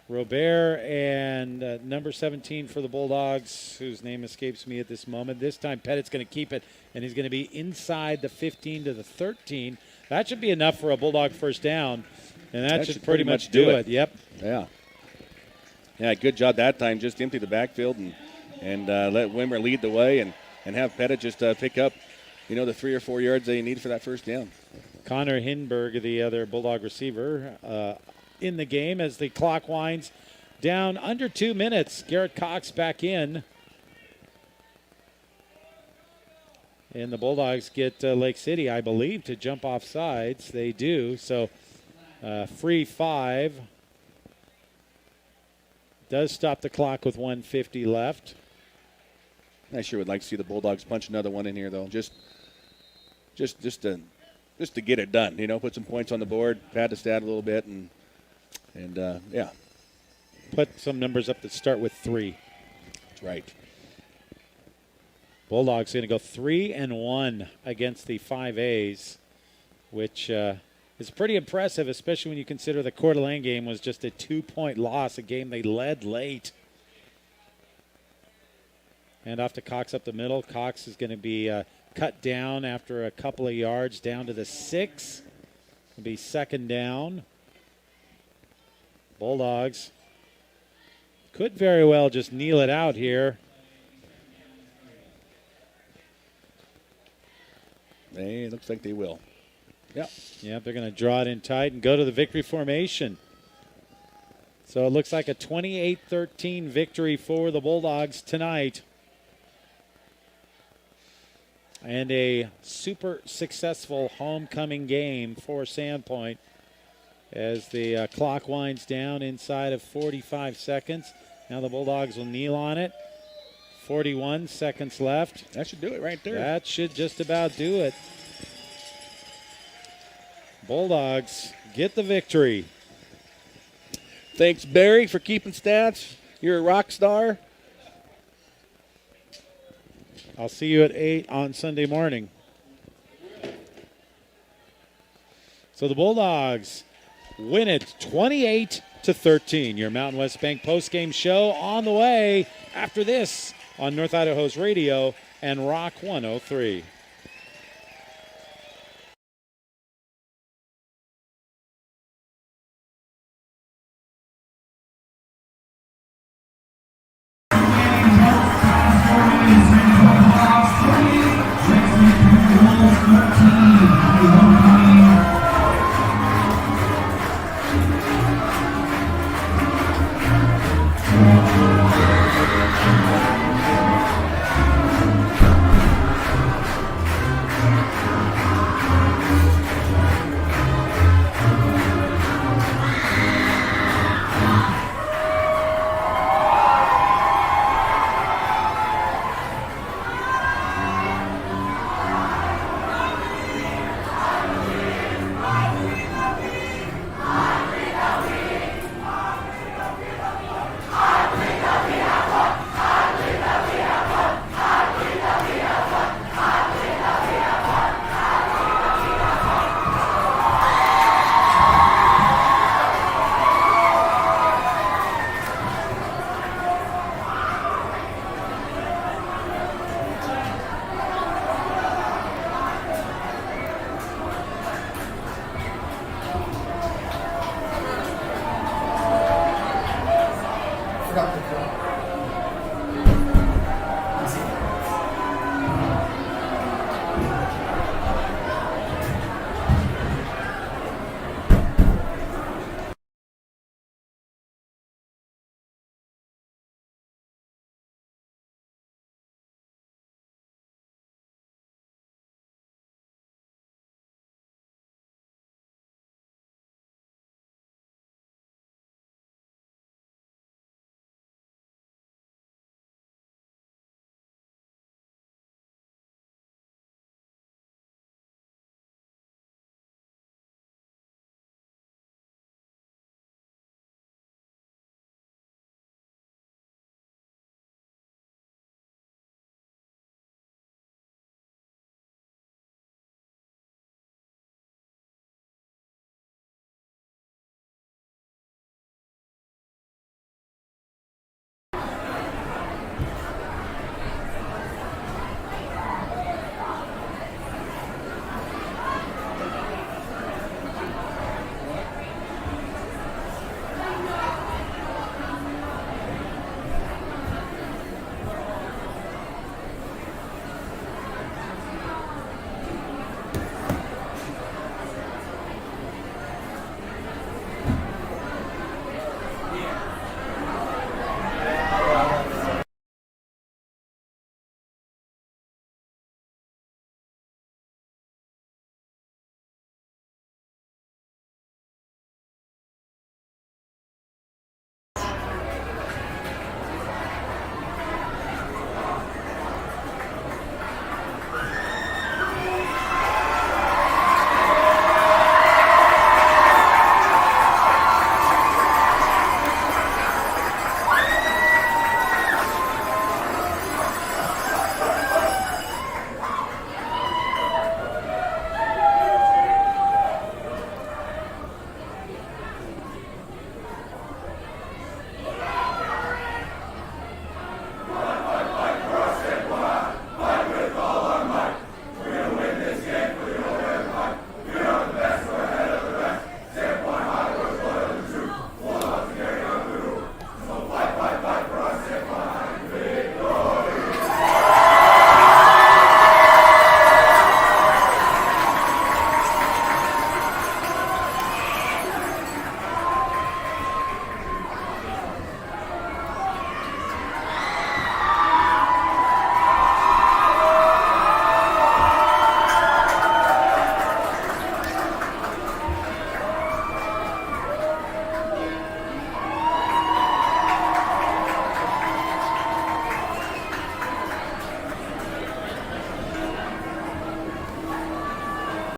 Robert and number 17 for the Bulldogs, whose name escapes me at this moment. This time Pettit's going to keep it, and he's going to be inside the 15 to the 13. That should be enough for a Bulldog first down, and that should pretty much do it. Yep. Yeah, good job that time. Just empty the backfield and let Wimmer lead the way and have Pettit just pick up, you know, the 3 or 4 yards they need for that first down. Connor Hinberg, the other Bulldog receiver, in the game as the clock winds down under 2 minutes. Garrett Cox back in. And the Bulldogs get Lake City, I believe, to jump off sides. They do. So free 5. Does stop the clock with 1:50 left. I sure would like to see the Bulldogs punch another one in here, though. Just to get it done, you know, put some points on the board, pad the stat a little bit, and yeah. Put some numbers up that start with 3. That's right. Bulldogs going to go 3-1 against the 5As, which is pretty impressive, especially when you consider the Coeur d'Alene game was just a 2-point loss, a game they led late. And off to Cox up the middle. Cox is going to be cut down after a couple of yards down to the 6. It'll be 2nd down. Bulldogs could very well just kneel it out here. It looks like they will. Yeah. Yeah, they're going to draw it in tight and go to the victory formation. So it looks like a 28-13 victory for the Bulldogs tonight. And a super successful homecoming game for Sandpoint as the clock winds down inside of 45 seconds. Now the Bulldogs will kneel on it. 41 seconds left. That should do it right there. That should just about do it. Bulldogs get the victory. Thanks, Barry, for keeping stats. You're a rock star. I'll see you at 8 on Sunday morning. So the Bulldogs win it 28-13. Your Mountain West Bank postgame show on the way after this on North Idaho's radio and Rock 103.